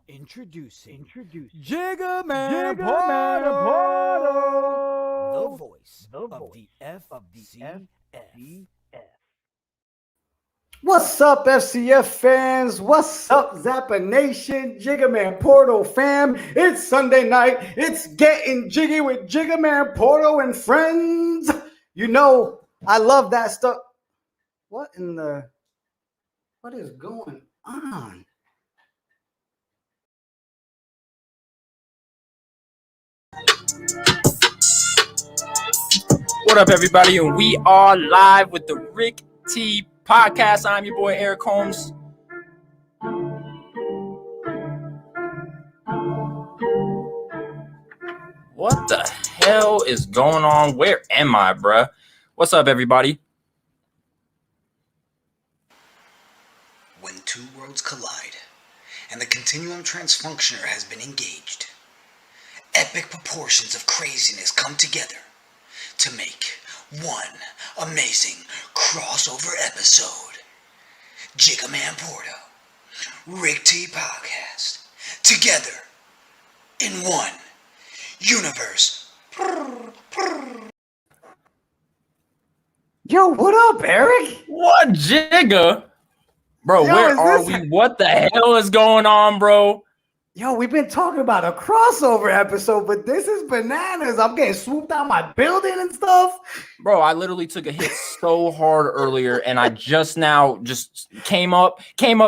Introducing Jiggy Porter, the voice of the FCF. What's up, FCF fans? What's up, Zappa Nation? Jiggy Porter fam. It's Sunday night. It's Getting Jiggy with Jiggy Porter and friends. You know, I love that stuff. What is going on? What up, everybody? And we are live with the Rick T Podcast. I'm your boy, Eric Holmes. What the hell is going on? Where am I, bruh? What's up, everybody? When two worlds collide and the continuum transfunctioner has been engaged, epic proportions of craziness come together to make one amazing crossover episode. Jiggy Porter, Rick T Podcast, together in one universe. Yo, what up, Eric? What jigga? Bro, Yo, where are we? What the hell is going on, bro? Yo, we've been talking about a crossover episode, but this is bananas. I'm getting swooped out my building and stuff. Bro, I literally took a hit so hard earlier, and I just came up,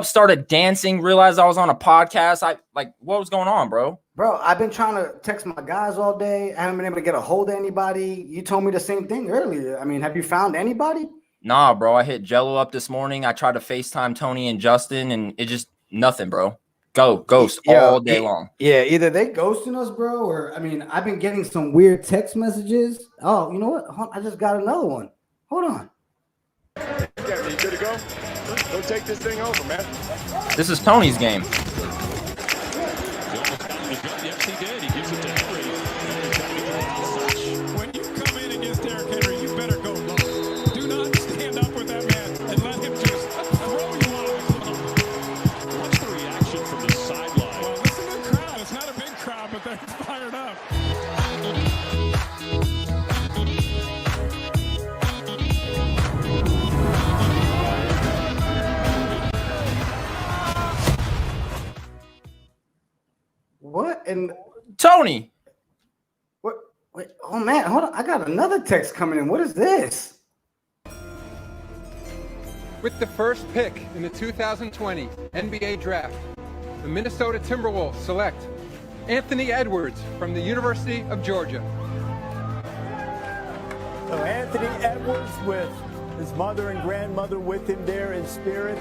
started dancing, realized I was on a podcast. What was going on, bro? Bro, I've been trying to text my guys all day. I haven't been able to get a hold of anybody. You told me the same thing earlier. I mean, have you found anybody? Nah, bro. I hit Jello up this morning. I tried to FaceTime Tony and Justin, and it just nothing, bro. Ghost all day long. Yeah, either they ghosting us, bro, or I've been getting some weird text messages. Oh, you know what? I just got another one. Hold on. Yeah, you good to go? Go take this thing over, man. This is Tony's game. Yes, he did. He gives it to Henry. When you come in against Derrick Henry, you better go low. Do not stand up with that man and let him just throw you out. What's the reaction from the sideline? Well, listen to the crowd. It's not a big crowd, but they're fired up. What? And Tony. what? Wait, oh man, hold on. I got another text coming in. What is this? With the first pick in the 2020 NBA Draft, the Minnesota Timberwolves select Anthony Edwards from the University of Georgia. So Anthony Edwards with his mother and grandmother with him there in spirit.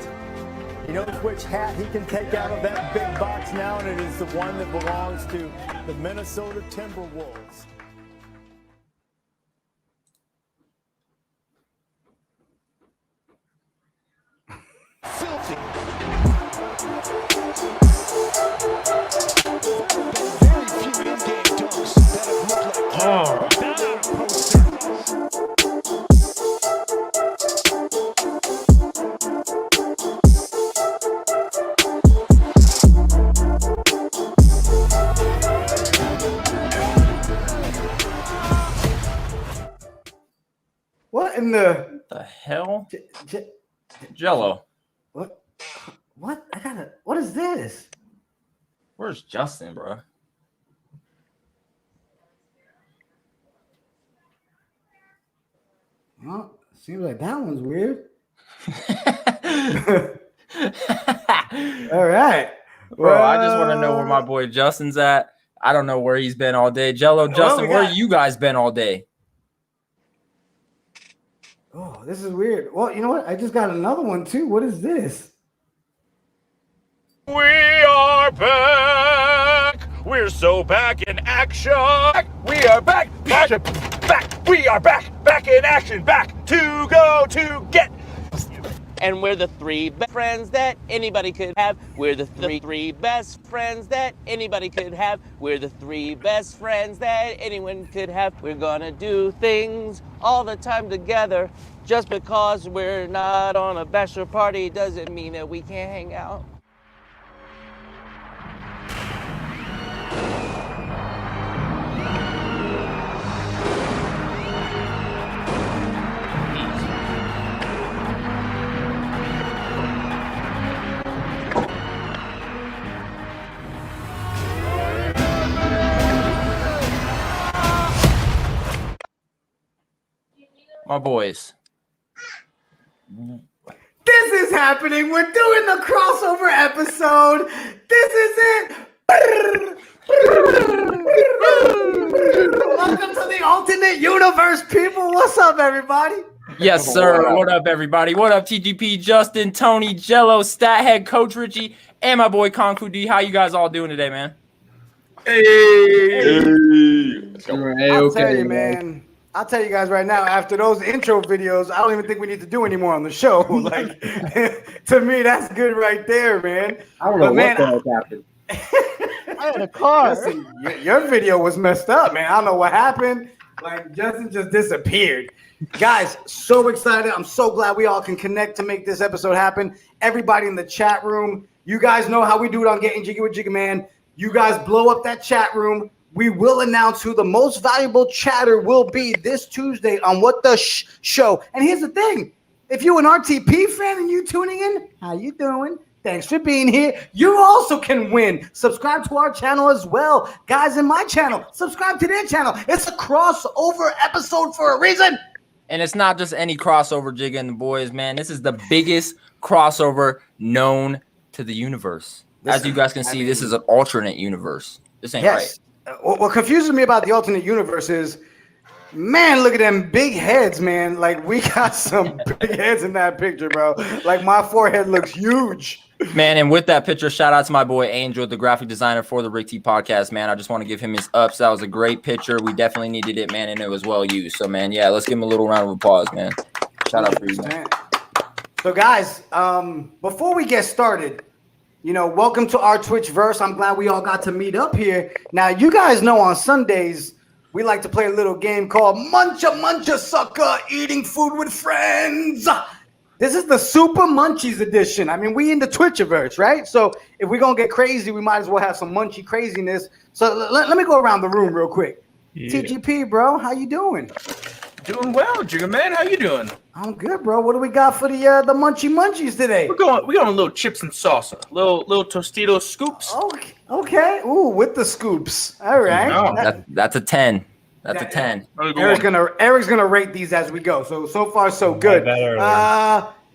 He knows which hat he can take out of that big box now, and it is the one that belongs to the Minnesota Timberwolves. Filthy. Very few in-game dunks that have looked like that on a poster. in the hell? J- Jello. What? What? What is this? Where's Justin, bro? Well, seems like that one's weird. All right. Bro, I just want to know where my boy Justin's at. I don't know where he's been all day. Jello, Justin, where you guys been all day? Oh, this is weird. Well, you know what? I just got another one too. What is this? We are back. We're so back in action. We are back. Back. We are back in action. Back to go to get. And we're the three best friends that anybody could have. We're the three best friends that anybody could have. We're the three best friends that anyone could have. We're gonna do things all the time together. Just because we're not on a bachelor party doesn't mean that we can't hang out. My boys. This is happening. We're doing the crossover episode. This is it. Welcome to the alternate universe, people. What's up, everybody? Yes, sir. What up, everybody? What up, TGP, Justin, Tony, Jello, Stat Head, Coach Richie, and my boy Conku D. How you guys all doing today, man? Hey. I'll tell you, man. I'll tell you guys right now, after those intro videos, I don't even think we need to do anymore on the show. Like, to me, that's good right there, man. I don't know what the hell happened. I had a car. Listen, your video was messed up, man. I don't know what happened. Like, Justin just disappeared. Guys, so excited. I'm so glad we all can connect to make this episode happen. Everybody in the chat room, you guys know how we do it on Getting Jiggy with Jiggy Man. You guys blow up that chat room. We will announce who the most valuable chatter will be this Tuesday on What the Show. And here's the thing. If you're an RTP fan and you tuning in, how you doing? Thanks for being here. You also can win. Subscribe to our channel as well. Guys in my channel, subscribe to their channel. It's a crossover episode for a reason. And it's not just any crossover, Jigga and the boys, man. This is the biggest crossover known to the universe. As you guys can see, this is an alternate universe. This ain't right. What confuses me about the alternate universe is, man, look at them big heads, man. Like, we got some big heads in that picture, bro. Like, my forehead looks huge. Man, and with that picture, shout out to my boy Angel, the graphic designer for the Rick T podcast, man. I just want to give him his ups. That was a great picture. We definitely needed it, man, and it was well used. So, man, yeah, let's give him a little round of applause, man. Shout out for you, man. So, guys, before we get started, you know, welcome to our Twitchverse. I'm glad we all got to meet up here. Now, you guys know on Sundays, we like to play a little game called Muncha Muncha Sucker, Eating Food with Friends. This is the Super Munchies edition. I mean, we in the Twitchverse, right? So if we're going to get crazy, we might as well have some munchy craziness. So let me go around the room real quick. Yeah. TGP, bro, how you doing? Doing well, Jigga man. How you doing? I'm good, bro. What do we got for the munchy munchies today? We're going a little chips and salsa, little Tostitos scoops. Okay. Ooh, with the scoops. All right. That's a 10. That's a 10. Eric's gonna rate these as we go. So far so good.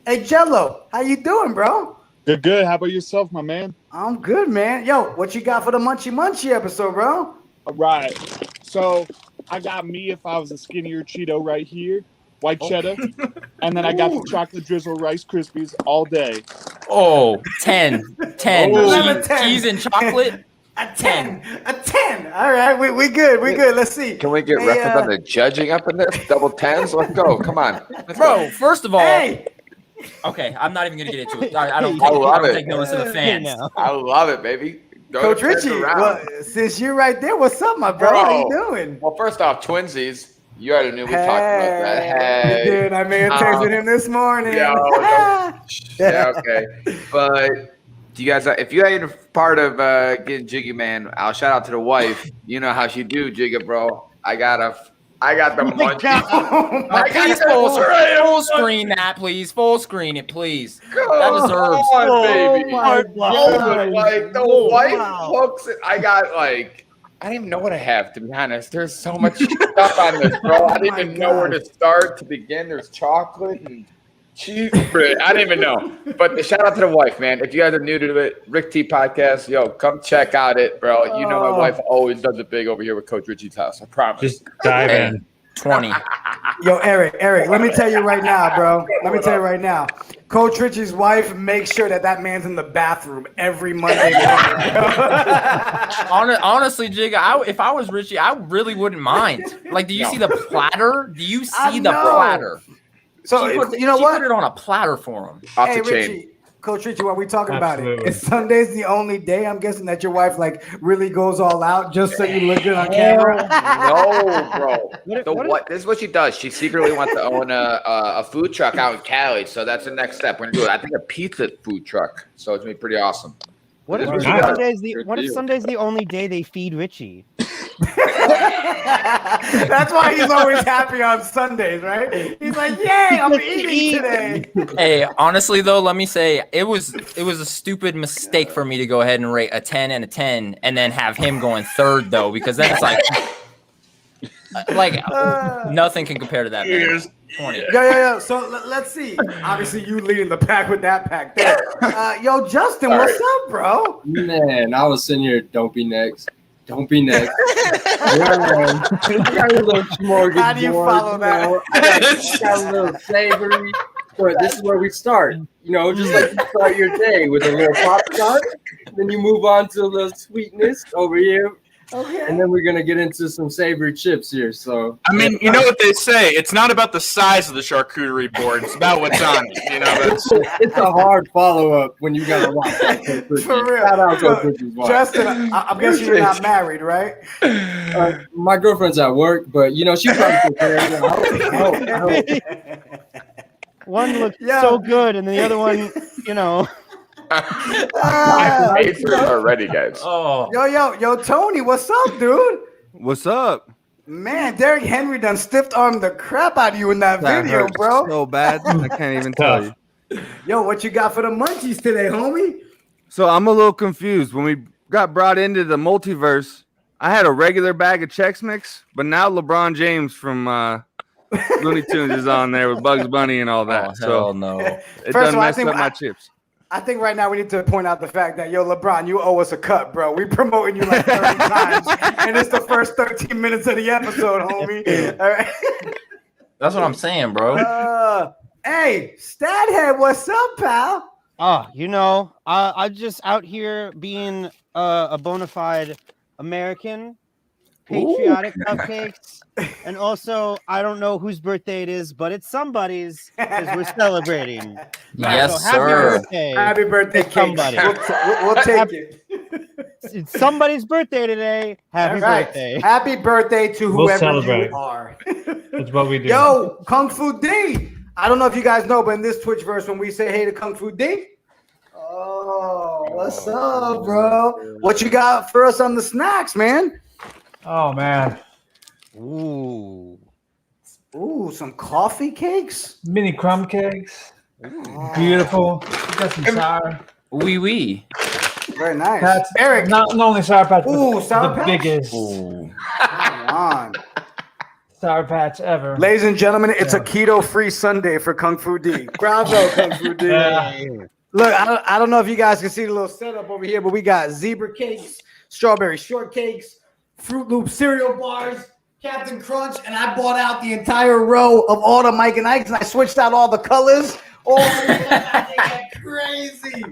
Hey Jello, how you doing, bro? Good. How about yourself, my man? I'm good, man. Yo, what you got for the munchy episode, bro? All right. So I got me if I was a skinnier Cheeto right here, white cheddar, and then I got the chocolate drizzle Rice Krispies all day. Oh, 10. 10. Oh, Cheese and chocolate. A 10. A 10. All right, we good. We good. Let's see. Can we get reference on the judging up in this? Double 10s? Let's go. Come on. Bro, first of all, okay, I'm not even going to get into it. I don't take notice of the fans. I love it, baby. Coach Richie, well, since you're right there, what's up, my bro? How you doing? Well, first off, twinsies. You already knew we talked about that. Hey. You did. I made a text with him this morning. Yeah, okay. But do you guys, if you ain't a part of getting Jiggy, man, I'll shout out to the wife. You know how she do, Jigga, bro. I got I got the munchies. Oh my Please full screen that, please. Full screen it, please. That deserves. Come on, baby. my God. Like the wife hooks it. I got like I didn't even know what I have, to be honest. There's so much stuff on this, bro. I didn't even know where to start to begin. There's chocolate and cheese bread. I didn't even know. But the shout out to the wife, man. If you guys are new to it, Rick T podcast, yo, come check out it, bro. You know my wife always does it big over here with Coach Richie's house. I promise. Just dive in. 20. Yo, Eric, let me tell you right now, bro. Let me tell you right now. Coach Richie's wife makes sure that man's in the bathroom every Monday morning. Honestly, Jigga, if I was Richie, I really wouldn't mind. Like, do you see the platter? Do you see the platter? So, you know what? Put it on a platter for him. Hey, Richie, Coach Richie, while we talking about it, is Sundays the only day I'm guessing that your wife like really goes all out just so you look good on camera? No, bro. This is what she does. She secretly wants to own a food truck out in Cali. So that's the next step. We're gonna do it. I think a pizza food truck. So it's gonna be pretty awesome. What if Sunday's the only day they feed Richie? That's why he's always happy on Sundays, right? He's like, "Yay, I'm eating today." Hey, honestly though, let me say it was a stupid mistake for me to go ahead and rate a 10 and a 10 and then have him going third though, because then it's like nothing can compare to that. Man. 20. Yeah. So let's see. Obviously, you leading the pack with that pack there. Yo, Justin, what's up, bro? Man, I was sitting here. Don't be next. Don't be next. I got a little smorgasbord. How do you follow that? I got a little savory. But this is where we start. You know, just like you start your day with a little Pop-Tart. Then you move on to a little sweetness over here. Okay. And then we're going to get into some savory chips here. So, I mean, you know what they say. It's not about the size of the charcuterie board. It's about what's on it. You know, it's a hard follow-up when you got to watch that. For real. Shout out to Cookies. Justin, I'm guessing you're not married, right? My girlfriend's at work, but, you know, she probably I hope. One looks so good, and the other one, you know. I paid for it already, guys. Oh, Yo, Tony, what's up, dude? What's up? Man, Derrick Henry done stiff armed the crap out of you in that video, hurts bro. so bad, I can't even tell you. Yo, what you got for the munchies today, homie? So I'm a little confused. When we got brought into the multiverse, I had a regular bag of Chex Mix, but now LeBron James from Looney Tunes is on there with Bugs Bunny and all that. No. It First done of all, messed up my chips. I think right now we need to point out the fact that, yo, LeBron, you owe us a cut, bro. We promoting you like 30 times, and it's the first 13 minutes of the episode, homie. All right. That's what I'm saying, bro. Hey, Stathead, what's up, pal? Oh, you know, I'm just out here being a bona fide American, patriotic cupcakes, and also I don't know whose birthday it is, but it's somebody's because we're celebrating. Yes, so happy sir. Birthday Happy birthday, to somebody. We'll take it. It's somebody's birthday today. Happy birthday. Happy birthday to whoever you are. That's what we do. Yo, Kung Fu D. I don't know if you guys know, but in this Twitch verse, when we say hey to Kung Fu D, oh, what's up, bro? What you got for us on the snacks, man? Oh, man. Ooh, some coffee cakes? Mini crumb cakes. Beautiful. You got some sour. Wee. Very nice. That's Eric. Not only Sour Patch, Ooh, but Sour the Patch? biggest Come on. Sour Patch ever. Ladies and gentlemen, it's a keto-free Sunday for Kung Fu D. Bravo, Kung Fu D. Look, I don't know if you guys can see the little setup over here, but we got zebra cakes, strawberry shortcakes, Fruit Loop cereal bars, Captain Crunch, and I bought out the entire row of all the Mike and Ike's, and I switched out all the colors. Crazy.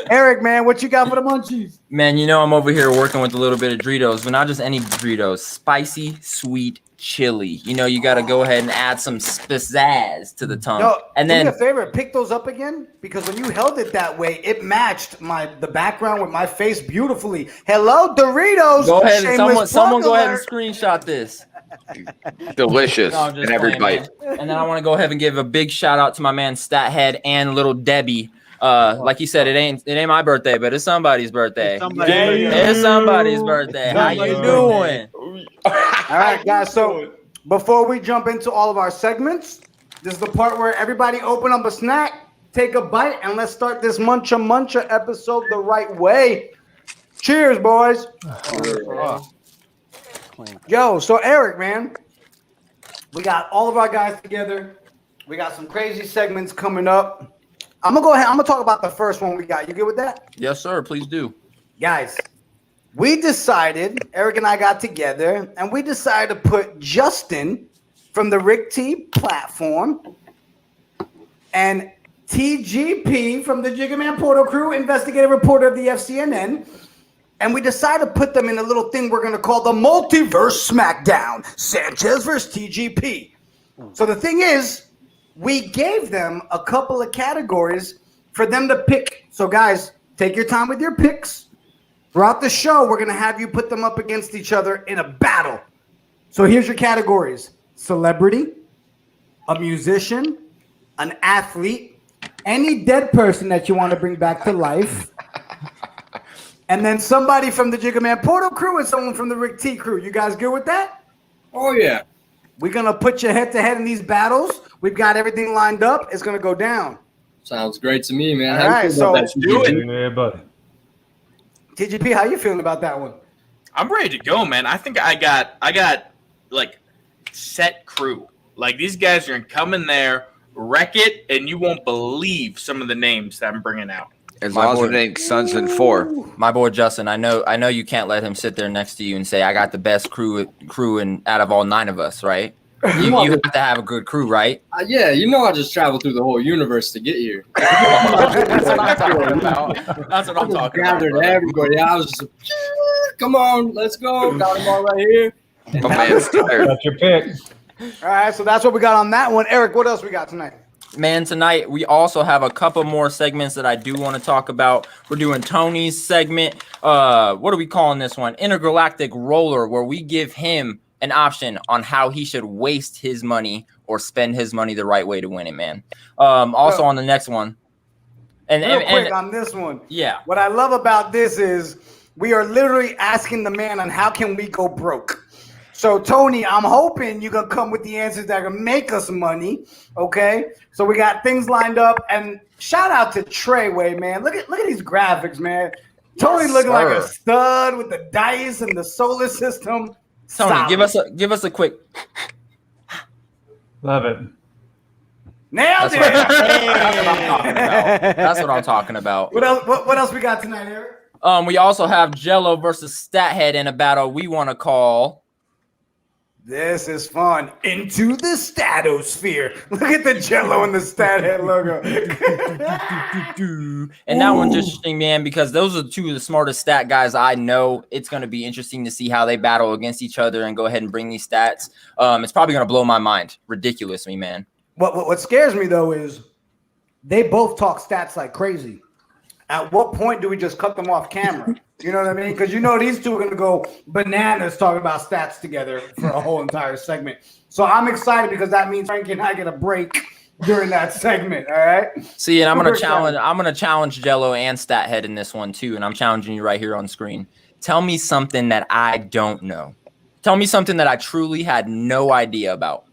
Eric, man, what you got for the munchies? Man, you know I'm over here working with a little bit of Doritos, but not just any Doritos. Spicy, sweet, chili. You know, you got to go ahead and add some pizzazz to the tongue. Yo, and do then me a favor, pick those up again, because when you held it that way, it matched the background with my face beautifully. Hello, Doritos. Go ahead and someone go ahead and alert. screenshot this. Delicious No, I'm just in every playing, bite. man. And then I want to go ahead and give a big shout out to my man Stathead and little Debbie. Like you said, it ain't my birthday, but it's somebody's birthday. It's somebody's birthday. How you doing? All right, guys. So before we jump into all of our segments, this is the part where everybody open up a snack, take a bite, and let's start this Muncha episode the right way. Cheers, boys. Yo, so Eric, man, we got all of our guys together. We got some crazy segments coming up. I'm going to go ahead. I'm going to talk about the first one we got. You good with that? Yes, sir. Please do. Guys, we decided, Eric and I got together, and we decided to put Justin from the Rick T platform and TGP from the Jiggy Man Portal crew, investigative reporter of the FCNN, and we decided to put them in a little thing we're going to call the Multiverse Smackdown, Sanchez versus TGP. So the thing is, we gave them a couple of categories for them to pick. So guys, take your time with your picks. Throughout the show, we're going to have you put them up against each other in a battle. So here's your categories: celebrity, a musician, an athlete, any dead person that you want to bring back to life, and then somebody from the Jiggy Man Portal crew and someone from the Rick T crew. You guys good with that? Oh, yeah. We're going to put you head-to-head in these battles. We've got everything lined up. It's going to go down. Sounds great to me, man. All right, so do it. Yeah, buddy. TGP, how you feeling about that one? I'm ready to go, man. I think I got like set crew. Like these guys are gonna come in there, wreck it, and you won't believe some of the names that I'm bringing out. As long as it ain't Sons and 4. My boy Justin, I know you can't let him sit there next to you and say I got the best crew and out of all 9 of us, right? You have to have a good crew, right? Yeah, you know I just traveled through the whole universe to get here. That's what I'm talking about. That's what I'm talking about. Gathered everybody. I was just, come on, let's go. Got them all right here. My man's tired. That's your pick. All right, so that's what we got on that one. Eric, what else we got tonight? Man, tonight we also have a couple more segments that I do want to talk about. We're doing Tony's segment. What are we calling this one? Intergalactic Roller, where we give him an option on how he should waste his money or spend his money the right way to win it, man. Also on the next one. And quick on this one. Yeah. What I love about this is we are literally asking the man on how can we go broke. So Tony, I'm hoping you're gonna come with the answers that are gonna make us money. Okay. So we got things lined up, and shout out to Treyway, man. Look at these graphics, man. Tony looking like a stud with the dice and the solar system. Tony, Solid. give us a quick. Love it. Nailed it. That's what I'm talking about. What else? What else we got tonight, Eric? We also have Jello versus Stathead in a battle we want to call. This is fun. Into the Statosphere. Look at the Jello and the Stathead logo. And that one's interesting, man, because those are 2 of the smartest stat guys I know. It's going to be interesting to see how they battle against each other and go ahead and bring these stats. It's probably going to blow my mind. Ridiculously, man. What scares me, though, is they both talk stats like crazy. At what point do we just cut them off camera? You know what I mean? Because you know these two are going to go bananas talking about stats together for a whole entire segment. So I'm excited because that means Frankie and I get a break during that segment. All right. See, and I'm going to challenge Jello and Stathead in this one too, and I'm challenging you right here on screen. Tell me something that I don't know. Tell me something that I truly had no idea about.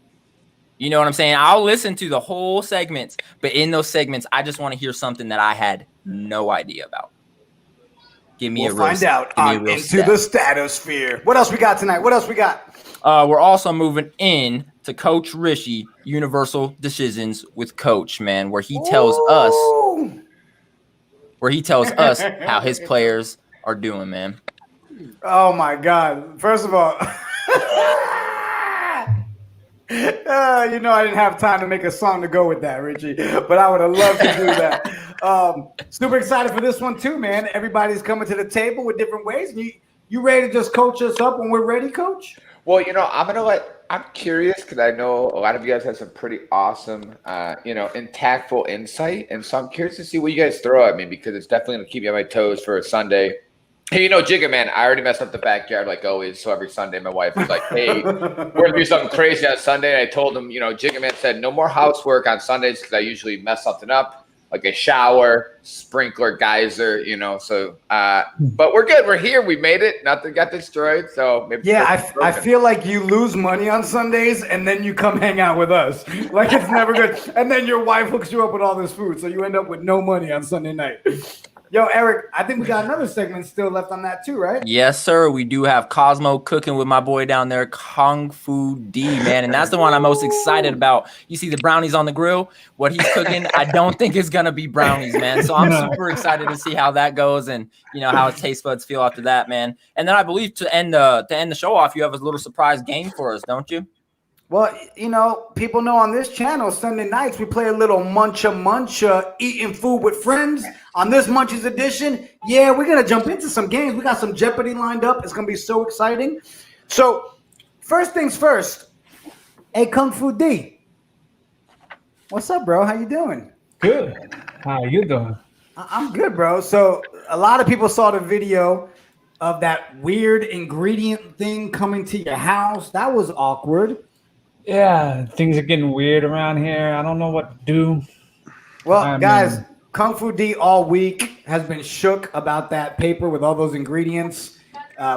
You know what I'm saying? I'll listen to the whole segments, but in those segments, I just want to hear something that I had no idea about. Give me we'll find out on Into the Statosphere. What else we got tonight? What else we got? We're also moving in to Coach Rishi, Universal Decisions with Coach, man, where he tells us how his players are doing, man. Oh my God! First of all. You know, I didn't have time to make a song to go with that, Richie, but I would have loved to do that. Super excited for this one too, man. Everybody's coming to the table with different ways. You ready to just coach us up when we're ready, Coach? Well, you know, I'm curious because I know a lot of you guys have some pretty awesome, impactful insight. And so I'm curious to see what you guys throw at me because it's definitely going to keep me on my toes for a Sunday. Hey, you know, Jigga, man, I already messed up the backyard like always. So every Sunday, my wife was like, hey, we're going to do something crazy on Sunday. And I told him, you know, Jigga, man said no more housework on Sundays because I usually mess something up. like a shower, sprinkler, geyser, so but we're good. We're here. We made it. Nothing got destroyed. So maybe I feel like you lose money on Sundays and then you come hang out with us. Like it's never good. And then your wife hooks you up with all this food. So you end up with no money on Sunday night. Yo, Eric, I think we got another segment still left on that too, right? Yes, sir. We do have Cosmo cooking with my boy down there, Kung Fu D, man. And that's the one I'm most excited about. You see the brownies on the grill? What he's cooking, I don't think it's going to be brownies, man. So I'm super excited to see how that goes and, how his taste buds feel after that, man. And then I believe to end the show off, you have a little surprise game for us, don't you? Well, people know on this channel, Sunday nights, we play a little muncha, eating food with friends. On this Munchies edition, we're going to jump into some games. We got some Jeopardy lined up. It's going to be so exciting. So, first things first. Hey, Kung Fu D. What's up, bro? How you doing? Good. How you doing? I'm good, bro. So, a lot of people saw the video of that weird ingredient thing coming to your house. That was awkward. Yeah, things are getting weird around here. I don't know what to do. Well, guys, Kung Fu D all week has been shook about that paper with all those ingredients.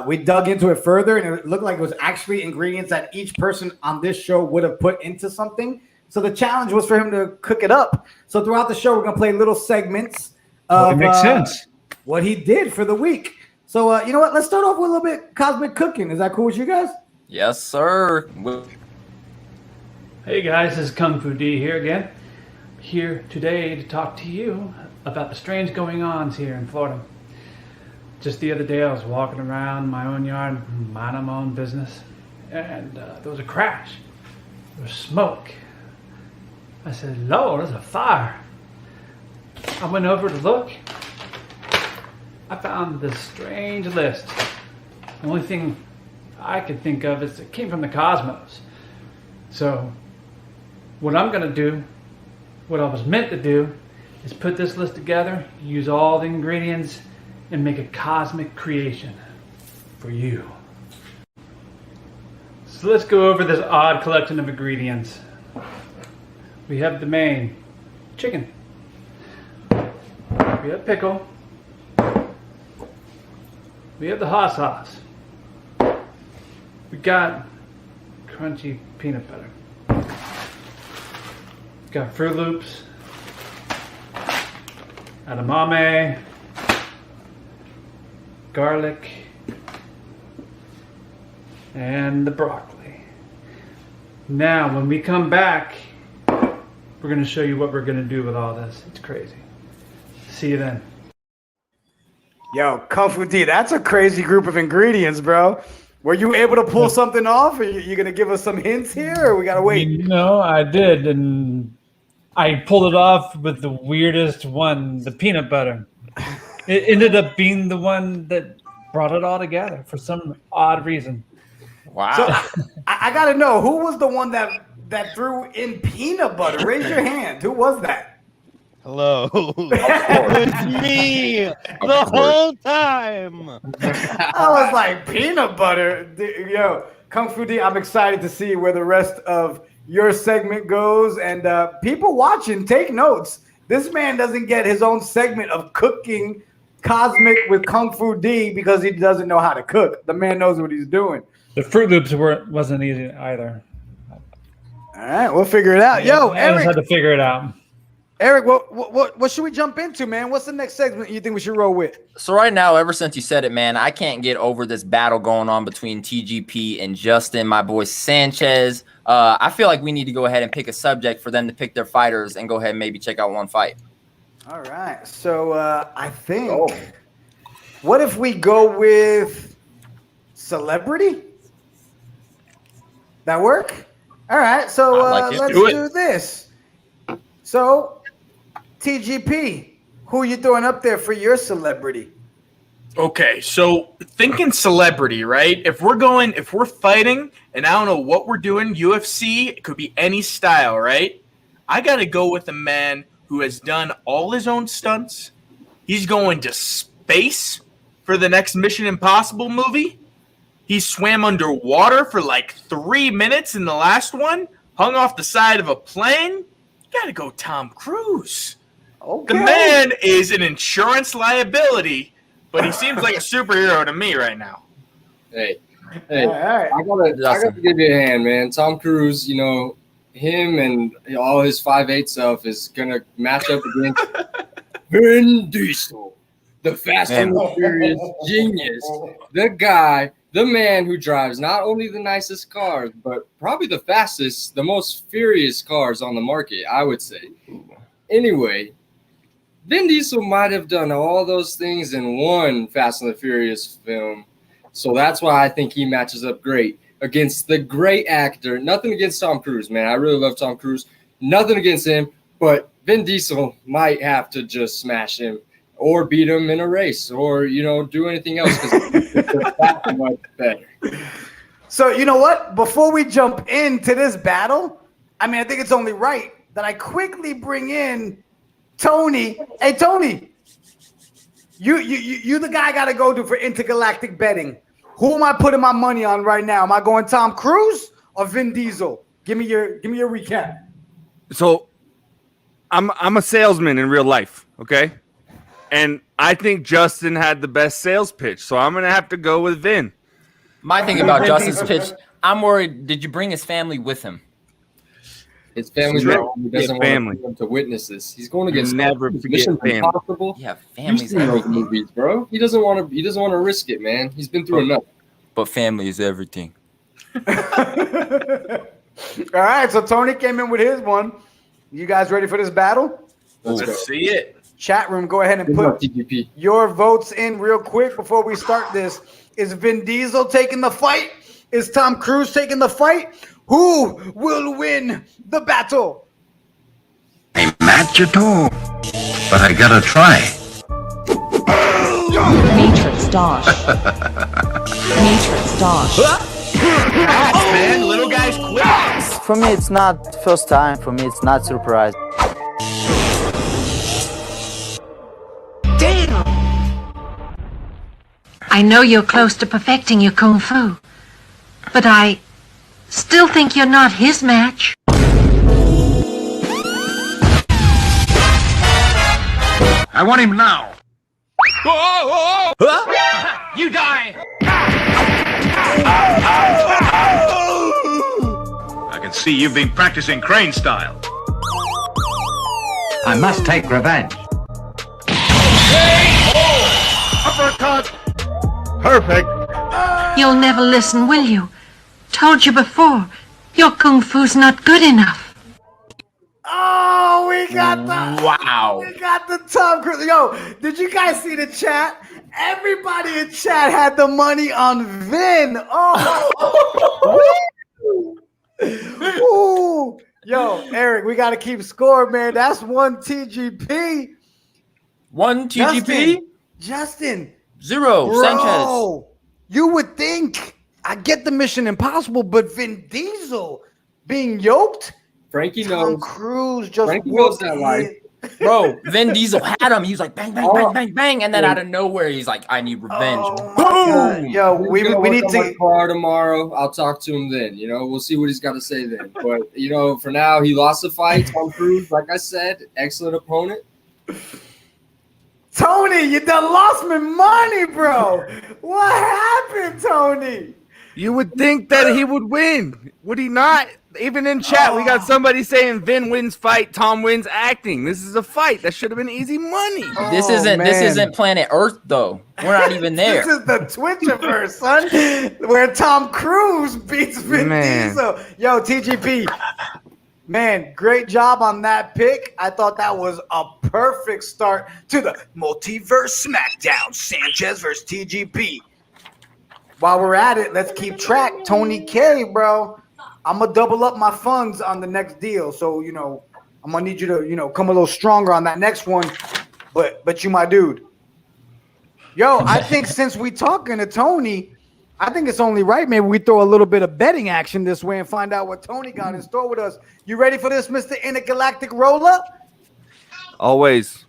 We dug into it further, and it looked like it was actually ingredients that each person on this show would have put into something. So the challenge was for him to cook it up. So throughout the show, we're going to play little segments of it makes sense. What he did for the week. So, you know what? Let's start off with a little bit cosmic cooking. Is that cool with you guys? Yes, sir. Hey guys, this is Kung Fu D here again. Here today to talk to you about the strange going-ons here in Florida. Just the other day I was walking around my own yard, minding my own business, and there was a crash. There was smoke. I said, Lord, there's a fire. I went over to look. I found this strange list. The only thing I could think of is it came from the cosmos. So what I'm going to do, what I was meant to do, is put this list together, use all the ingredients, and make a cosmic creation for you. So let's go over this odd collection of ingredients. We have the main chicken. We have pickle. We have the hot sauce. We got crunchy peanut butter. Got Fruit Loops, edamame, garlic, and the broccoli. Now, when we come back, we're going to show you what we're going to do with all this. It's crazy. See you then. Yo, Kung Fu D, that's a crazy group of ingredients, bro. Were you able to pull something off? Are you going to give us some hints here, or we got to wait? No, I did, and I pulled it off with the weirdest one, the peanut butter. It ended up being the one that brought it all together for some odd reason. Wow. So I got to know, who was the one that threw in peanut butter? Raise your hand. Who was that? Hello. It's me the whole time. I was like, peanut butter? Yo, Kung Fu D, I'm excited to see where the rest of your segment goes. And people watching, take notes. This man doesn't get his own segment of cooking cosmic with Kung Fu D because he doesn't know how to cook. The man knows what he's doing. The Fruit Loops wasn't easy either. All right, we'll figure it out. Yo, I just Eric. had to figure it out. Eric, what should we jump into, man? What's the next segment you think we should roll with? So right now, ever since you said it, man, I can't get over this battle going on between TGP and Justin, my boy Sanchez. I feel like we need to go ahead and pick a subject for them to pick their fighters and go ahead and maybe check out one fight. All right. So I think, what if we go with celebrity? That work? All right. So let's do this. So, TGP, who you throwing up there for your celebrity? Okay, so thinking celebrity, right? If we're fighting, and I don't know what we're doing, UFC, it could be any style, right? I got to go with a man who has done all his own stunts. He's going to space for the next Mission Impossible movie. He swam underwater for like 3 minutes in the last one, hung off the side of a plane. Got to go Tom Cruise. The man is an insurance liability, but he seems like a superhero to me right now. Hey, All right. I gotta give you a hand, man. Tom Cruise, him and all his 5'8" self is gonna match up against Vin Diesel, the Fast and the Furious genius, the man who drives not only the nicest cars, but probably the fastest, the most furious cars on the market, I would say. Anyway, Vin Diesel might have done all those things in one Fast and the Furious film, so that's why I think he matches up great against the great actor. Nothing against Tom Cruise, man. I really love Tom Cruise. Nothing against him, but Vin Diesel might have to just smash him or beat him in a race or, do anything else because it's that much better. So, you know what? Before we jump into this battle, I think it's only right that I quickly bring in Tony. Hey, Tony, you the guy I got to go to for intergalactic betting. Who am I putting my money on right now? Am I going Tom Cruise or Vin Diesel? Give me your recap. So I'm a salesman in real life, okay? And I think Justin had the best sales pitch, so I'm gonna have to go with Vin. My thing about Justin's pitch, I'm worried. Did you bring his family with him? His family's not. He doesn't want them to witness this. He's going against never forget Mission family. Impossible. Yeah, You've family's seen those everything. movies, bro. He doesn't want to risk it, man. He's been through enough. But family is everything. All right, so Tony came in with his one. You guys ready for this battle? Let's see it. Chat room, go ahead and put your votes in real quick before we start this. Is Vin Diesel taking the fight? Is Tom Cruise taking the fight? Who will win the battle? I match at all, but I gotta try. Matrix Dosh. Matrix Dosh. Man, little guys quick. For me, it's not first time. For me, it's not surprise. Damn! I know you're close to perfecting your kung fu, but I still think you're not his match. I want him now. You die! I can see you've been practicing crane style. I must take revenge. Uppercut! Perfect. You'll never listen, will you? Told you before, your kung fu's not good enough. Oh, we got the Wow. We got the Tom Cruise. Yo, did you guys see the chat? Everybody in chat had the money on Vin. Oh. Ooh. Yo, Eric, we got to keep score, man. That's one TGP. One TGP? Justin. Zero. Bro, Sanchez. you would think I get the Mission Impossible, but Vin Diesel being yoked? Frankie Tom knows. Cruise just Frankie knows that walked life. in. Bro, Vin Diesel had him. He was like, bang, bang, bang, bang, bang. And then out of nowhere, he's like, I need revenge. Boom! Yo, we need on to. my car tomorrow. I'll talk to him then. We'll see what he's got to say then. But for now, he lost the fight. Tom Cruise, like I said, excellent opponent. Tony, you done lost me money, bro. What happened, Tony? You would think that he would win. Would he not? Even in chat, we got somebody saying Vin wins fight, Tom wins acting. This is a fight. That should have been easy money. This isn't Planet Earth, though. We're not even there. This is the Twitchiverse, son, where Tom Cruise beats Vin Diesel. Yo, TGP, man, great job on that pick. I thought that was a perfect start to the Multiverse Smackdown. Sanchez versus TGP. While we're at it, let's keep track. Tony K, bro. I'm going to double up my funds on the next deal. So, I'm going to need you to, come a little stronger on that next one. But you my dude. Yo, I think since we talking to Tony, I think it's only right maybe we throw a little bit of betting action this way and find out what Tony got in store with us. You ready for this, Mr. Intergalactic Roll-Up? Always.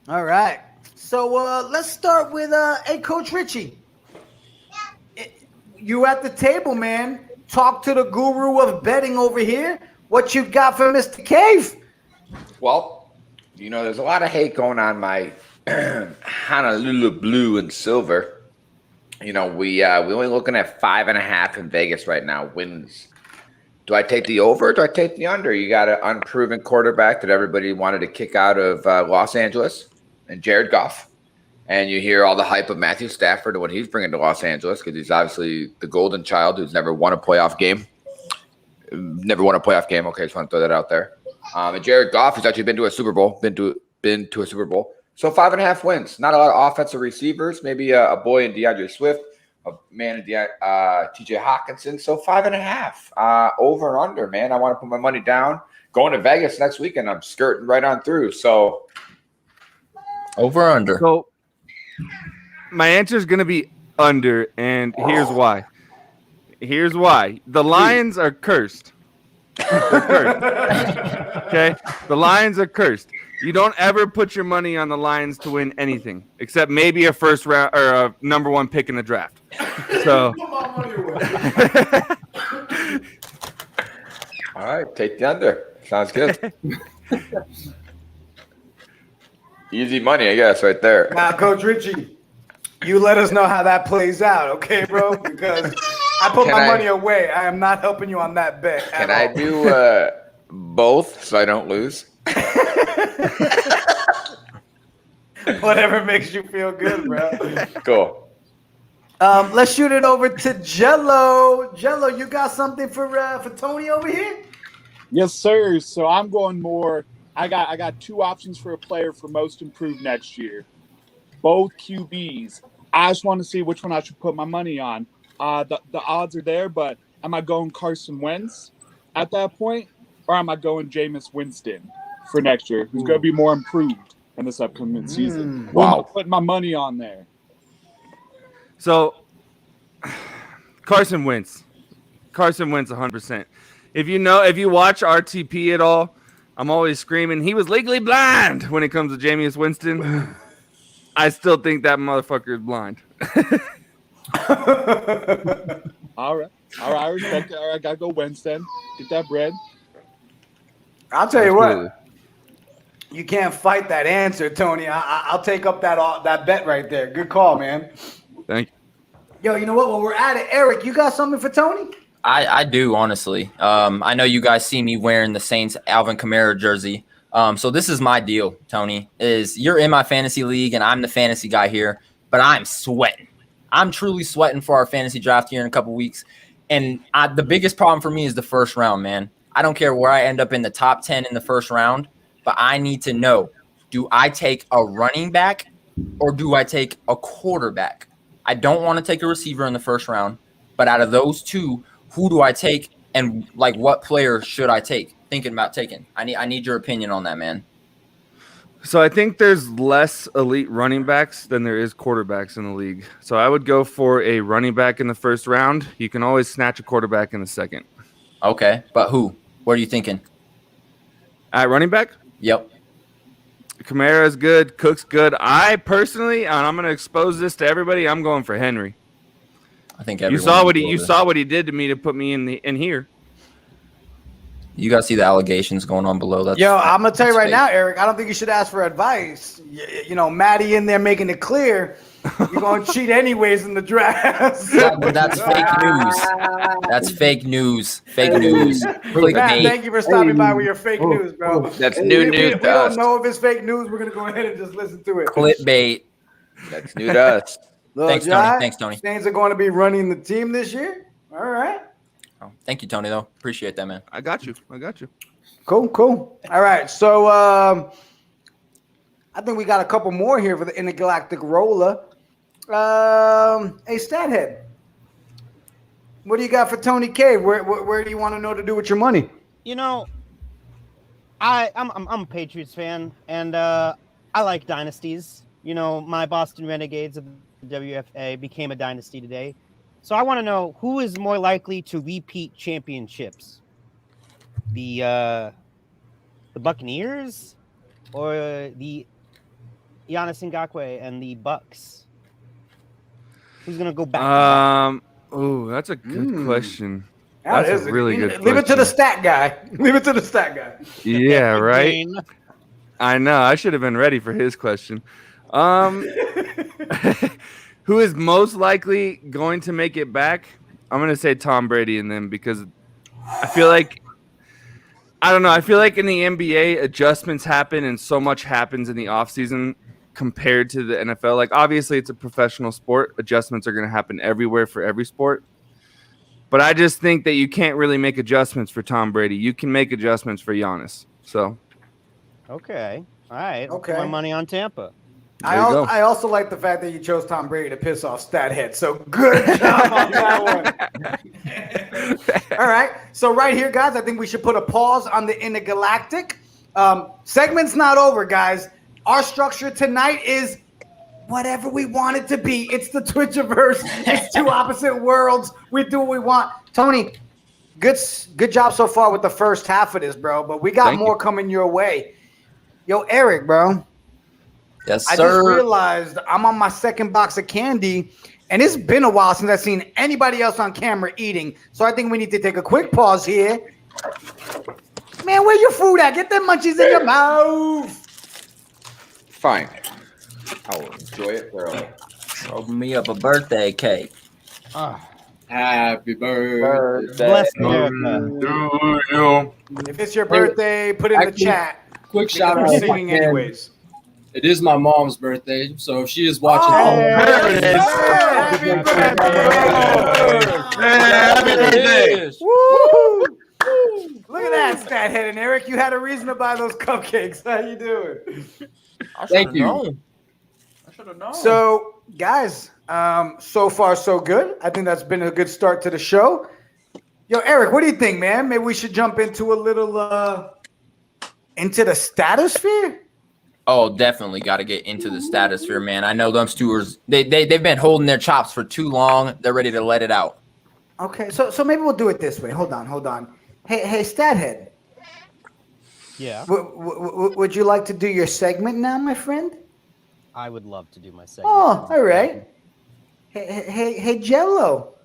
All right. So let's start with hey, Coach Richie. You at the table, man. Talk to the guru of betting over here. What you got for Mr. Cave? Well, You know, there's a lot of hate going on my Honolulu blue and silver. You know, we only looking at 5.5 in Vegas right now. Wins. Do I take the over or do I take the under? You got an unproven quarterback that everybody wanted to kick out of Los Angeles and Jared Goff. And you hear all the hype of Matthew Stafford and what he's bringing to Los Angeles because he's obviously the golden child who's never won a playoff game. Okay, just want to throw that out there. And Jared Goff has actually been to a Super Bowl. Been to a Super Bowl. So 5.5 wins. Not a lot of offensive receivers. Maybe a boy in DeAndre Swift, a man in T.J. Hawkinson. So 5.5 over and under. Man, I want to put my money down. Going to Vegas next weekend. I'm skirting right on through. So over or under. So my answer is going to be under, and here's why. Here's why. The Lions are cursed. They're cursed. Okay? The Lions are cursed. You don't ever put your money on the Lions to win anything, except maybe a first round or a number 1 pick in the draft. So all right, take the under. Sounds good. Easy money, I guess, right there. Now, Coach Richie, you let us know how that plays out, okay, bro? Because I put my money away. I am not helping you on that bet. Can I do both so I don't lose? Whatever makes you feel good, bro. Cool. Let's shoot it over to Jello. Jello, you got something for Tony over here? Yes, sir. So I'm going more. I got 2 options for a player for most improved next year. Both QBs. I just want to see which one I should put my money on. The odds are there, but am I going Carson Wentz at that point, or am I going Jameis Winston for next year, who's going to be more improved in this upcoming season? Wow. I'm putting my money on there. So Carson Wentz 100%. If you watch RTP at all, I'm always screaming he was legally blind when it comes to Jameis Winston. I still think that motherfucker is blind. All right, I respect it. All right, I gotta go Winston. Get that bread. I'll tell you what. You can't fight that answer, Tony. I'll take up that bet right there. Good call, man. Thank you. Yo, you know what? While we're at it, Eric, you got something for Tony? I do, honestly. I know you guys see me wearing the Saints Alvin Kamara jersey. So this is my deal, Tony, is you're in my fantasy league and I'm the fantasy guy here, but I'm sweating. I'm truly sweating for our fantasy draft here in a couple weeks. And the biggest problem for me is the first round, man. I don't care where I end up in the top 10 in the first round, but I need to know, do I take a running back or do I take a quarterback? I don't want to take a receiver in the first round, but out of those two, who do I take and like what player should I take? Thinking about taking. I need your opinion on that, man. So I think there's less elite running backs than there is quarterbacks in the league. So I would go for a running back in the first round. You can always snatch a quarterback in the second. Okay, but who? What are you thinking? At running back? Yep. Kamara is good. Cook's good. I personally, and I'm going to expose this to everybody, I'm going for Henry. I think you saw what he did to me to put me in here. You got to see the allegations going on below. I'm going to tell you right now, Eric, I don't think you should ask for advice. You know, Maddie in there making it clear you're going to cheat anyways in the draft. But that's fake news. That's fake news. Fake news. Matt, thank you for stopping by with your fake news, bro. That's new news. We don't know if it's fake news. We're going to go ahead and just listen to it. Clickbait. That's new to us. Thanks, Tony. Thanks, Tony. Saints are going to be running the team this year. All right. Oh, thank you, Tony, though. Appreciate that, man. I got you. Cool. All right. So I think we got a couple more here for the Intergalactic Roller. Hey, Stathead, what do you got for Tony K? Where do you want to know to do with your money? You know, I'm a Patriots fan, and I like dynasties. You know, my Boston Renegades of the WFA became a dynasty today. So I want to know who is more likely to repeat championships, the Buccaneers or the Giannis Ngakoue and the Bucks? Who's gonna go back? Oh, that's a good question. That's a really good question. Leave it to the stat guy. Yeah, right. I know. I should have been ready for his question. Who is most likely going to make it back? I'm going to say Tom Brady and them because I feel like I don't know. I feel like in the NBA, adjustments happen and so much happens in the offseason compared to the NFL. Like, obviously, it's a professional sport. Adjustments are going to happen everywhere for every sport. But I just think that you can't really make adjustments for Tom Brady. You can make adjustments for Giannis. So, Okay. All right. I'll put Okay. my money on Tampa. there you go. I also like the fact that you chose Tom Brady to piss off Stathead. So good job on that one. All right. So right here, guys, I think we should put a pause on the Intergalactic. Segment's not over, guys. Our structure tonight is whatever we want it to be. It's the Twitchiverse. It's two opposite worlds. We do what we want. Tony, good job so far with the first half of this, bro. But we got more coming your way. Yo, Eric, bro. Yes, I sir. just realized I'm on my second box of candy, and it's been a while since I've seen anybody else on camera eating. So I think we need to take a quick pause here. Man, where's your food at? Get them munchies in your mouth. Fine. I will enjoy it thoroughly. Open me up a birthday cake. Happy birthday. Bless America. If it's your birthday, put it in the chat. Quick because shout out. we're singing again. anyways. It is my mom's birthday, so if she is watching, Happy birthday! Woo! Look at that, Stathead and Eric. You had a reason to buy those cupcakes. How you doing? Thank you. I should have known. So, guys, so far so good. I think that's been a good start to the show. Yo, Eric, what do you think, man? Maybe we should jump into a little into the stratosphere. Oh, definitely got to get into the stratosphere, man. I know them stewards, they've been holding their chops for too long. They're ready to let it out. Okay, so maybe we'll do it this way. Hold on. Hey, Stathead. Yeah. Would you like to do your segment now, my friend? I would love to do my segment. Oh, all right. Hey, Jello.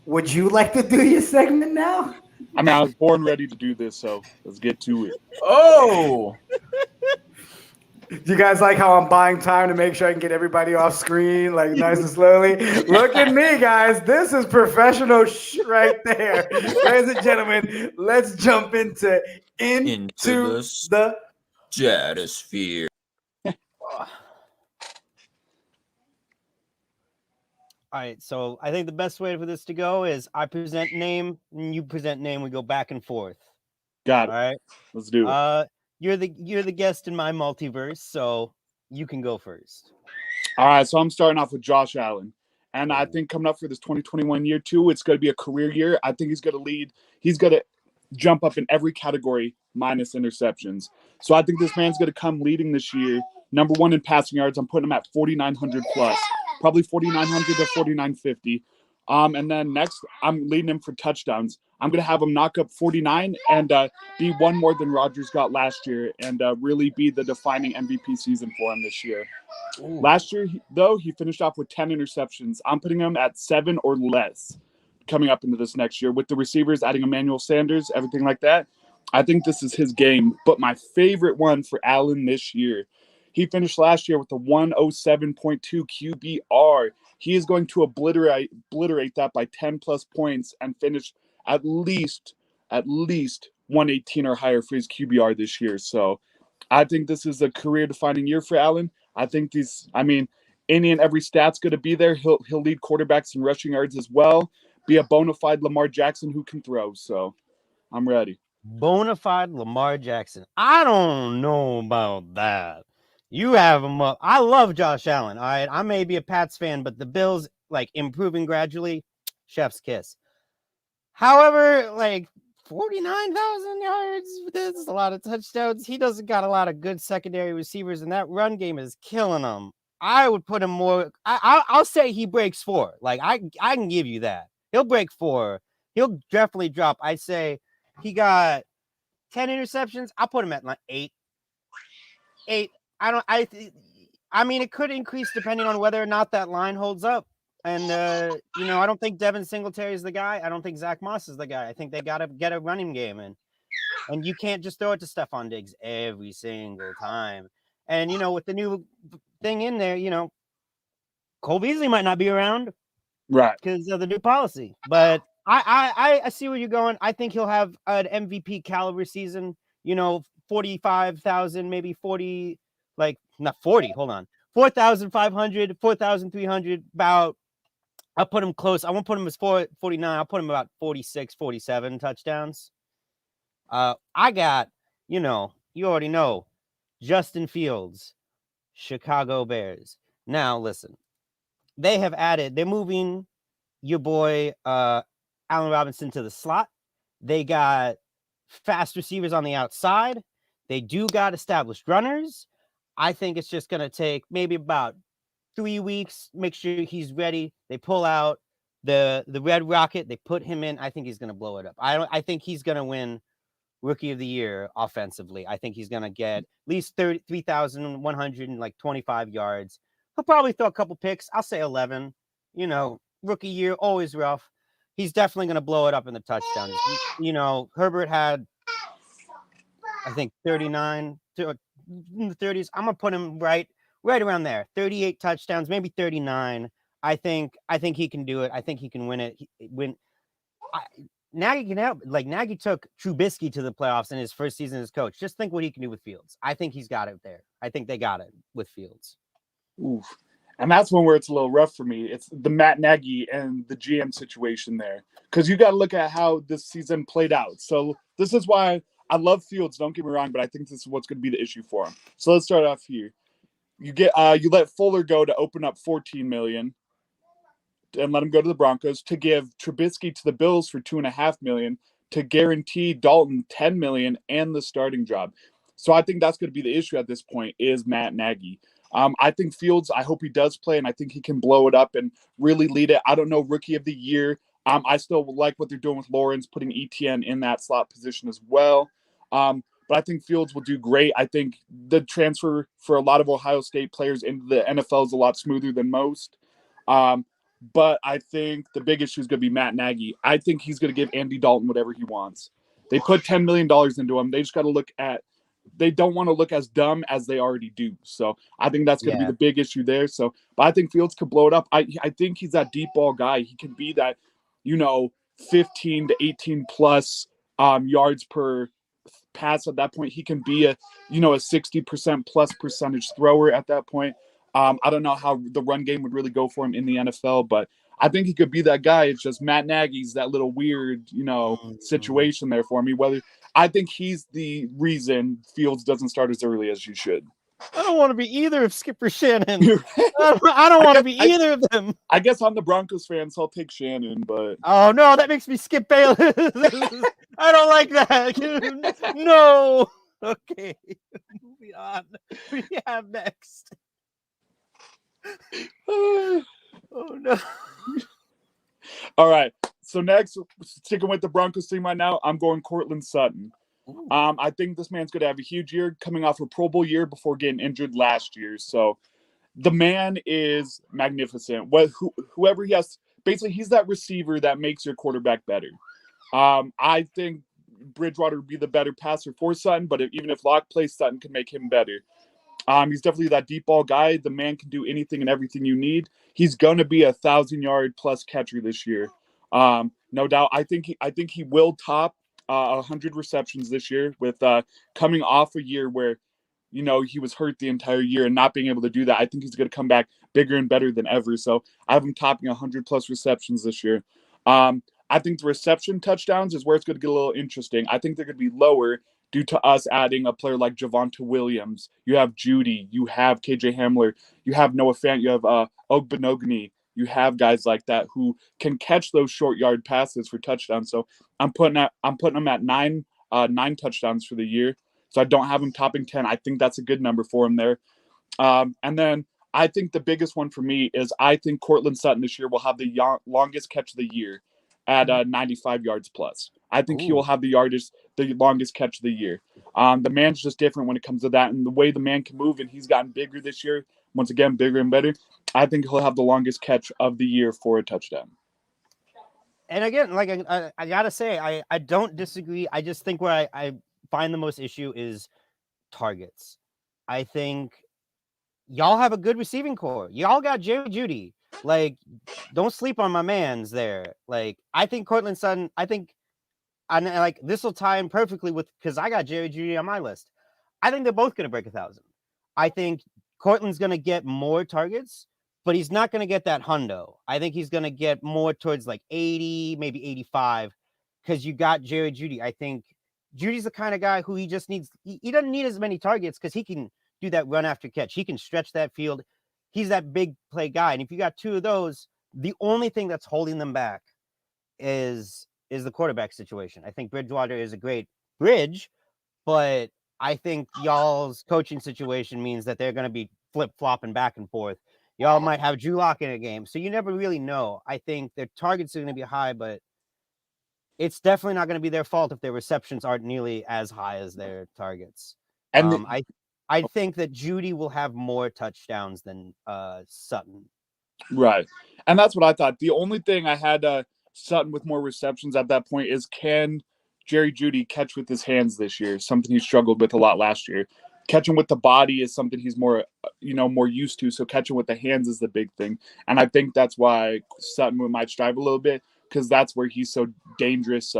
Would you like to do your segment now? I mean, I was born ready to do this, so let's get to it. Oh! Do you guys like how I'm buying time to make sure I can get everybody off screen, like nice and slowly? Look at me, guys. This is professional right there. Ladies and gentlemen, let's jump into the stratosphere. All right, so I think the best way for this to go is I present name and you present name. We go back and forth. Got it. All right, let's do it. You're the guest in my multiverse, so you can go first. All right, so I'm starting off with Josh Allen, and I think coming up for this 2021 year too, it's going to be a career year. I think he's going to lead. He's going to jump up in every category minus interceptions. So I think this man's going to come leading this year. Number one in passing yards. I'm putting him at 4,900 plus. Probably 4,900 to 4,950. And then next, I'm leading him for touchdowns. I'm going to have him knock up 49 and be one more than Rodgers got last year and really be the defining MVP season for him this year. Ooh. Last year, though, he finished off with 10 interceptions. I'm putting him at 7 or less coming up into this next year with the receivers, adding Emmanuel Sanders, everything like that. I think this is his game. But my favorite one for Allen this year, he finished last year with a 107.2 QBR. He is going to obliterate that by 10 plus points and finish at least 118 or higher for his QBR this year. So I think this is a career-defining year for Allen. I think any and every stat's going to be there. He'll lead quarterbacks in rushing yards as well. Be a bona fide Lamar Jackson who can throw. So I'm ready. Bona fide Lamar Jackson. I don't know about that. You have him up. I love Josh Allen. All right. I may be a Pats fan, but the Bills improving gradually. Chef's kiss. However, 49,000 yards. There's a lot of touchdowns. He doesn't got a lot of good secondary receivers, and that run game is killing him. I would put him more. I'll say he breaks 4. I can give you that. He'll break 4. He'll definitely drop. I say he got 10 interceptions. I'll put him at 8. 8. I mean, it could increase depending on whether or not that line holds up. And, I don't think Devin Singletary is the guy. I don't think Zach Moss is the guy. I think they got to get a running game in. And you can't just throw it to Stephon Diggs every single time. And, with the new thing in there, Cole Beasley might not be around Right. because of the new policy. But I see where you're going. I think he'll have an MVP caliber season, 45,000, maybe 40, like not 40, hold on. 4,500, 4,300, about, I'll put him close. I won't put him as 49. I'll put him about 46, 47 touchdowns. I got, you already know, Justin Fields, Chicago Bears. Now, listen, they're moving your boy Allen Robinson to the slot. They got fast receivers on the outside. They do got established runners. I think it's just going to take maybe about 3 weeks. Make sure he's ready. They pull out the red rocket. They put him in. I think he's going to blow it up. I think he's going to win Rookie of the Year offensively. I think he's going to get at least 3,125 yards. He'll probably throw a couple picks. I'll say 11. Rookie year, always rough. He's definitely going to blow it up in the touchdowns. Herbert had, I think, 39 to in the 30s. I'm going to put him right around there. 38 touchdowns, maybe 39. I think he can do it. I think he can win it. Nagy can help. Like, Nagy took Trubisky to the playoffs in his first season as coach. Just think what he can do with Fields. I think he's got it there. I think they got it with Fields. Oof. And that's one where it's a little rough for me. It's the Matt Nagy and the GM situation there. Because you got to look at how this season played out. So this is why I love Fields, don't get me wrong, but I think this is what's going to be the issue for him. So let's start off here. You let Fuller go to open up $14 million and let him go to the Broncos, to give Trubisky to the Bills for $2.5 million, to guarantee Dalton $10 million and the starting job. So I think that's going to be the issue at this point is Matt Nagy. I think Fields, I hope he does play, and I think he can blow it up and really lead it. I don't know, Rookie of the Year. I still like what they're doing with Lawrence, putting ETN in that slot position as well. But I think Fields will do great. I think the transfer for a lot of Ohio State players into the NFL is a lot smoother than most. But I think the big issue is going to be Matt Nagy. I think he's going to give Andy Dalton whatever he wants. They put $10 million into him. They just got to they don't want to look as dumb as they already do. So I think that's going to be the big issue there. So, but I think Fields could blow it up. I think he's that deep ball guy. He can be that, 15 to 18 plus yards per pass at that point. He can be a 60% plus percentage thrower at that point. I don't know how the run game would really go for him in the NFL, but I think he could be that guy. It's just Matt Nagy's that little weird, situation there for me. I think he's the reason Fields doesn't start as early as you should. I don't want to be either of Skipper Shannon. I don't want to be either of them. I guess I'm the Broncos fan, so I'll take Shannon, but... Oh, no, that makes me Skip Bayless. I don't like that. No. Okay. Moving on. We have next. Oh, no. All right. So next, sticking with the Broncos team right now, I'm going Courtland Sutton. I think this man's going to have a huge year, coming off a Pro Bowl year before getting injured last year. So the man is magnificent. Whoever he has, basically, he's that receiver that makes your quarterback better. I think Bridgewater would be the better passer for Sutton, but even if Locke plays, Sutton can make him better. He's definitely that deep ball guy. The man can do anything and everything you need. He's going to be a 1,000-yard plus catcher this year. No doubt. I think he will top 100 receptions this year, with coming off a year where, he was hurt the entire year and not being able to do that. I think he's going to come back bigger and better than ever. So I have him topping 100 plus receptions this year. I think the reception touchdowns is where it's going to get a little interesting. I think they're going to be lower due to us adding a player like Javonte Williams. You have Judy. You have KJ Hamler. You have Noah Fant. You have Ogbenogany. You have guys like that who can catch those short yard passes for touchdowns. So I'm putting them at nine touchdowns for the year. So I don't have him topping 10. I think that's a good number for him there. And then I think the biggest one for me is I think Courtland Sutton this year will have the longest catch of the year at 95 yards plus. I think he will have the longest catch of the year. The man's just different when it comes to that, and the way the man can move, and he's gotten bigger this year. Once again, bigger and better. I think he'll have the longest catch of the year for a touchdown. And again, like I gotta say, I don't disagree. I just think where I find the most issue is targets. I think y'all have a good receiving core. Y'all got Jerry Jeudy. Like, don't sleep on my man's there. Like, I think Cortland Sutton, and like this will tie in perfectly with, because I got Jerry Jeudy on my list. I think they're both going to break 1,000. I think Cortland's going to get more targets, but he's not going to get that hundo. I think he's going to get more towards like 80, maybe 85, because you got Jerry Jeudy. I think Judy's the kind of guy who he just needs. He doesn't need as many targets because he can do that run after catch. He can stretch that field. He's that big play guy. And if you got two of those, the only thing that's holding them back is the quarterback situation. I think Bridgewater is a great bridge, but I think y'all's coaching situation means that they're going to be flip-flopping back and forth. Y'all might have Drew Lock in a game, so you never really know. I think their targets are going to be high, but it's definitely not going to be their fault if their receptions aren't nearly as high as their targets. And I think that Jeudy will have more touchdowns than Sutton. Right. And that's what I thought. The only thing I had Sutton with more receptions at that point is, can Jerry Jeudy catch with his hands this year? Something he struggled with a lot last year. Catching with the body is something he's more used to. So catching with the hands is the big thing. And I think that's why Sutton might strive a little bit, because that's where he's so dangerous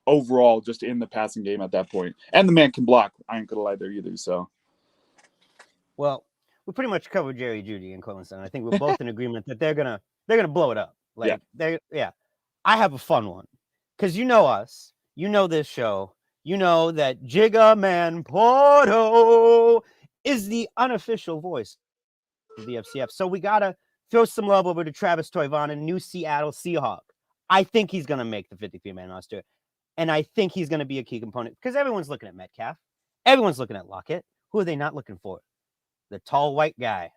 overall, just in the passing game at that point. And the man can block. I ain't gonna lie there either. So. Well, we pretty much covered Jerry Jeudy and Cortland Sutton. I think we're both in agreement that they're gonna blow it up. Like, I have a fun one, because you know us, you know this show, you know that Jigga Man Porto is the unofficial voice of the FCF. So we gotta throw some love over to Travis Toivonen, new Seattle Seahawk. I think he's gonna make the 53-man roster, and I think he's gonna be a key component, because everyone's looking at Metcalf, everyone's looking at Lockett. Who are they not looking for? The tall white guy,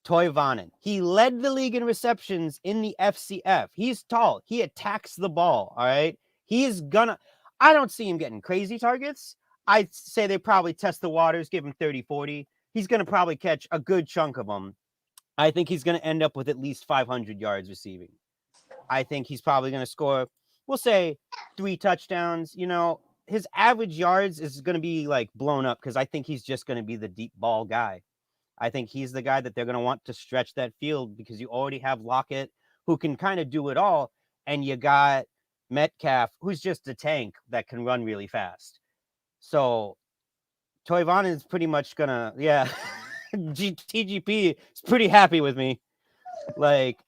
Toivonen. He led the league in receptions in the FCF. He's tall. He attacks the ball, all right? I don't see him getting crazy targets. I'd say they probably test the waters, give him 30, 40. He's going to probably catch a good chunk of them. I think he's going to end up with at least 500 yards receiving. I think he's probably going to score, we'll say, 3 touchdowns. His average yards is going to be like blown up, because I think he's just going to be the deep ball guy. I think he's the guy that they're going to want to stretch that field, because you already have Lockett, who can kind of do it all, and you got Metcalf, who's just a tank that can run really fast. So Toivonen is pretty much going to, TGP is pretty happy with me. Like,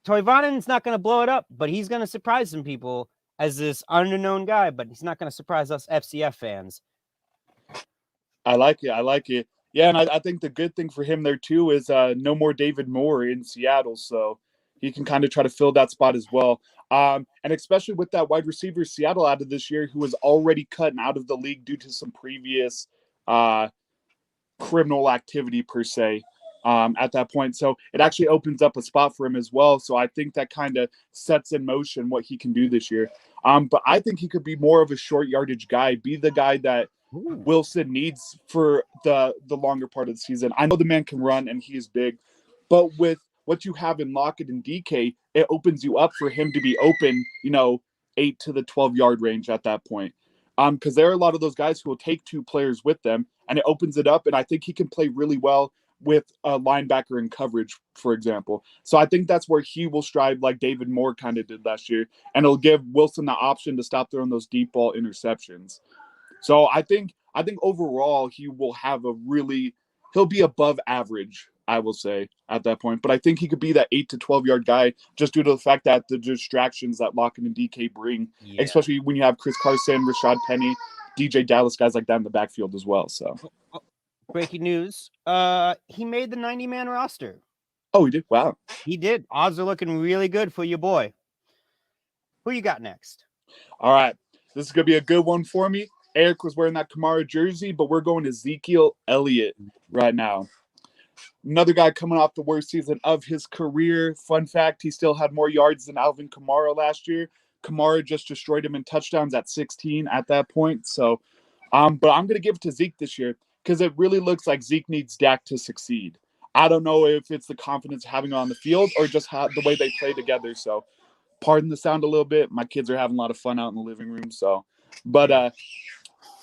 Toivonen's not going to blow it up, but he's going to surprise some people as this unknown guy, but he's not going to surprise us FCF fans. I like it. Yeah, and I think the good thing for him there, too, is no more David Moore in Seattle, so he can kind of try to fill that spot as well. And especially with that wide receiver Seattle added this year, who was already cut out of the league due to some previous criminal activity, per se, at that point. So it actually opens up a spot for him as well. So I think that kind of sets in motion what he can do this year. But I think he could be more of a short yardage guy, be the guy that Wilson needs for the longer part of the season. I know the man can run and he is big, but with what you have in Lockett and DK, it opens you up for him to be open, 8 to the 12-yard range at that point. Because there are a lot of those guys who will take 2 players with them, and it opens it up, and I think he can play really well with a linebacker in coverage, for example. So I think that's where he will strive, like David Moore kind of did last year, and it'll give Wilson the option to stop throwing those deep ball interceptions. So I think overall he'll be above average, I will say, at that point. But I think he could be that 8 to 12-yard guy, just due to the fact that the distractions that Lockett and DK bring, especially when you have Chris Carson, Rashad Penny, DJ Dallas, guys like that in the backfield as well. So, breaking news: he made the 90-man roster. Oh, he did? Wow, he did. Odds are looking really good for your boy. Who you got next? All right, this is gonna be a good one for me. Eric was wearing that Kamara jersey, but we're going to Ezekiel Elliott right now. Another guy coming off the worst season of his career. Fun fact, he still had more yards than Alvin Kamara last year. Kamara just destroyed him in touchdowns at 16 at that point. So, but I'm going to give it to Zeke this year, because it really looks like Zeke needs Dak to succeed. I don't know if it's the confidence having on the field or just the way they play together. So, pardon the sound a little bit. My kids are having a lot of fun out in the living room. So, But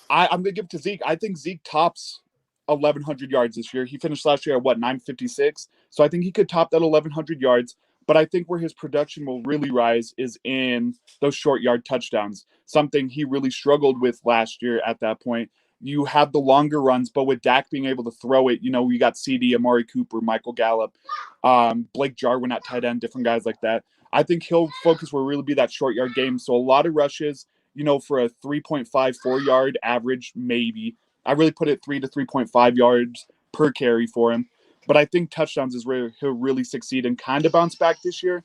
I'm going to give it to Zeke. I think Zeke tops 1,100 yards this year. He finished last year at 956. So I think he could top that 1,100 yards. But I think where his production will really rise is in those short yard touchdowns, something he really struggled with last year at that point. You have the longer runs, but with Dak being able to throw it, we got CD, Amari Cooper, Michael Gallup, Blake Jarwin at tight end, different guys like that. I think he'll focus will really be that short yard game. So a lot of rushes, for a 3.54 yard average, maybe. I really put it 3 to 3.5 yards per carry for him. But I think touchdowns is where he'll really succeed and kind of bounce back this year.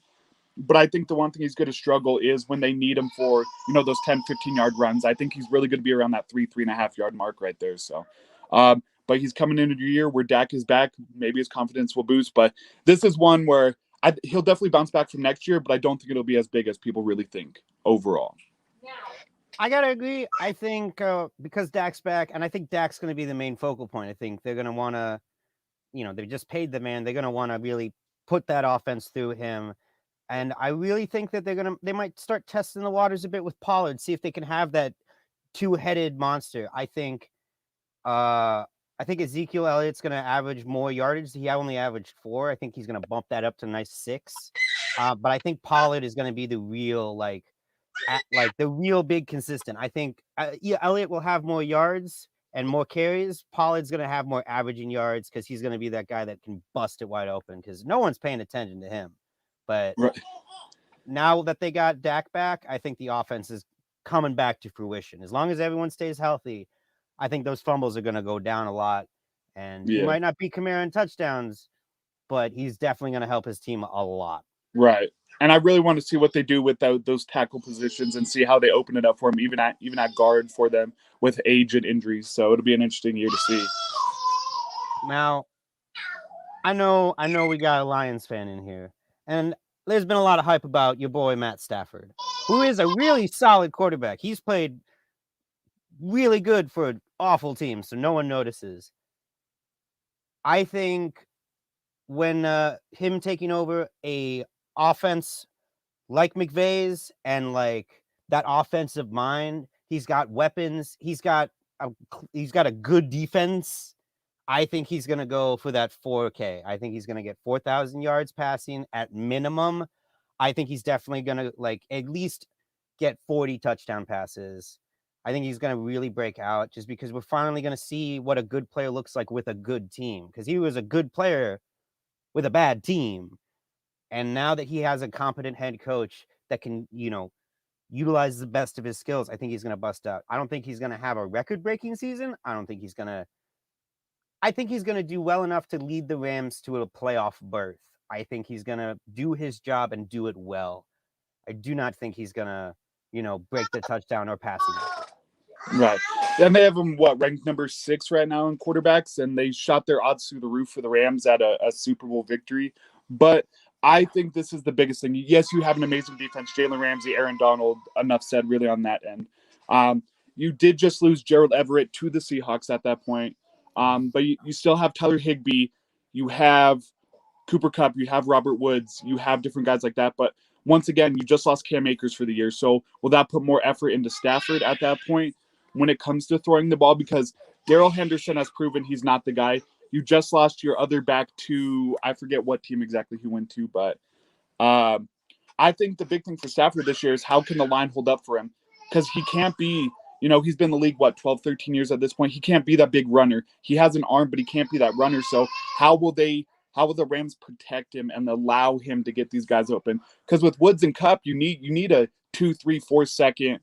But I think the one thing he's going to struggle is when they need him for, those 10, 15-yard runs. I think he's really going to be around that 3.5 yard mark right there. So, but he's coming into the year where Dak is back. Maybe his confidence will boost. But this is one where he'll definitely bounce back from next year, but I don't think it'll be as big as people really think overall. I gotta agree. I think because Dak's back, and I think Dak's going to be the main focal point. I think they're going to want to, they just paid the man. They're going to want to really put that offense through him. And I really think that they might start testing the waters a bit with Pollard, see if they can have that two-headed monster. I think Ezekiel Elliott's going to average more yardage. He only averaged 4. I think he's going to bump that up to a nice 6. But I think Pollard is going to be the real, the real big consistent. I think Elliott will have more yards and more carries. Pollard's going to have more averaging yards because he's going to be that guy that can bust it wide open because no one's paying attention to him. But now that they got Dak back, I think the offense is coming back to fruition. As long as everyone stays healthy, I think those fumbles are going to go down a lot. And he might not be Kamara in touchdowns, but he's definitely going to help his team a lot. Right. And I really want to see what they do with those tackle positions and see how they open it up for him, even at guard for them with age and injuries. So it'll be an interesting year to see. Now, I know we got a Lions fan in here, and there's been a lot of hype about your boy Matt Stafford, who is a really solid quarterback. He's played really good for an awful team, so no one notices. I think when him taking over a offense like McVay's and that offensive mind, he's got weapons. He's got a good defense. I think he's going to go for that 4K. I think he's going to get 4,000 yards passing at minimum. I think he's definitely going to at least get 40 touchdown passes. I think he's going to really break out just because we're finally going to see what a good player looks like with a good team, because he was a good player with a bad team. And now that he has a competent head coach that can, utilize the best of his skills, I think he's going to bust out. I don't think he's going to have a record-breaking season. I think he's going to do well enough to lead the Rams to a playoff berth. I think he's going to do his job and do it well. I do not think he's going to, break the touchdown or passing record. Right. And they have him, ranked number 6 right now in quarterbacks, and they shot their odds through the roof for the Rams at a Super Bowl victory. But I think this is the biggest thing. Yes, you have an amazing defense, Jalen Ramsey, Aaron Donald, enough said really on that end. You did just lose Gerald Everett to the Seahawks at that point. But you still have Tyler Higbee. You have Cooper Kupp. You have Robert Woods. You have different guys like that. But once again, you just lost Cam Akers for the year. So will that put more effort into Stafford at that point when it comes to throwing the ball? Because Darrell Henderson has proven he's not the guy. You just lost your other back to, I forget what team exactly he went to, but I think the big thing for Stafford this year is how can the line hold up for him? Because he can't be, he's been in the league, 12, 13 years at this point. He can't be that big runner. He has an arm, but he can't be that runner. So how will the Rams protect him and allow him to get these guys open? Because with Woods and Kupp, you need a 2, 3, 4 second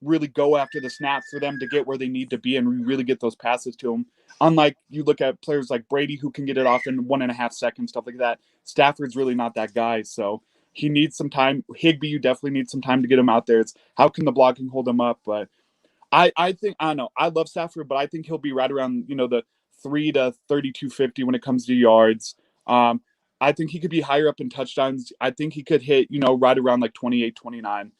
really go after the snap for them to get where they need to be and really get those passes to them. Unlike you look at players like Brady who can get it off in 1.5 seconds, stuff like that. Stafford's really not that guy. So he needs some time. Higbee, you definitely need some time to get him out there. It's how can the blocking hold him up? But I don't know. I love Stafford, but I think he'll be right around, the 3 to 3250 when it comes to yards. I think he could be higher up in touchdowns. I think he could hit, right around 28, 29.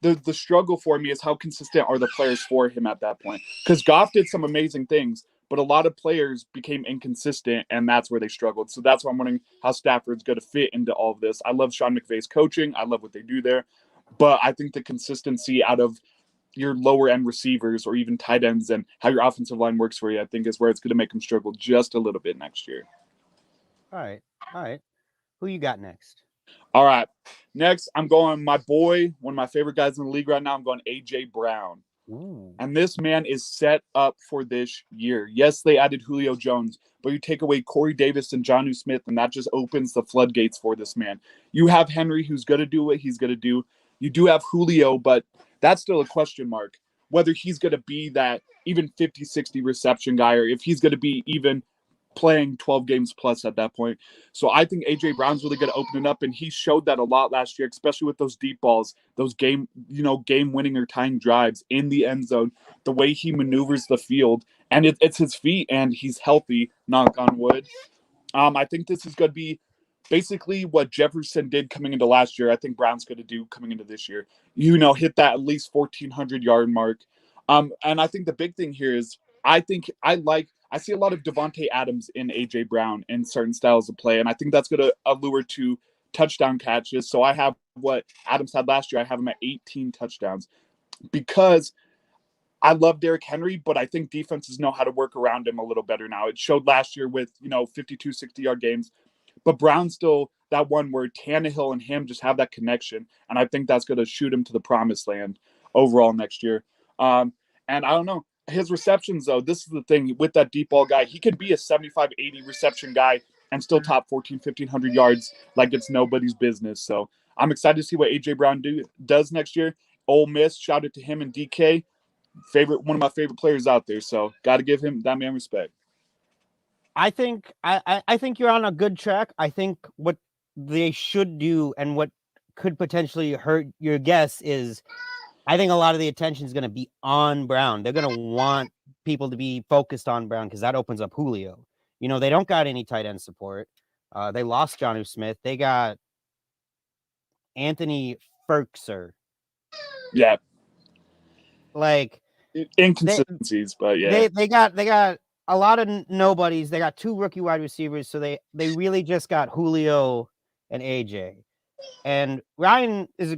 The struggle for me is how consistent are the players for him at that point? Because Goff did some amazing things, but a lot of players became inconsistent, and that's where they struggled. So that's why I'm wondering how Stafford's going to fit into all of this. I love Sean McVay's coaching. I love what they do there. But I think the consistency out of your lower end receivers or even tight ends and how your offensive line works for you, I think is where it's going to make them struggle just a little bit next year. All right. Who you got next? All right. Next, I'm going my boy, one of my favorite guys in the league right now. I'm going A.J. Brown. Ooh. And this man is set up for this year. Yes, they added Julio Jones, but you take away Corey Davis and Jonnu Smith, and that just opens the floodgates for this man. You have Henry, who's going to do what he's going to do. You do have Julio, but that's still a question mark, whether he's going to be that even 50, 60 reception guy, or if he's going to be even playing 12 games plus at that point. So I think A.J. Brown's really going to open it up, and he showed that a lot last year, especially with those deep balls, those game-winning or tying drives in the end zone, the way he maneuvers the field, and it's his feet, and he's healthy, knock on wood. I think this is going to be basically what Jefferson did coming into last year. I think Brown's going to do coming into this year. Hit that at least 1,400-yard mark. And I think the big thing here is I see a lot of Devontae Adams in A.J. Brown in certain styles of play, and I think that's going to allure to touchdown catches. So I have what Adams had last year. I have him at 18 touchdowns because I love Derrick Henry, but I think defenses know how to work around him a little better now. It showed last year with 52, 60-yard games. But Brown's still that one where Tannehill and him just have that connection, and I think that's going to shoot him to the promised land overall next year. And I don't know. His receptions, though, this is the thing with that deep ball guy. He could be a 75, 80 reception guy and still top 1,500 yards like it's nobody's business. So I'm excited to see what A.J. Brown does next year. Ole Miss, shout out to him and DK. One of my favorite players out there. So got to give him that man respect. I think you're on a good track. I think what they should do and what could potentially hurt your guess is I think a lot of the attention is going to be on Brown. They're going to want people to be focused on Brown because that opens up Julio. They don't got any tight end support. They lost Jonnu Smith. They got Anthony Ferkser. Yeah. Like inconsistencies, but yeah. They got a lot of nobodies. They got 2 rookie wide receivers, so they really just got Julio and AJ. And Ryan is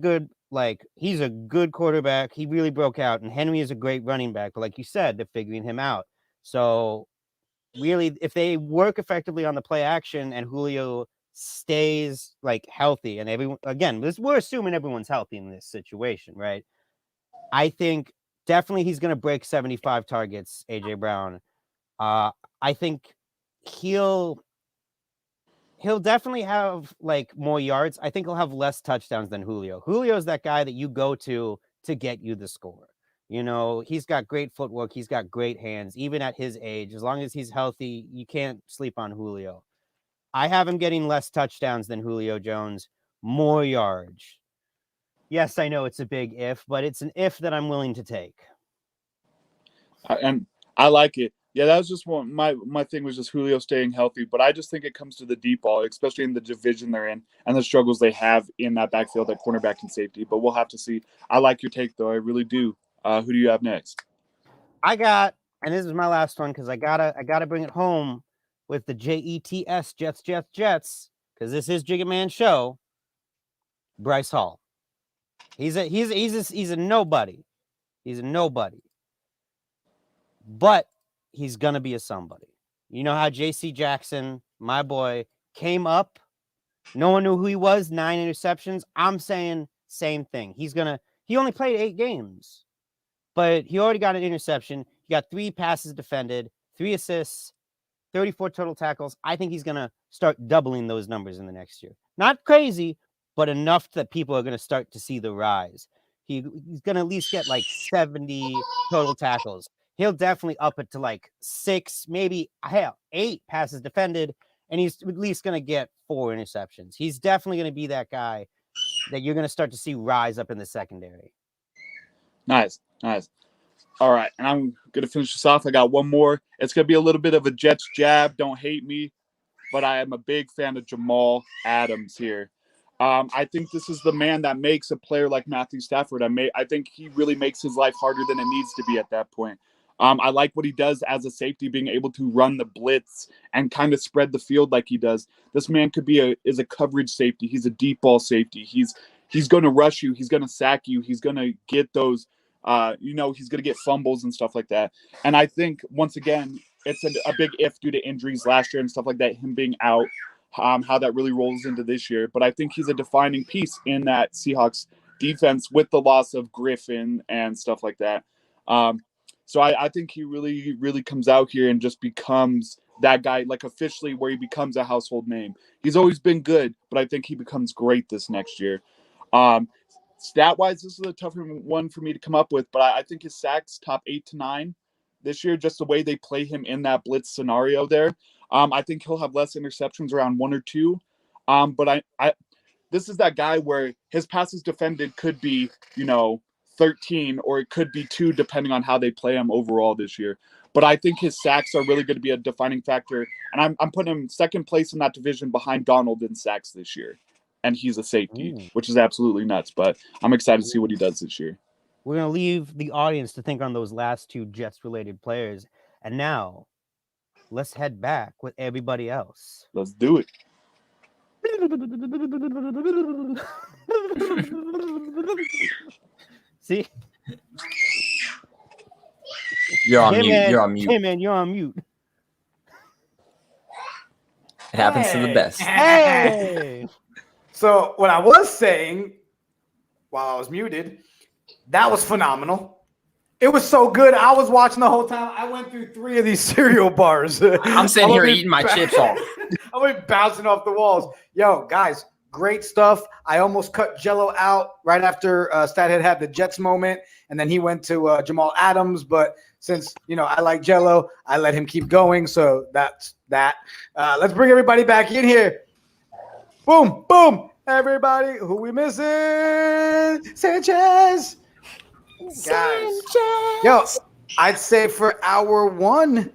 he's a good quarterback. He really broke out, and Henry is a great running back. But like you said, they're figuring him out. So really, if they work effectively on the play action and Julio stays healthy, and everyone we're assuming everyone's healthy in this situation, right? I think definitely he's going to break 75 targets, AJ Brown. I think he'll definitely have more yards. I think he'll have less touchdowns than Julio. Julio's that guy that you go to get you the score. He's got great footwork. He's got great hands, even at his age. As long as he's healthy, you can't sleep on Julio. I have him getting less touchdowns than Julio Jones, more yards. Yes, I know it's a big if, but it's an if that I'm willing to take. And I like it. Yeah, that was just one. My thing was just Julio staying healthy, but I just think it comes to the deep ball, especially in the division they're in and the struggles they have in that backfield at cornerback and safety. But we'll have to see. I like your take, though. I really do. Who do you have next? I got, and this is my last one because I gotta bring it home with the JETS Jets, because this is Jiggy Man show. Bryce Hall. He's a nobody. He's a nobody. But he's gonna be a somebody. You know how JC Jackson, my boy, came up. No one knew who he was. 9 interceptions. I'm saying same thing. He only played 8 games, but he already got an interception. He got 3 passes defended, 3 assists, 34 total tackles. I think he's gonna start doubling those numbers in the next year. Not crazy, but enough that people are gonna start to see the rise. He's gonna at least get 70 total tackles. He'll definitely up it to 6, maybe 8 passes defended, and he's at least going to get 4 interceptions. He's definitely going to be that guy that you're going to start to see rise up in the secondary. Nice. All right, and I'm going to finish this off. I got one more. It's going to be a little bit of a Jets jab. Don't hate me, but I am a big fan of Jamal Adams here. I think this is the man that makes a player like Matthew Stafford. I think he really makes his life harder than it needs to be at that point. I like what he does as a safety, being able to run the blitz and kind of spread the field like he does. This man is a coverage safety. He's a deep ball safety. he's going to rush you. He's going to sack you. He's going to get those, he's going to get fumbles and stuff like that. And I think, once again, it's a big if due to injuries last year and stuff like that, him being out, how that really rolls into this year. But I think he's a defining piece in that Seahawks defense with the loss of Griffin and stuff like that. So I think he really, really comes out here and just becomes that guy, like officially where he becomes a household name. He's always been good, but I think he becomes great this next year. Stat-wise, this is a tougher one for me to come up with, but I think his sacks top 8 to 9 this year, just the way they play him in that blitz scenario there. I think he'll have less interceptions, around 1 or 2. But this is that guy where his passes defended could be, 13, or it could be 2, depending on how they play him overall this year. But I think his sacks are really going to be a defining factor. And I'm putting him second place in that division behind Donald in sacks this year. And he's a safety, which is absolutely nuts. But I'm excited to see what he does this year. We're going to leave the audience to think on those last 2 Jets-related players. And now, let's head back with everybody else. Let's do it. See? You're on hey, mute. Man. You're on mute. Hey, man, you're on mute. It happens to the best. Hey! So what I was saying while I was muted, that was phenomenal. It was so good. I was watching the whole time. I went through 3 of these cereal bars. I'm sitting here eating my chips off. I went bouncing off the walls. Yo, guys, great stuff. I almost cut Jello out right after Stathead had the Jets moment, and then he went to Jamal Adams. But since, I like Jello, I let him keep going. So that's that. Let's bring everybody back in here. Boom, boom. Everybody, who we missing? Sanchez. Guys, yo, I'd say for hour 1,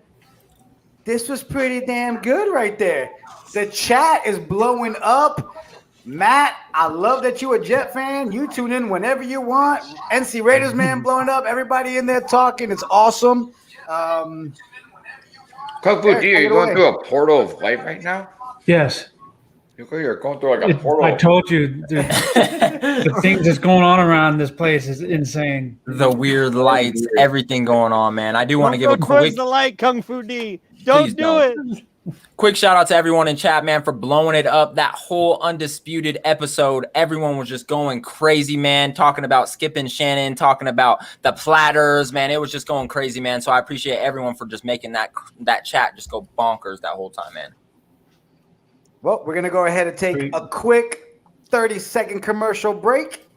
this was pretty damn good right there. The chat is blowing up. Matt, I love that you're a Jet fan. You tune in whenever you want. NC Raiders, man, blowing up. Everybody in there talking. It's awesome. Kung Fu D, are you going through a portal of light right now? Yes. You're going through like a portal. I told you, the things that's going on around this place is insane. The weird lights, everything going on, man. I do want to give a quick the light, Kung Fu D. Don't do it. Quick shout out to everyone in chat, man, for blowing it up. That whole Undisputed episode, everyone was just going crazy, man, talking about Skip and Shannon, talking about the platters, man. It was just going crazy, man. So I appreciate everyone for just making that chat just go bonkers that whole time, man. Well, we're going to go ahead and take a quick 30-second commercial break.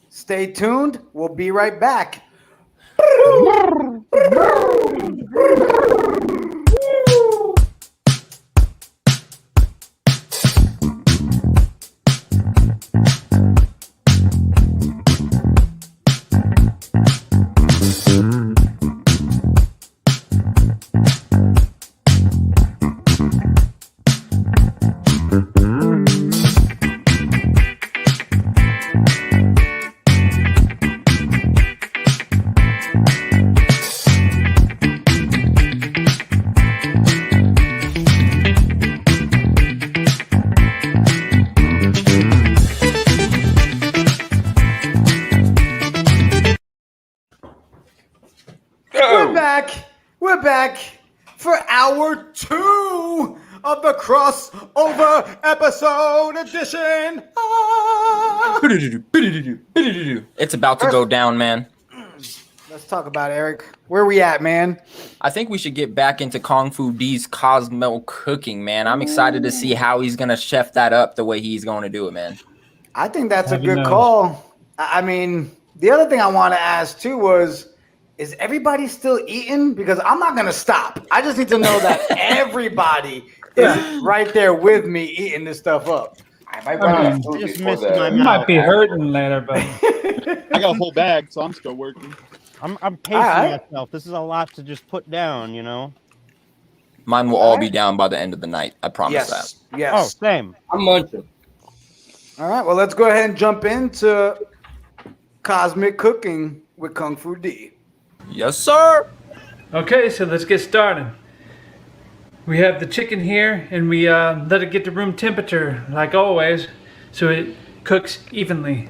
Stay tuned. We'll be right back. We're back for hour 2 of the crossover episode edition. It's about to go down, man. Let's talk about it, Eric. Where we at, man? I think we should get back into Kung Fu D's Cosmo cooking, man. I'm excited to see how he's going to chef that up the way he's going to do it, man. I think that's a good call. I mean, the other thing I want to ask, too, was, is everybody still eating? Because I'm not going to stop. I just need to know that everybody is right there with me eating this stuff up. I might be hurting later, but I got a whole bag, so I'm still working. I'm pacing myself. This is a lot to just put down, you know? Mine will all be down by the end of the night. I promise that. Yes. Oh, same. I'm munching. All right, well, let's go ahead and jump into Cosmic Cooking with Kung Fu D. Yes, sir. Okay, so let's get started. We have the chicken here, and we let it get to room temperature, like always, so it cooks evenly.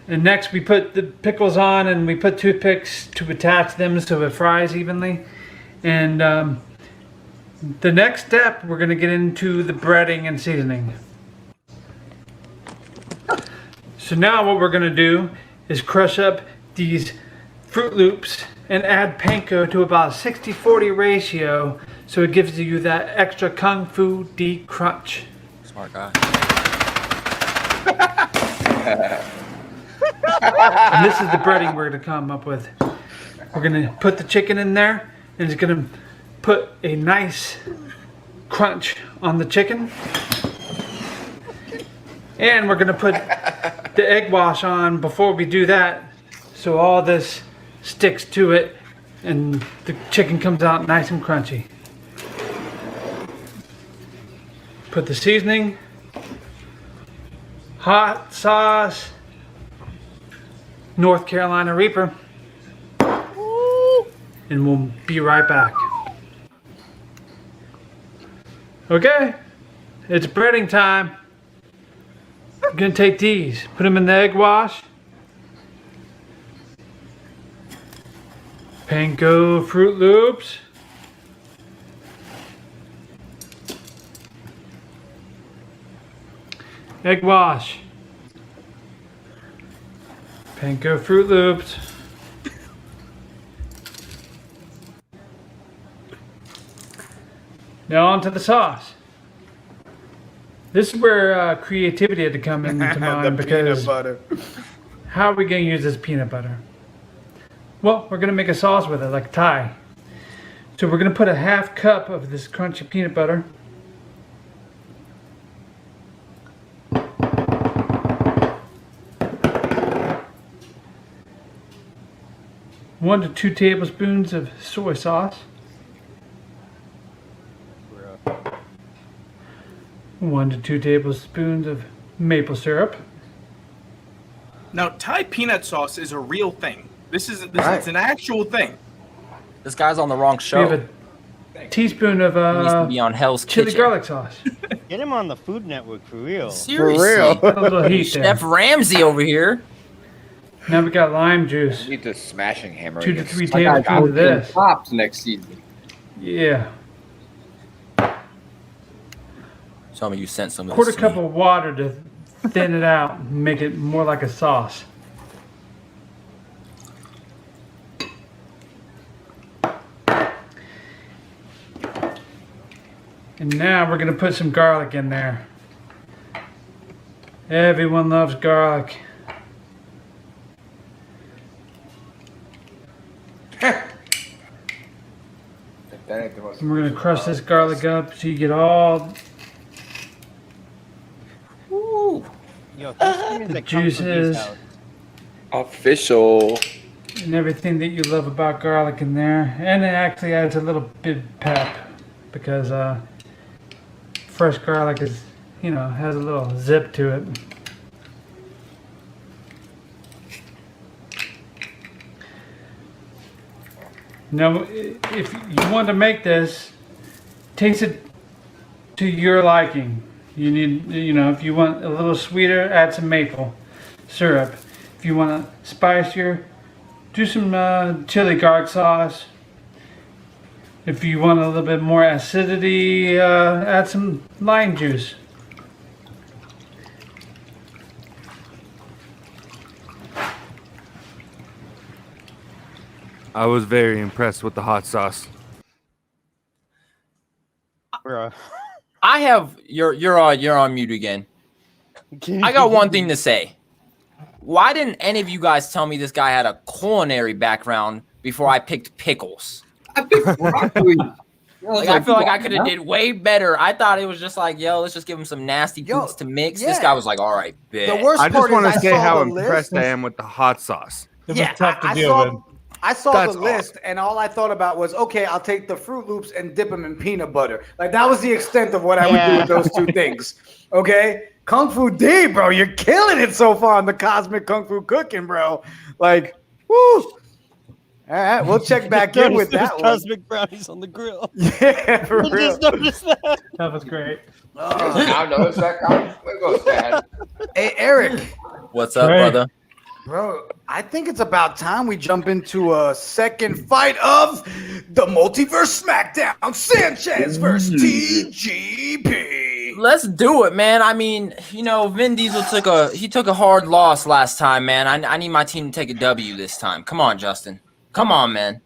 And next we put the pickles on and we put toothpicks to attach them so it fries evenly. And the next step, we're going to get into the breading and seasoning. So now what we're going to do is crush up these Fruit Loops and add panko to about 60-40 ratio so it gives you that extra Kung Fu D crunch. Smart guy. And this is the breading we're going to come up with. We're going to put the chicken in there and it's going to put a nice crunch on the chicken. And we're going to put the egg wash on before we do that so all this sticks to it and the chicken comes out nice and crunchy. Put the seasoning, hot sauce, North Carolina Reaper, and we'll be right back. Okay, it's breading time. I'm gonna take these, put them in the egg wash. Panko Fruit Loops. Egg wash. Panko Fruit Loops. Now onto the sauce. This is where creativity had to come into mind because peanut butter. how are we going to use this peanut butter? Well, we're going to make a sauce with it like Thai. So we're going to put a half cup of this crunchy peanut butter. One to 2 tablespoons of soy sauce. 1 to 2 tablespoons of maple syrup. Now, Thai peanut sauce is a real thing. This is it's an actual thing. This guy's on the wrong show. We have a teaspoon of He needs to be on Hell's chili Kitchen. garlic sauce. Get him on the Food Network for real. Seriously. A little heat there. Chef Ramsay over here. Now we got lime juice. Need the smashing hammer. 2 to 3 I got tablespoons of this. Pops next season. Yeah. Tell me you sent some of Quarter this to cup me. of water to thin it out and make it more like a sauce. And now we're going to put some garlic in there. Everyone loves garlic. And we're going to crush this garlic up so you get all Yo, the juices Official. and everything that you love about garlic in there. And it actually adds a little bit of pep because fresh garlic is, you know, has a little zip to it. Now, if you want to make this, taste it to your liking. You need, you know, if you want a little sweeter, add some maple syrup. If you want to spicier, do some chili garlic sauce. If you want a little bit more acidity, add some lime juice. I was very impressed with the hot sauce. I have you're on mute again. I got one thing to say. Why didn't any of you guys tell me this guy had a culinary background before I picked pickles? I picked broccoli. Like, I feel like I could have did way better. I thought it was just like, yo, let's just give him some nasty boots to mix. This guy was like, all right, bet. The worst I just want to say how the impressed list. I am with the hot sauce. Yeah, I saw the list and all I thought about was, okay, I'll take the Fruit Loops and dip them in peanut butter. Like that was the extent of what I would do with those two things. Okay, Kung Fu D, bro, you're killing it so far in the cosmic Kung Fu cooking, bro. Like, woo. All right, we'll check back in with that one. Cosmic brownies on the grill. Yeah, for I real. just noticed that. That was great. Now notice that comment? There goes Dad. Hey, Eric. What's up, Hey. brother? Bro, I think it's about time we jump into a second fight of the Multiverse Smackdown. Sanchez versus TGP. Let's do it, man. I mean, Vin Diesel took a hard loss last time, man. I need my team to take a W this time. Come on, Justin. Come on, man.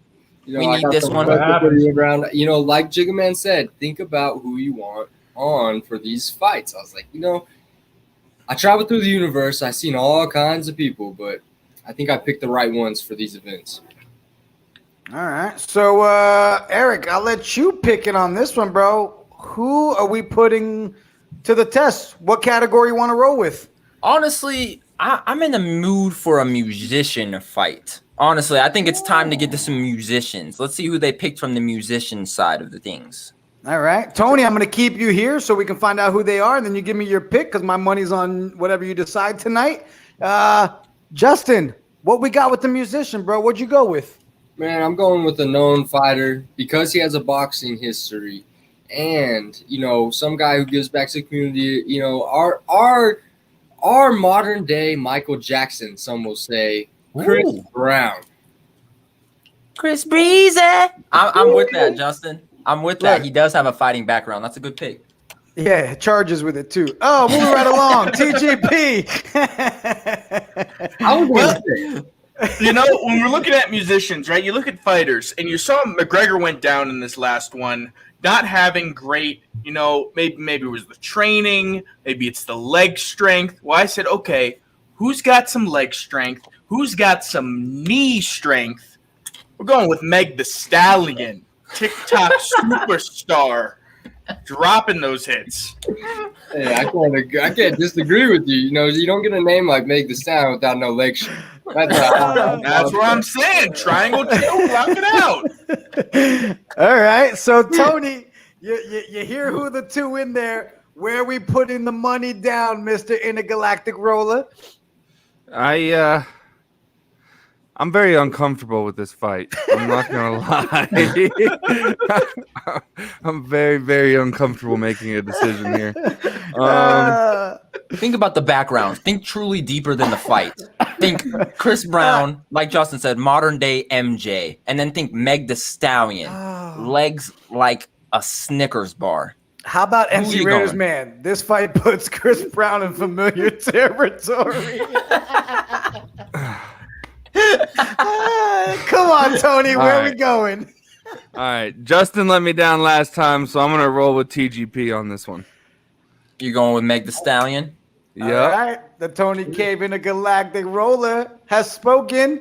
We I need got this some one. special for you around. Like Jigga Man said, think about who you want on for these fights. I was like, I traveled through the universe. I've seen all kinds of people, but I think I picked the right ones for these events. All right. So, Eric, I'll let you pick it on this one, bro. Who are we putting to the test? What category you want to roll with? Honestly, I'm in the mood for a musician fight. Honestly, I think it's time to get to some musicians. Let's see who they picked from the musician side of the things. All right. Tony, I'm going to keep you here so we can find out who they are, and then you give me your pick because my money's on whatever you decide tonight. Justin, what we got with the musician, bro? What'd you go with? Man, I'm going with a known fighter because he has a boxing history, and some guy who gives back to the community. Our modern day Michael Jackson, some will say, Chris Brown. Chris Breezy. I'm with that, Justin. I'm with that. He does have a fighting background. That's a good pick. Yeah, charges with it too. Oh, moving right along. TGP. When we're looking at musicians, right? You look at fighters, and you saw McGregor went down in this last one, not having great, maybe it was the training, maybe it's the leg strength. Well, I said, okay, who's got some leg strength? Who's got some knee strength? We're going with Meg the Stallion, TikTok superstar, dropping those hits. Hey, I can't disagree with you. You don't get a name like Meg the Stallion without no leg strength. That's what I'm saying. Triangle 2, lock it out. All right. So, Tony, you hear who the two in there. Where are we putting the money down, Mr. Intergalactic Roller? I'm very uncomfortable with this fight. I'm not gonna lie. I'm very, very uncomfortable making a decision here. Think about the background. Think truly deeper than the fight. Think Chris Brown, like Justin said, modern day MJ, and then think Meg the Stallion, legs like a Snickers bar. How about Who MC you Raiders, going? man? This fight puts Chris Brown in familiar territory. Come on, Tony. Where are we going? All right, Justin let me down last time, so I'm gonna roll with TGP on this one. You going with Meg the Stallion? All right. The Tony Cave Intergalactic Roller has spoken.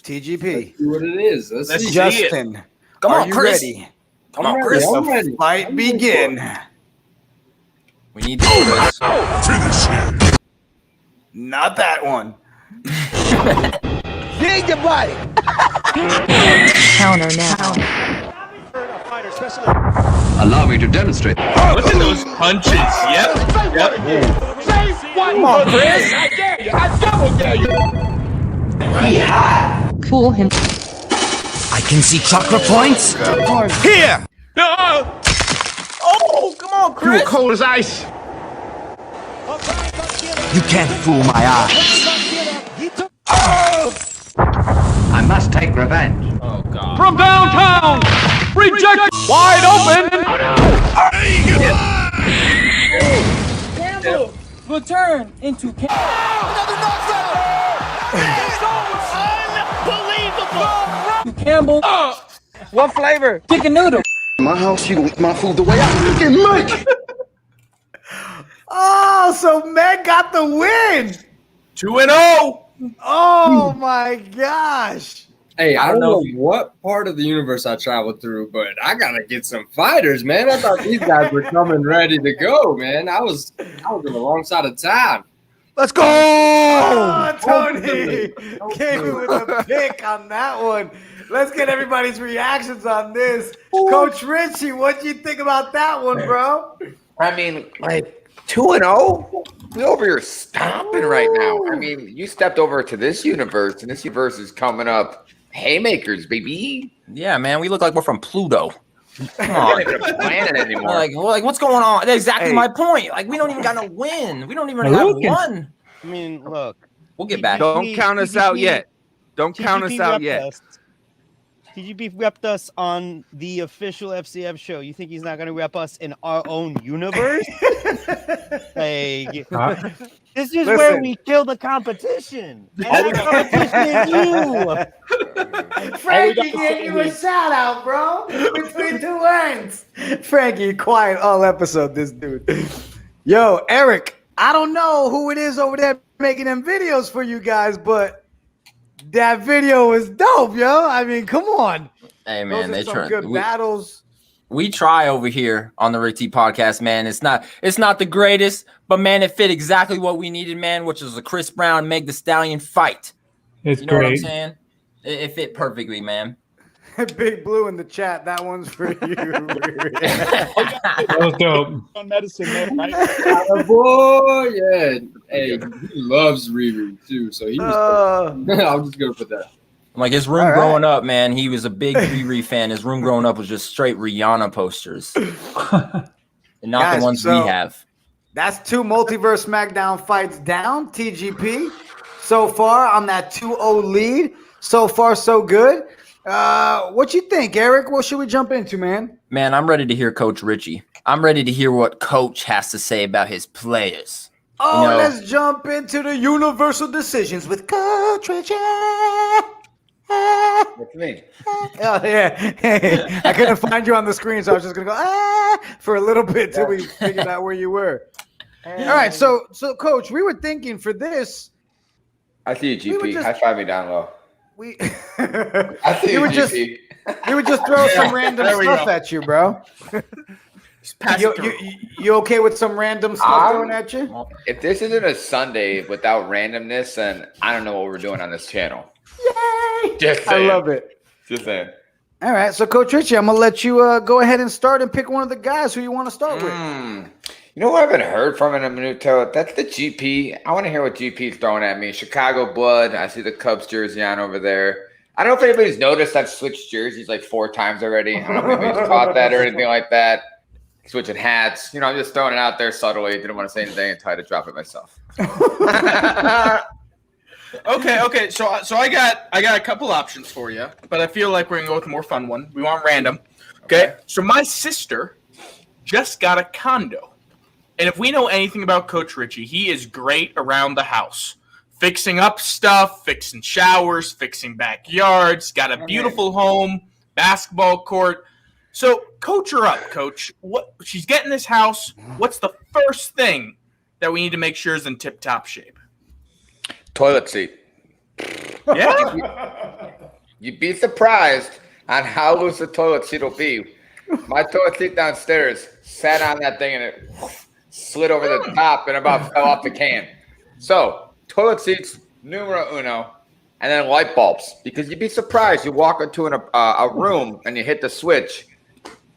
TGP. Let's see what it is. Let's see. Justin, Come are on, you Chris. ready? Come on, Chris. I'm ready. Fight begin. We need this. Finish him. Not that one. Dig the body. Counter now. Allow me to demonstrate. Look at those punches. Yep. Say one Come on, Chris. I dare you. I double dare you. Fool him. I can see chakra points. Here. Oh, come on, You Chris. were cold as ice. You can't fool my eyes. I must take revenge. Oh, God. From downtown, reject wide open. Campbell will turn into Another knockdown. Unbelievable. Campbell. What flavor? Chicken noodle. My house, you eat my food the way I can make. Oh, so Meg got the win. 2-0. Oh, my gosh. Hey, I don't know what part of the universe I traveled through, but I gotta get some fighters, man. I thought these guys were coming ready to go, man. I was on the wrong side of town. Let's go. Oh, Tony came in with a pick on that one. Let's get everybody's reactions on this. Coach Richie, what do you think about that one, bro? I mean, like 2-0. We over here stomping right now. I mean, you stepped over to this universe, and this universe is coming up haymakers, baby. Yeah, man, we look like we're from Pluto. Come on. Can't even plan it anymore. Like, what's going on? That's exactly Hey. my point. Like, we don't even got no win. We don't even Who have can- one. I mean, look. We'll get back. Don't count us out yet. Don't count us out repped yet. us. TGP repped us on the official FCF show. You think he's not going to rep us in our own universe? Like, this is where Listen. we kill the competition. And the competition is you. Frankie gave you a shout out, bro. Between two words. Frankie, quiet all episode, this dude. Yo, Eric, I don't know who it is over there making them videos for you guys, but that video was dope, yo. I mean, come on. Hey, man, Those they are some try. good battles. We try over here on the Rick T podcast, man. It's not the greatest, but man, it fit exactly what we needed, man, which is a Chris Brown, Meg the Stallion fight. It's you know what I'm great. saying? It fit perfectly, man. Big Blue in the chat. That one's for you. That was dope. On medicine, man, right? Boy, yeah. Hey, he loves Riri too, so he was. I'm just gonna put that. Like his room growing up, man, he was a big Riri fan. His room growing up was just straight Rihanna posters, and not Guys, the ones so we have. That's 2 multiverse SmackDown fights down. TGP so far on that 2-0 lead. So far, so good. What you think, Eric? What should we jump into, man? Man, I'm ready to hear Coach Richie. I'm ready to hear what Coach has to say about his players. Oh, You know- let's jump into the universal decisions with Coach Richie. What's me? Oh, yeah. Hey, I couldn't find you on the screen, so I was just going to go, for a little bit till we figured out where you were. All right, so Coach, we were thinking for this. I see you, We GP. were High five me down low. We I see we you, would just GP. we would just throw some random There we stuff go. at you, bro. Pass it through. You okay with some random stuff thrown at you? If this isn't a Sunday without randomness, then I don't know what we're doing on this channel. Yay! Just I saying. love it. Just saying. All right, so Coach Richie, I'm gonna let you go ahead and start and pick one of the guys who you want to start with. You know what I haven't heard from in a minuto? That's the GP. I want to hear what GP's throwing at me. Chicago Blood. I see the Cubs jersey on over there. I don't know if anybody's noticed I've switched jerseys like 4 times already. I don't know if anybody's caught that or anything like that. Switching hats. You know, I'm just throwing it out there subtly. Didn't want to say anything and tried to drop it myself. Okay. So I got a couple options for you, but I feel like we're gonna go with a more fun one. We want random. Okay. So my sister just got a condo. And if we know anything about Coach Richie, he is great around the house. Fixing up stuff, fixing showers, fixing backyards, got a beautiful home, basketball court. So coach her up, Coach. What she's getting this house. What's the first thing that we need to make sure is in tip-top shape? Toilet seat. Yeah. You'd be surprised on how loose the toilet seat will be. My toilet seat downstairs sat on that thing and it slid over the top and about fell off the can. So, toilet seats, numero uno, and then light bulbs. Because you'd be surprised. You walk into a room and you hit the switch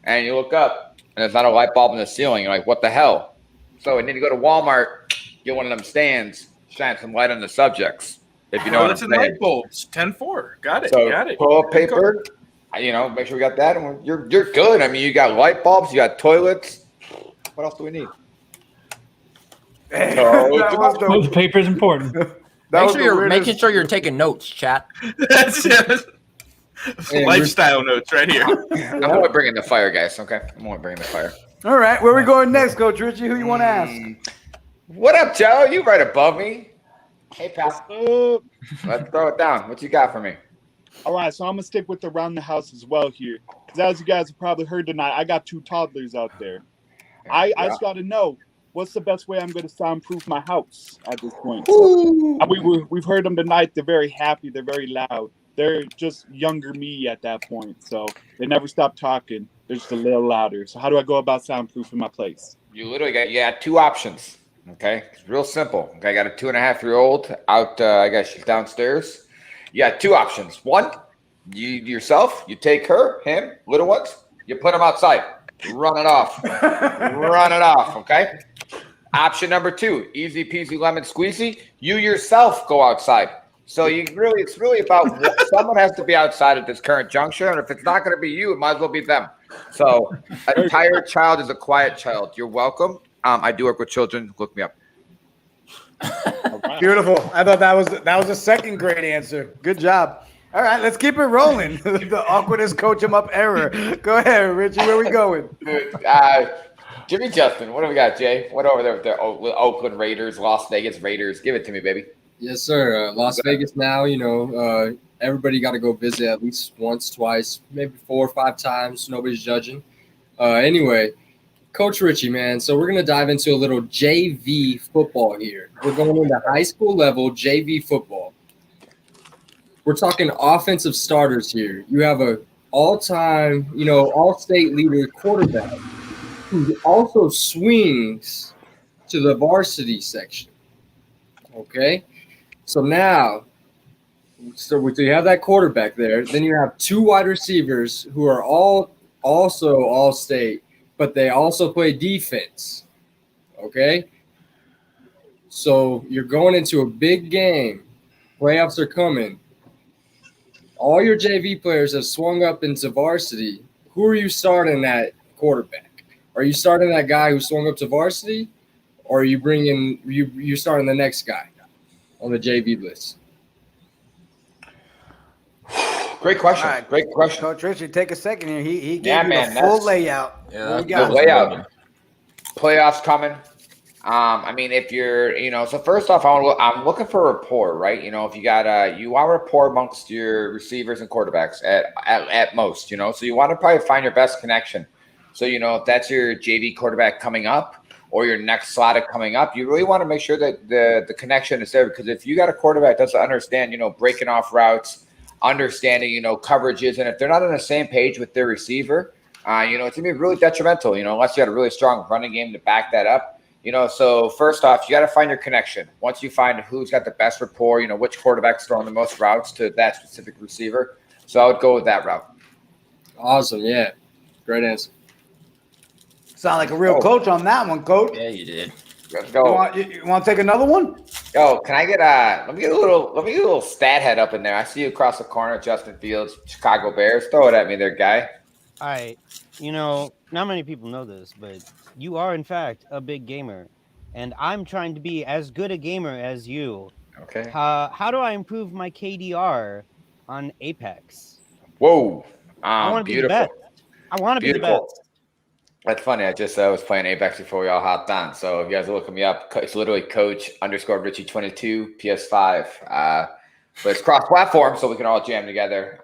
and you look up and there's not a light bulb in the ceiling. You're like, what the hell? So, we need to go to Walmart, get one of them stands, shine some light on the subjects. If you know what I'm saying. Light bulbs, 10-4. Got it. So Got it. toilet paper, make sure we got that, and you're good. I mean, you got light bulbs, you got toilets. What else do we need? Toilet paper is important. Making sure you're taking notes, chat. That's lifestyle notes right here. I'm only bringing the fire, guys. Okay, I'm only bringing the fire. All right, where we going next, Coach Richie? Who you want to ask? What up, Joe? You right above me. Hey, pal. Let's throw it down. What you got for me? All right, so I'm going to stick with around the house as well here. Because as you guys have probably heard tonight, I got 2 toddlers out there. I just got to know, what's the best way I'm going to soundproof my house at this point? So, we've heard them tonight. They're very happy. They're very loud. They're just younger me at that point. So they never stop talking. They're just a little louder. So how do I go about soundproofing my place? You literally got 2 options. Okay, it's real simple. Okay, I got a 2.5-year-old out. I guess she's downstairs. You got 2 options. One, you yourself, you take her, him, little ones, you put them outside, run it off, run it off. Okay. Option number 2, easy peasy lemon squeezy. You yourself go outside. So it's really about someone has to be outside at this current juncture, and if it's not going to be you, it might as well be them. So a tired child is a quiet child. You're welcome. I do work with children. Look me up. Beautiful. I thought that was a second great answer. Good job. All right, let's keep it rolling. The awkwardest coach him up error. Go ahead, Richie. Where we going? Jimmy Justin. What do we got, Jay? What over there with the Oakland Raiders, Las Vegas Raiders? Give it to me, baby. Yes, sir. Las Vegas now, everybody got to go visit at least once, twice, maybe 4 or 5 times. Nobody's judging. Anyway, Coach Richie, man, so we're going to dive into a little JV football here. We're going into high school level JV football. We're talking offensive starters here. You have a all-time, all-state leader quarterback who also swings to the varsity section. Okay? So now, you have that quarterback there. Then you have 2 wide receivers who are also all-state, but they also play defense. Okay? So you're going into a big game. Playoffs are coming. All your JV players have swung up into varsity. Who are you starting at quarterback? Are you starting that guy who swung up to varsity, or are you bringing you starting the next guy on the JV list? Great question. Right. Great question. Coach Richie, take a second here. He gave you the full that's- layout. Yeah, What we that got? was layout. Playoffs coming. I mean, if you're, so first off, I'm looking for rapport, right? If you got you want rapport amongst your receivers and quarterbacks at most, so you want to probably find your best connection. So, if that's your JV quarterback coming up or your next slotted coming up, you really want to make sure that the connection is there, because if you got a quarterback that doesn't understand, breaking off routes, understanding, coverages, and if they're not on the same page with their receiver, it's going to be really detrimental, unless you got a really strong running game to back that up. So first off, you got to find your connection. Once you find who's got the best rapport, which quarterback's throwing the most routes to that specific receiver. So I would go with that route. Awesome. Yeah. Great answer. Sound like a real coach on that one, Coach. Yeah, you did. Let's go. You want to take another one? Yo, can I get let me get a little stat head up in there. I see you across the corner, Justin Fields, Chicago Bears. Throw it at me there, guy. All right. Not many people know this, but you are, in fact, a big gamer. And I'm trying to be as good a gamer as you. Okay. How do I improve my KDR on Apex? Whoa. I want to be the best. I want to be the best. That's funny. I was playing Apex before we all hopped on. So if you guys are looking me up, it's literally Coach_Richie22 PS5. But it's cross-platform, so we can all jam together.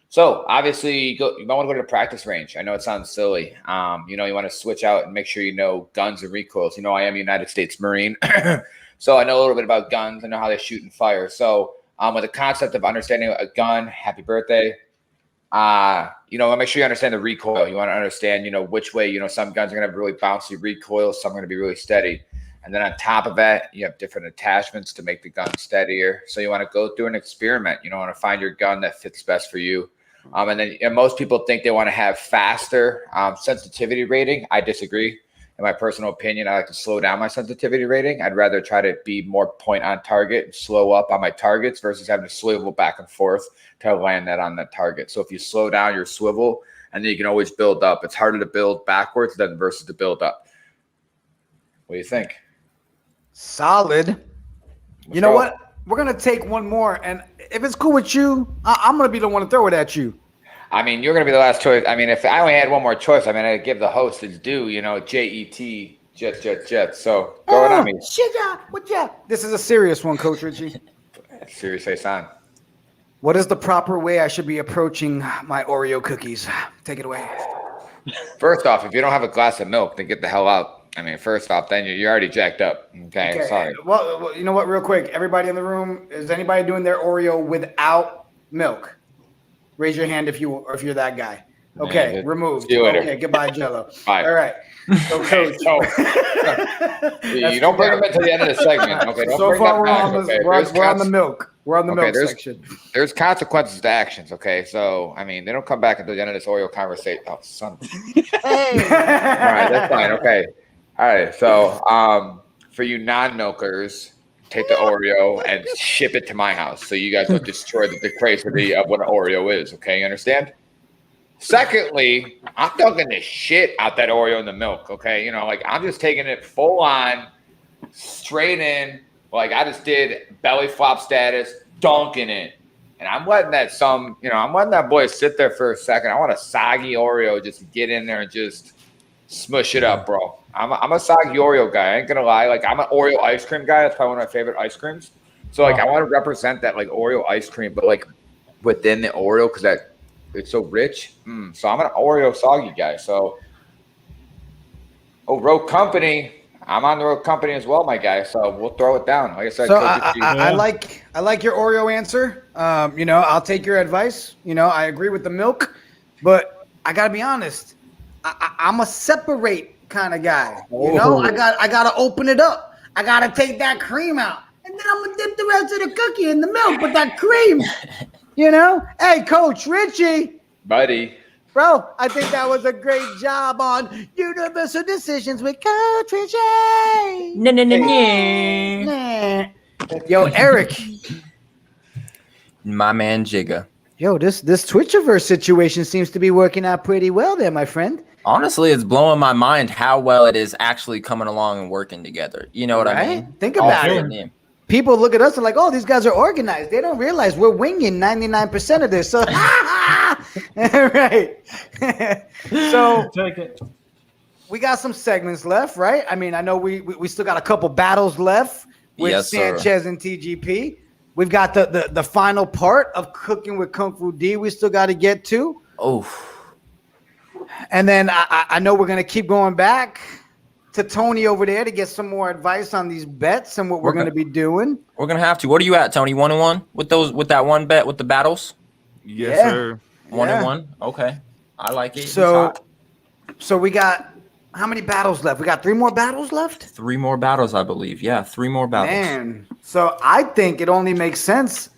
So obviously, you might want to go to the practice range. I know it sounds silly. You want to switch out and make sure you know guns and recoils. I am a United States Marine, so I know a little bit about guns. I know how they shoot and fire. So with the concept of understanding a gun, happy birthday. Make sure you understand the recoil. You want to understand, which way, some guns are going to have really bouncy recoil. Some are going to be really steady. And then on top of that, you have different attachments to make the gun steadier. So you want to go through an experiment. You want to find your gun that fits best for you. And then most people think they want to have faster sensitivity rating. I disagree. In my personal opinion, I like to slow down my sensitivity rating. I'd rather try to be more point on target and slow up on my targets versus having to swivel back and forth to land that on that target. So if you slow down your swivel, and then you can always build up. It's harder to build backwards than versus to build up. What do you think? Solid. You know what? We're going to take one more. And if it's cool with you, I'm going to be the one to throw it at you. I mean, you're going to be the last choice. I mean, if I only had one more choice, I'd give the host his due, JET, Jets. So throw it on me. Shit, yeah. This is a serious one, Coach Richie. Serious face on. What is the proper way I should be approaching my Oreo cookies? Take it away. First off, if you don't have a glass of milk, then get the hell out. I mean, first off, then you're already jacked up. Okay, sorry. Well, you know what? Real quick, everybody in the room, is anybody doing their Oreo without milk? Raise your hand if you're that guy. Okay, Man, removed. see you later. Okay, goodbye, Jello. Bye. All right. So, Coach. You don't bring them until the end of the segment. Okay. Don't so bring far, that we're, back, we're on the milk. We're on the milk there's, section. There's consequences to actions. Okay, so I mean, they don't come back until the end of this Oreo conversation. Oh, son. All right, that's fine. Okay. All right. So, for you non-milkers, take the Oreo and ship it to my house so you guys will destroy the crazy of what an Oreo is. Okay, you understand? Secondly, I'm dunking the shit out that Oreo in the milk. Okay, like I'm just taking it full on, straight in. Like I just did belly flop status, dunking it, and I'm letting I'm letting that boy sit there for a second. I want a soggy Oreo just to get in there and just smush it up, bro. I'm a soggy Oreo guy. I ain't gonna lie. Like I'm an Oreo ice cream guy. That's probably one of my favorite ice creams. So like I want to represent that like Oreo ice cream, but like within the Oreo because it's so rich. So I'm an Oreo soggy guy. So Rogue Company. I'm on the Rogue Company as well, my guy. So we'll throw it down. Like I said, So I like your Oreo answer. I'll take your advice. I agree with the milk, but I gotta be honest. I'm a separate kind of guy. I gotta open it up. I gotta take that cream out, and then I'm gonna dip the rest of the cookie in the milk with that cream. Hey, Coach Richie, buddy. Bro, I think that was a great job on Universal Decisions with Coach Richie. Yo, Eric. My man Jigga. Yo, this Twitchiverse situation seems to be working out pretty well there, my friend. Honestly, it's blowing my mind how well it is actually coming along and working together. You know what I mean? Think about it. People look at us and like, oh, these guys are organized. They don't realize we're winging 99% of this. So, right. So, we got some segments left, right? I mean, I know we still got a couple battles left with Sanchez and TGP. We've got the final part of Cooking with Kung Fu D we still got to get to. Oh. And then I know we're going to keep going back to Tony over there to get some more advice on these bets and what we're going to be doing. We're going to have to. What are you at, Tony? 1-1 with that one bet with the battles? Yes, sir. 1-1. Okay. I like it. So we got how many battles left? We got 3 more battles left? 3 more battles, I believe. Yeah, 3 more battles. Man. So I think it only makes sense.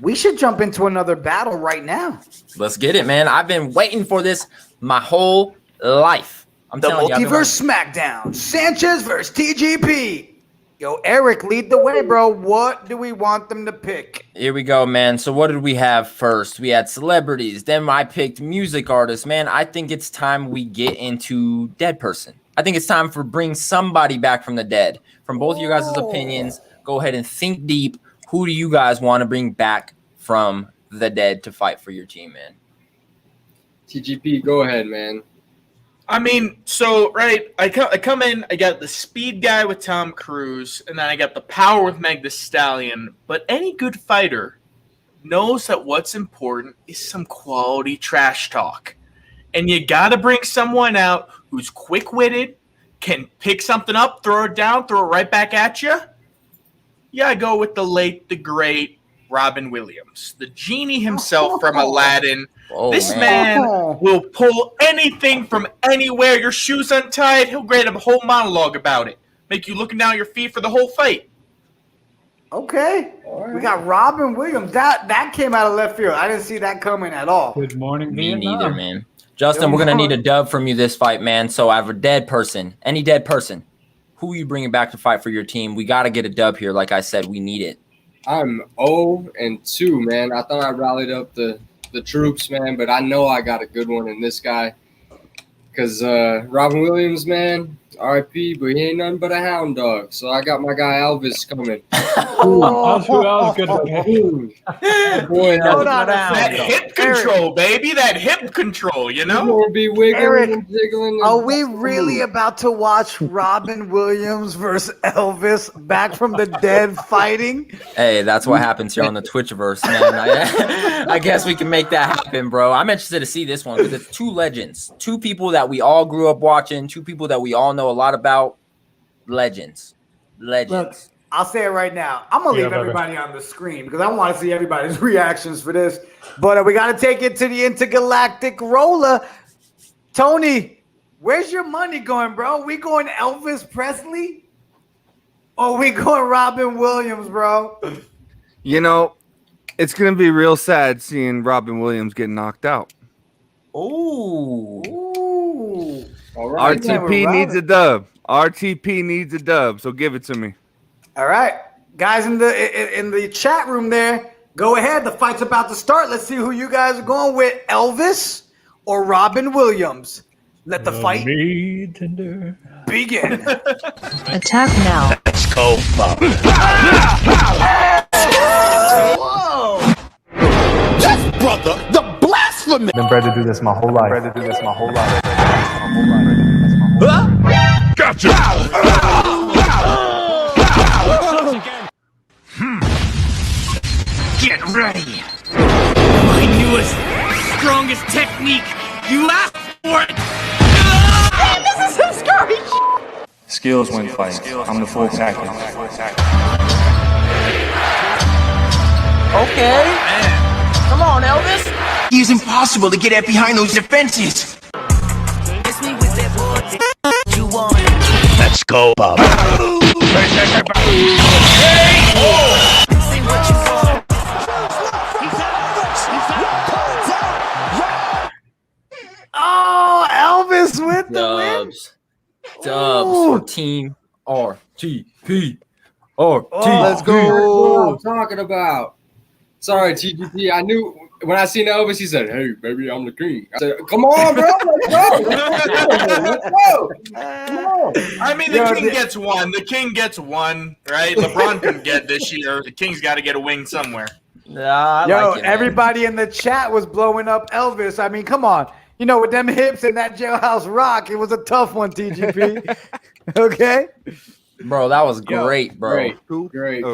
We should jump into another battle right now. Let's get it, man. I've been waiting for this my whole life. I'm the telling Multiverse SmackDown. Sanchez versus TGP. Yo, Eric, lead the way, bro. What do we want them to pick? Here we go, man. So what did we have first? We had celebrities. Then I picked music artists. Man, I think it's time we get into dead person. I think it's time for bring somebody back from the dead. From both of you guys' opinions, go ahead and think deep. Who do you guys want to bring back from the dead to fight for your team, man? TGP, go ahead, man. I mean, so, right, I come in, I got the speed guy with Tom Cruise, and then I got the power with Meg Thee Stallion. But any good fighter knows that what's important is some quality trash talk. And you got to bring someone out who's quick-witted, can pick something up, throw it down, throw it right back at you. Yeah, I go with the late, the great Robin Williams, the genie himself from Aladdin. This man will pull anything from anywhere. Your shoes untied, he'll grade a whole monologue about it. Make you looking down your feet for the whole fight. Okay. Right. We got Robin Williams. That came out of left field. I didn't see that coming at all. Good morning, Me neither, man. Justin, we're going to need a dub from you this fight, man. So I have a dead person. Any dead person. Who are you bringing back to fight for your team? We got to get a dub here. Like I said, we need it. I'm 0-2, man. I thought I rallied up the troops, man, but I know I got a good one in this guy. Because Robin Williams, man, RIP, but he ain't nothing but a hound dog. So I got my guy Elvis coming. That hip control, baby. That hip control, you know? We'll be wiggling and jiggling. Are we really about to watch Robin Williams versus Elvis back from the dead fighting? Hey, that's what happens here on the Twitchiverse, man. I guess we can make that happen, bro. I'm interested to see this one because it's 2 legends. 2 people that we all grew up watching. 2 people that we all know a lot about. Legends. Look, I'll say it right now. I'm going to leave everybody on the screen because I want to see everybody's reactions for this. But we got to take it to the intergalactic roller. Tony, where's your money going, bro? We going Elvis Presley? Or we going Robin Williams, bro? You know, it's going to be real sad seeing Robin Williams get knocked out. Ooh. All right. RTP needs a dub. RTP needs a dub, so give it to me. All right, guys in the chat room there, go ahead. The fight's about to start. Let's see who you guys are going with, Elvis or Robin Williams? Let the fight Me tender. begin. Attack now. Let's go, Bob. Whoa! Yes, brother, the blasphemy. Been bred to do this my whole life. Gotcha. Get ready. My newest, strongest technique. You asked for it. This is so scary. Skills win fights. I'm the full package. Okay. Come on, Elvis. It's impossible to get at behind those defenses. Let's go, Bob. Oh, Elvis with the win. Dubs for Team RTP. Let's go. What I'm talking about. Sorry, TGP. I knew when I seen Elvis, he said, "Hey, baby, I'm the king." I said, "Come on, bro. Let's go. Come on." I mean, the king gets one. The king gets one, right? LeBron couldn't get this year. The king's got to get a wing somewhere. Everybody in the chat was blowing up Elvis. I mean, come on. You know, with them hips and that jailhouse rock, it was a tough one, TGP. Okay? Bro, that was great, bro. Great.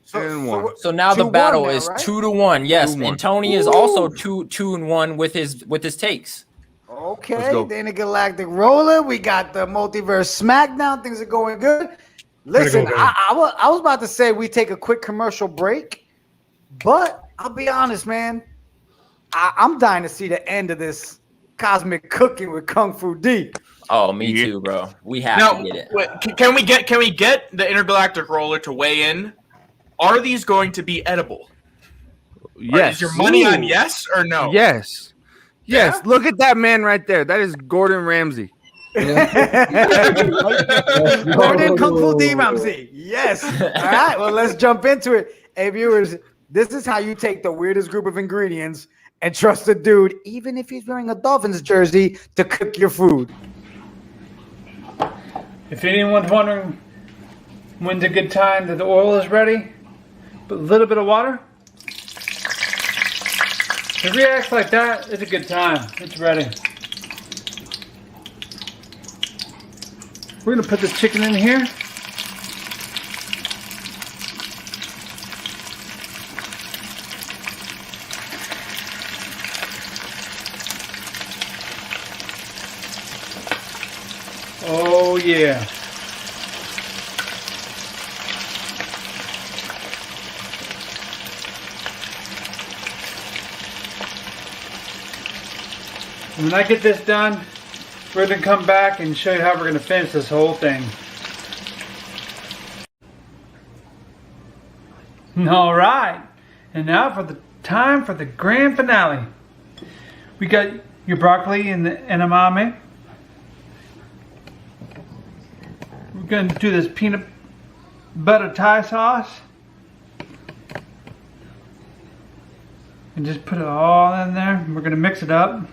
So now the battle is 2-1. Yes, 2-1. and Tony is also 2-1 with his takes. Okay, the Intergalactic Roller. We got the Multiverse Smackdown. Things are going good. Listen, I was about to say we take a quick commercial break, but I'll be honest, man. I'm dying to see the end of this cosmic cooking with Kung Fu D. Oh, me too, bro. We have to get it. Wait, can we get the Intergalactic Roller to weigh in? Are these going to be edible? Yes. Is your money on yes or no? Yes. Yes. Look at that man right there. That is Gordon Ramsay. Gordon Kung Fu D Ramsey. Yes. All right. Well, let's jump into it. Hey, viewers, this is how you take the weirdest group of ingredients and trust a dude, even if he's wearing a Dolphins jersey, to cook your food. If anyone's wondering when's a good time that the oil is ready, put a little bit of water. If it reacts like that, it's a good time. It's ready. We're gonna put the chicken in here. Oh yeah. When I get this done, we're going to come back and show you how we're going to finish this whole thing. All right. And now for the time for the grand finale. We got your broccoli and the edamame. We're going to do this peanut butter Thai sauce. And just put it all in there. We're going to mix it up.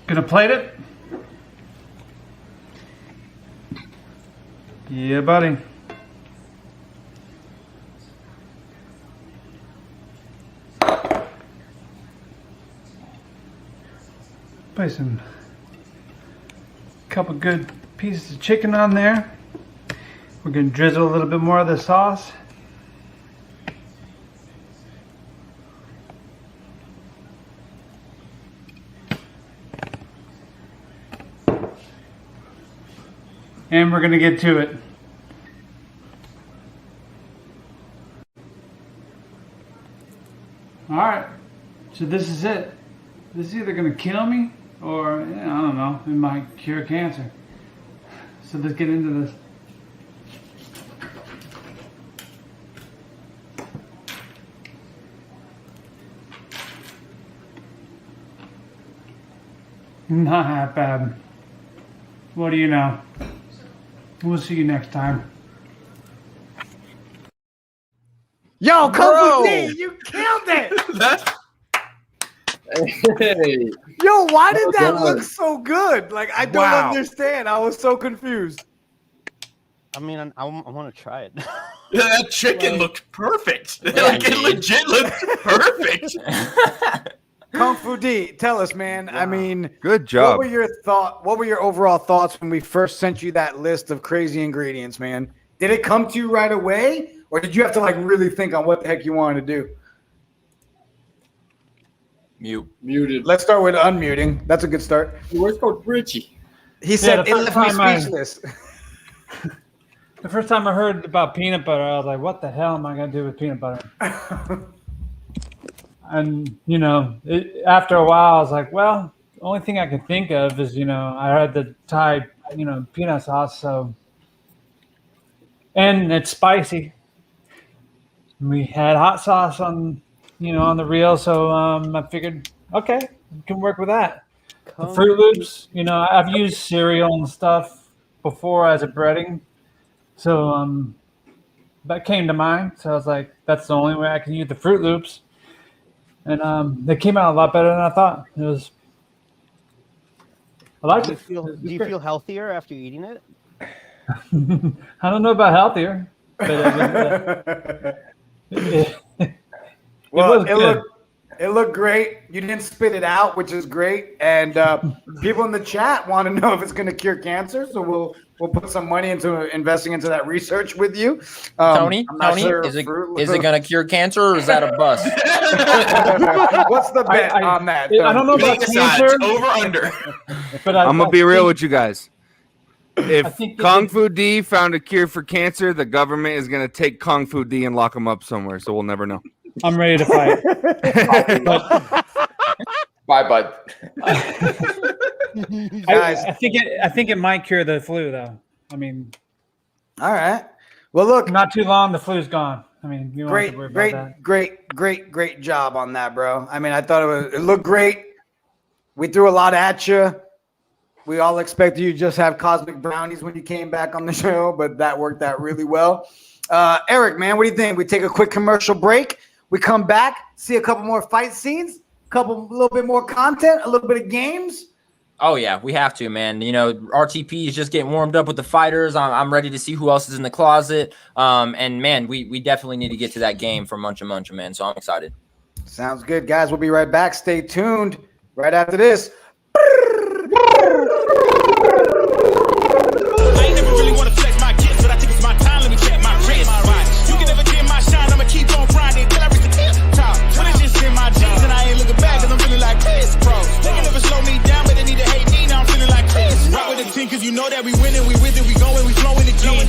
Gonna plate it? Yeah, buddy. Place some couple good pieces of chicken on there. We're gonna drizzle a little bit more of the sauce. And we're going to get to it. Alright, so this is it. This is either going to kill me or, I don't know, it might cure cancer. So let's get into this. Not that bad. What do you know? We'll see you next time. Yo, Kung Bro. Fu D, you killed it. Hey. Yo, why did that God. look so good? Like, I don't Wow. understand. I was so confused. I mean, I want to try it. Yeah, that chicken Like- looked perfect. Yeah, Like it dude. legit looked perfect. Kung Fu D, tell us, man. I mean, Good job. What were your overall thoughts when we first sent you that list of crazy ingredients, man? Did it come to you right away, or did you have to like really think on what the heck you wanted to do? Muted. Let's start with unmuting. That's a good start. Where's Coach Richie? He said the it first left me time I- speechless. The first time I heard about peanut butter, I was like, what the hell am I going to do with peanut butter? And, after a while, I was like, well, the only thing I could think of is, I had the Thai, peanut sauce. So, and it's spicy. We had hot sauce on the reel. So I figured, okay, we can work with that. The Fruit Loops, I've used cereal and stuff before as a breading. So that came to mind. So I was like, that's the only way I can use the Fruit Loops. And they came out a lot better than I thought. I liked Do it. do you feel healthier after eating it? I don't know about healthier, but Well, was good. it looked great. You didn't spit it out, which is great. And people in the chat want to know if it's going to cure cancer. So we'll put some money into investing into that research with you. Tony, I'm not sure is it Fruit- is it gonna cure cancer or is that a bust? What's the bet on that? I don't know about Biggest odds, cancer, over under. but I'm gonna be real think- with you guys. If think they Kung did- Fu D found a cure for cancer, the government is gonna take Kung Fu D and lock him up somewhere, so we'll never know. I'm ready to fight. Bye, bud. I think it might cure the flu, though. I mean, all right. Well, look, not too long, the flu's gone. I mean, you don't have to worry about that. great job on that, bro. I mean, I thought it looked great. We threw a lot at you. We all expected you to just have cosmic brownies when you came back on the show, but that worked out really well. Eric, man, what do you think? We take a quick commercial break. We come back, see a couple more fight scenes, a little bit more content, a little bit of games. Oh yeah, we have to, man. RTP is just getting warmed up with the fighters. I'm ready to see who else is in the closet. And man, we definitely need to get to that game for Muncha, man. So I'm excited. Sounds good, guys. We'll be right back. Stay tuned. Right after this. I ain't never really want to flex my gifts, but I think it's my time. Let me check my wrist. You can never get my shine. I'ma keep on grinding till I reach the tip top. When it's just in my jeans and I ain't looking back, cause I'm feeling like Chris, bro. They can never slow me down, but they need to hate me. Now I'm feeling like Chris. Rock with the team, cause you know that we winning, we with it, we going, we flowing again.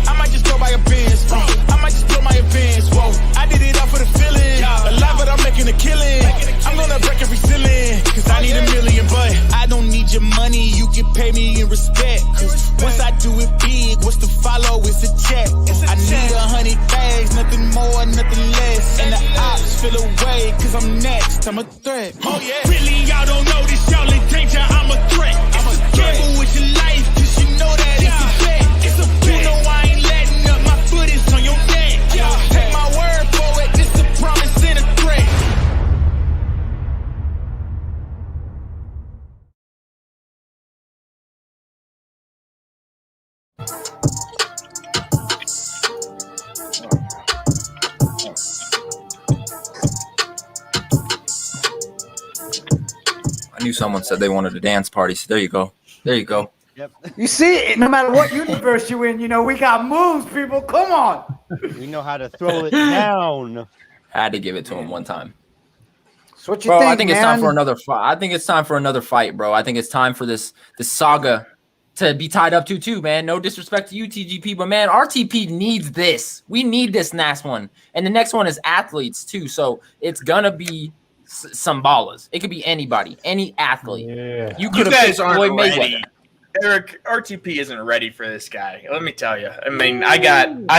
I might just go by a Benz. I might just blow my advance. Whoa, I did it all for the feeling. Alive, but I'm making a killing. I'm gonna break every ceiling, cause I need $1 million, but I don't need your money. You can pay me in respect. Cause once I do it big, what's to follow is a check. I need 100 bags, nothing more, nothing less. And the ops feel away, cause I'm next. I'm a threat. Oh yeah. Really, y'all don't know this, y'all in danger. I'm a threat. I'm a gamble with your life, cause you know that it's a bet. It's a bet. You know I ain't letting up, my foot is on your neck. Take my word for it, this a promise and a threat. I knew someone said they wanted a dance party. So there you go. There you go. Yep. You see, no matter what universe you in, we got moves, people. Come on. We know how to throw it down. Had to give it to him one time. So what you Bro, think, I think man? it's time for another fight. I think it's time for another fight, bro. I think it's time for this saga to be tied up too, man. No disrespect to you, TGP, but man, RTP needs this. We need this next one. And the next one is athletes too. So it's gonna be some ballers. It could be anybody, any athlete. Yeah. You You could have guys picked aren't Floyd ready. Mayweather. Eric, RTP isn't ready for this guy. Let me tell you. I mean, I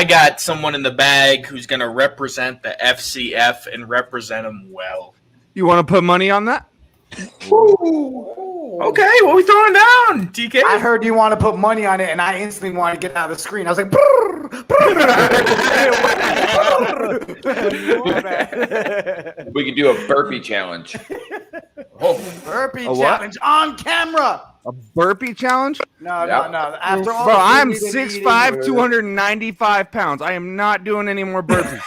got someone in the bag who's going to represent the FCF and represent him well. You want to put money on that? Okay, what are we throwing down, TK? I heard you want to put money on it, and I instantly wanted to get out of the screen. I was like, brrr. We could do a burpee challenge. Burpee A what? challenge on camera. A burpee challenge? No, Yep. no. After all, Bro, the I'm food we've been 6'5", eating- 295 pounds. I am not doing any more burpees.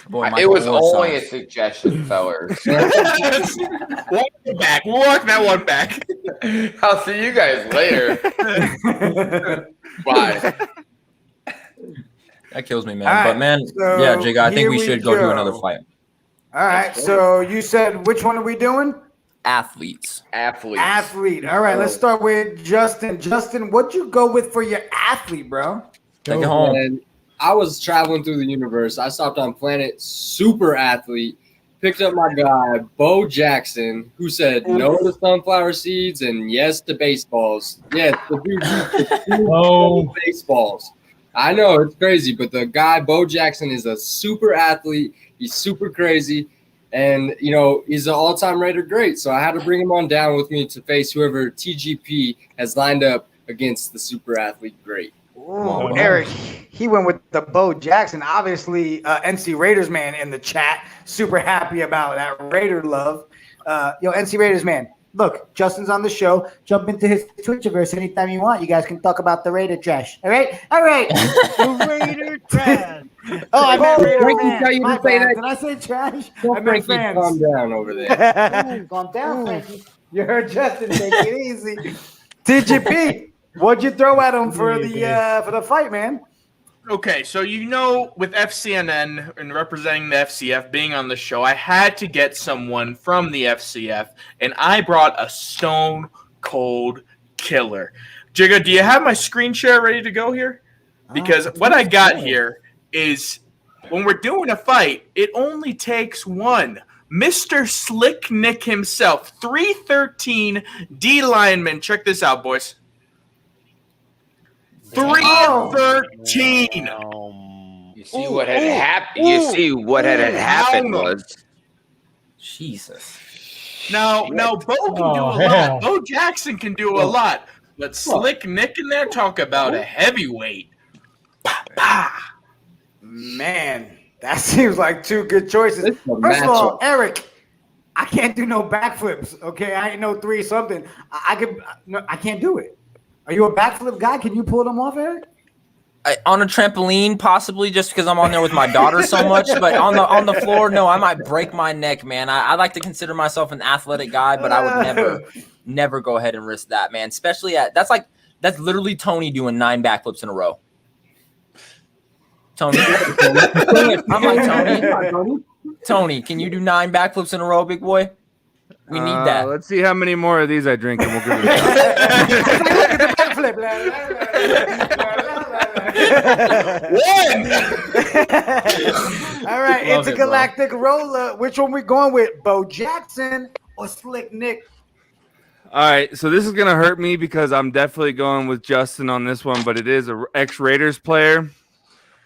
Boy, It Michael was Orr only a size. suggestion, fellas. Walk it back. We'll walk that one back. I'll see you guys later. Bye. That kills me, man. All right, But man, so yeah, Jigga, I think here we we should go do go. another fight. All right, so you said which one are we doing? Athletes. Athlete. All right, let's start with Justin. Justin, what'd you go with for your athlete, bro? Take it home. And I was traveling through the universe. I stopped on Planet Super Athlete, picked up my guy, Bo Jackson, who said no to sunflower seeds and yes to baseballs. Yes, the dude baseballs. I know, it's crazy, but the guy, Bo Jackson, is a super athlete. He's super crazy. And, you know, he's an all-time Raider great. So I had to bring him on down with me to face whoever TGP has lined up against the super athlete great. Ooh, Eric, he went with the Bo Jackson. Obviously, NC Raiders man in the chat. Super happy about that Raider love. NC Raiders man, look, Justin's on the show. Jump into his Twitchiverse anytime you want. You guys can talk about the Raider trash. All right? All right. The Raider trash. Oh, I meant Raider Frankie fans. tell you to My say bad. that? Did I say trash? I Don't meant Frankie fans. calm down over there. Calm down, Frankie. You heard Justin. Take it easy. TGP, what'd you throw at him for the fight, man? Okay, so you know, with FCNN and representing the FCF being on the show, I had to get someone from the FCF, and I brought a stone cold killer. Jigga, do you have my screen share ready to go here? Because what I got here is when we're doing a fight, it only takes one. Mr. Slick Nick himself, 313 D lineman. Check this out, boys. 313. You see what had happened? You see what had happened was Jesus. Now, Bo can do a lot. Bo Jackson can do a lot. But Slick Nick in there, talk about a heavyweight. Man, that seems like two good choices. First of all, Eric, I can't do no backflips. Okay, I ain't no 3-something. I can't do it. Are you a backflip guy? Can you pull them off, Eric? On a trampoline, possibly, just because I'm on there with my daughter so much. But on the floor, no, I might break my neck, man. I like to consider myself an athletic guy, but I would never go ahead and risk that, man. Especially that's literally Tony doing 9 backflips in a row. Tony, I'm like Tony. Tony, can you do 9 backflips in a row, big boy? We need that. Let's see how many more of these I drink, and we'll give it All right, intergalactic roller. Which one we going with? Bo Jackson or Slick Nick? All right, so this is gonna hurt me because I'm definitely going with Justin on this one, but it is a ex-Raiders player.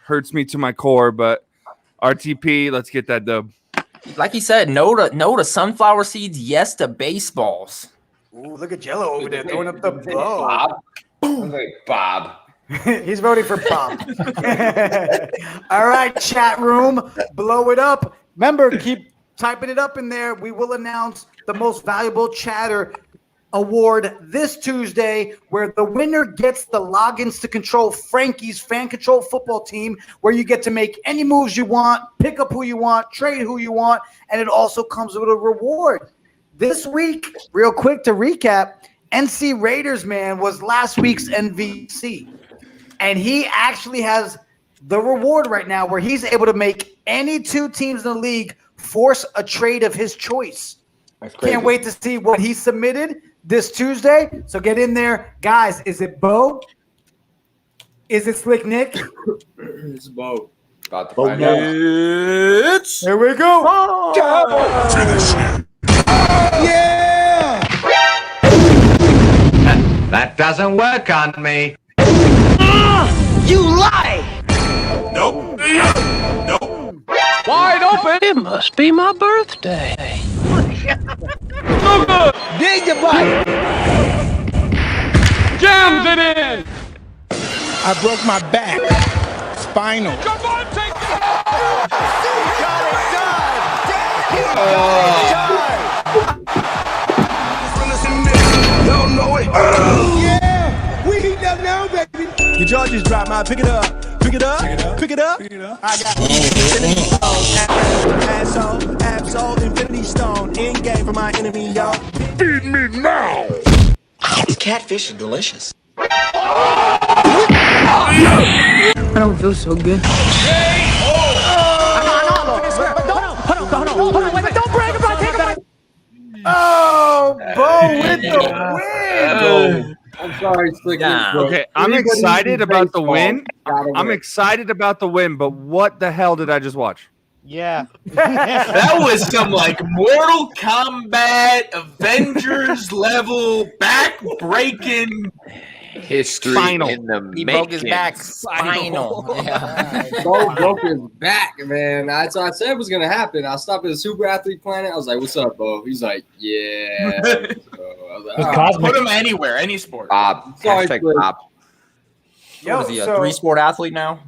Hurts me to my core, but RTP, let's get that dub. Like he said, no to sunflower seeds, yes to baseballs. Ooh, look at Jello over there throwing up the ball. Bob. Like Bob. He's voting for Bob. All right, chat room, blow it up. Remember, keep typing it up in there. We will announce the most valuable chatter award this Tuesday, where the winner gets the logins to control Frankie's fan control football team, where you get to make any moves you want, pick up who you want, trade who you want, and it also comes with a reward. This week, real quick to recap, NC Raiders man was last week's MVC, and he actually has the reward right now where he's able to make any 2 teams in the league force a trade of his choice. Can't wait to see what he submitted this Tuesday. So get in there. Guys, is it Bo? Is it Slick Nick? It's Bo. About to find out. Here we go. Finish him. Yeah! That doesn't work on me. You lie! Nope. Nope. Wide open! It must be my birthday. So good! Dig your butt! Jams it in! I broke my back. Spinal. Don't know it. Yeah, we heat up now, baby. Your jaw just dropped, man. Pick it up. Pick it up. Pick it up. I got Infinity Stone. Absol, Infinity Stone. In game for my enemy, y'all. Feed me now. Catfish are delicious. I don't feel so good. Hold on, wait, don't brag about taking my... Oh, Bo with the win. I'm sorry, Slicky. Okay, I'm excited about the win. I'm excited about the win, but what the hell did I just watch? Yeah. That was some like Mortal Kombat Avengers level back-breaking history Final. in the He making. broke his back. Final. Yeah. Bo broke his back, man. That's what I said was gonna happen. I stopped at the Super Athlete Planet. I was like, "What's up, Bo?" He's like, "Yeah." So I was like, "Ah." Put him anywhere, any sport. Bob. Sorry, Hashtag Chris. Bob. What is he, a so- 3-sport athlete now?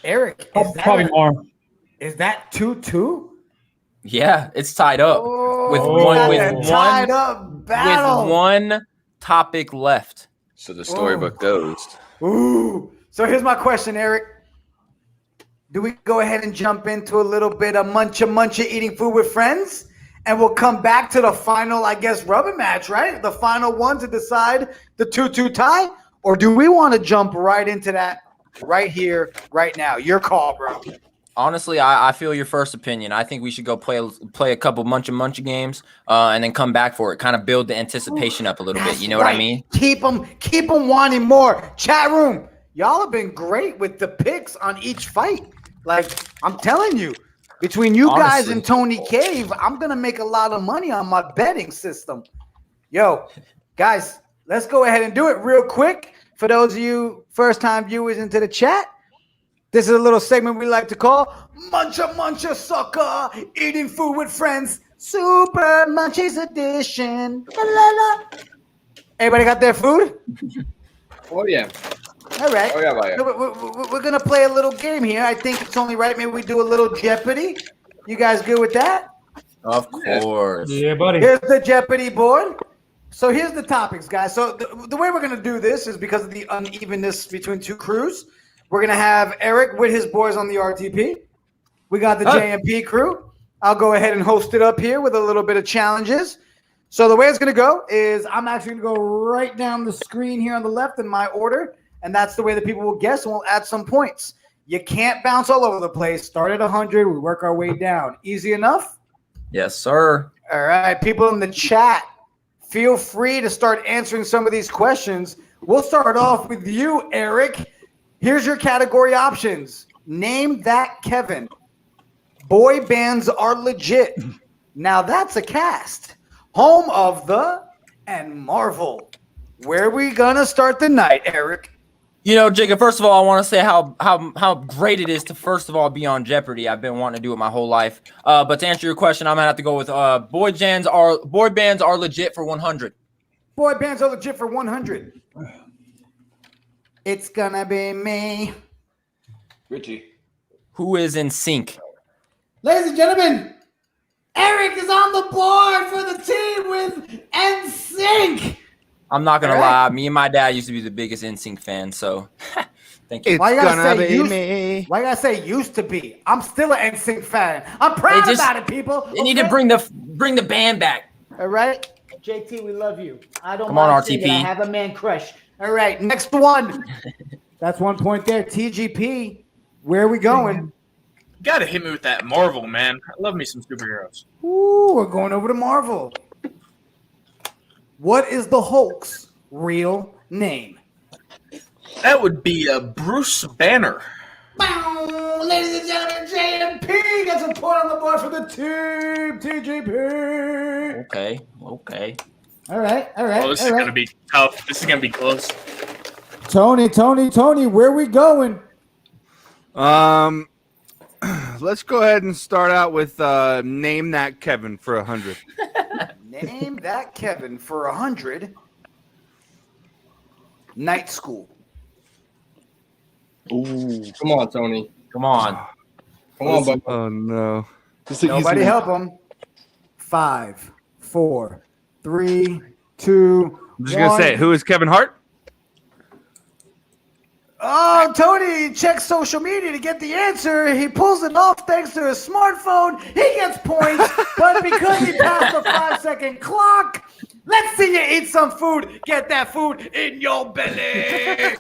Eric, Probably more. Is that 2-2? Yeah, it's tied up with we one got with that one tied up battle. with one topic left. So the storybook goes. Ooh. So here's my question, Eric. Do we go ahead and jump into a little bit of muncha eating food with friends? And we'll come back to the final, I guess, rubber match, right? The final one to decide the 2-2 tie? Or do we want to jump right into that right here, right now? Your call, bro. Honestly, I feel your first opinion. I think we should go play a couple muncha games and then come back for it. Kind of build the anticipation up a little bit. You know what I mean? Keep them wanting more. Chat room, y'all have been great with the picks on each fight. Like, I'm telling you, between you guys Honestly. and Tony Cave, I'm going to make a lot of money on my betting system. Yo, guys, let's go ahead and do it real quick. For those of you first-time viewers into the chat, this is a little segment we like to call Muncha Sucker, eating food with friends, Super Munchies Edition. La, la, la. Everybody got their food? "Oh yeah." All right. Oh, yeah, buddy. So we're going to play a little game here. I think it's only right. Maybe we do a little Jeopardy. You guys good with that? Of course. Yeah, buddy. Here's the Jeopardy board. So here's the topics, guys. So the way we're going to do this is because of the unevenness between two crews. We're going to have Eric with his boys on the RTP. We got the JMP crew. I'll go ahead and host it up here with a little bit of challenges. So the way it's going to go is I'm actually going to go right down the screen here on the left in my order, and that's the way that people will guess, and we'll add some points. You can't bounce all over the place. Start at 100. We work our way down. Easy enough? Yes, sir. All right. People in the chat, feel free to start answering some of these questions. We'll start off with you, Eric. Here's your category options. Name that Kevin. Boy bands are legit. Now that's a cast. Home of the and Marvel. Where are we gonna start the night, Eric? You know, Jacob, first of all, I want to say how great it is to first of all be on Jeopardy. I've been wanting to do it my whole life. But to answer your question, I'm gonna have to go with boy bands are legit for 100. Boy bands are legit for 100. It's gonna be me. Richie. Who is in sync? Ladies and gentlemen, Eric is on the board for the team with NSYNC. I'm not gonna All right. lie. Me and my dad used to be the biggest NSYNC fan, so thank you. Why you gotta say used to be? I'm still an NSYNC fan. I'm proud about it, people. They need to bring the band back. All right, JT, we love you. I don't Come on, mind saying RTP. that I have a man crush. All right, next one. That's 1 point there. TGP, where are we going? Gotta hit me with that Marvel, man. I love me some superheroes. Ooh, we're going over to Marvel. What is the Hulk's real name? That would be Bruce Banner. Bow, ladies and gentlemen, JMP gets a point on the board for the team. TGP. Okay. All right. Oh, this is gonna be tough. This is gonna be close. Tony, where we going? Let's go ahead and start out with name that Kevin for 100. Name that Kevin for 100. Night School. Ooh. Come on, Tony. Come on. Come on, buddy. Oh no. Nobody help him. 5, 4, 3, 2, I'm just gonna say, who is Kevin Hart? Oh, Tony checks social media to get the answer. He pulls it off thanks to his smartphone. He gets points, but because he passed the 5-second clock, let's see you eat some food. Get that food in your belly.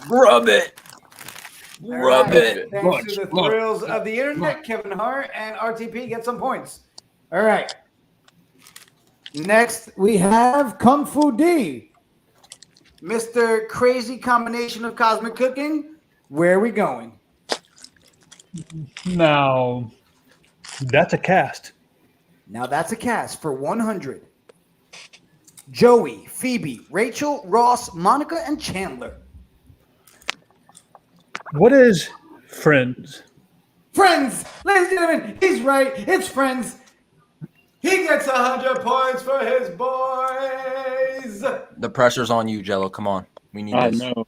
Rub it. Rub it. Thanks to the thrills of the internet, Kevin Hart and RTP get some points. All right. Next, we have Kung Fu D. Mr. Crazy Combination of Cosmic Cooking. Where are we going? Now, that's a cast. Now that's a cast for 100. Joey, Phoebe, Rachel, Ross, Monica, and Chandler. What is Friends? Friends! Ladies and gentlemen, he's right. It's Friends. He gets 100 points for his boys. The pressure's on you, Jello. Come on. We need this. No.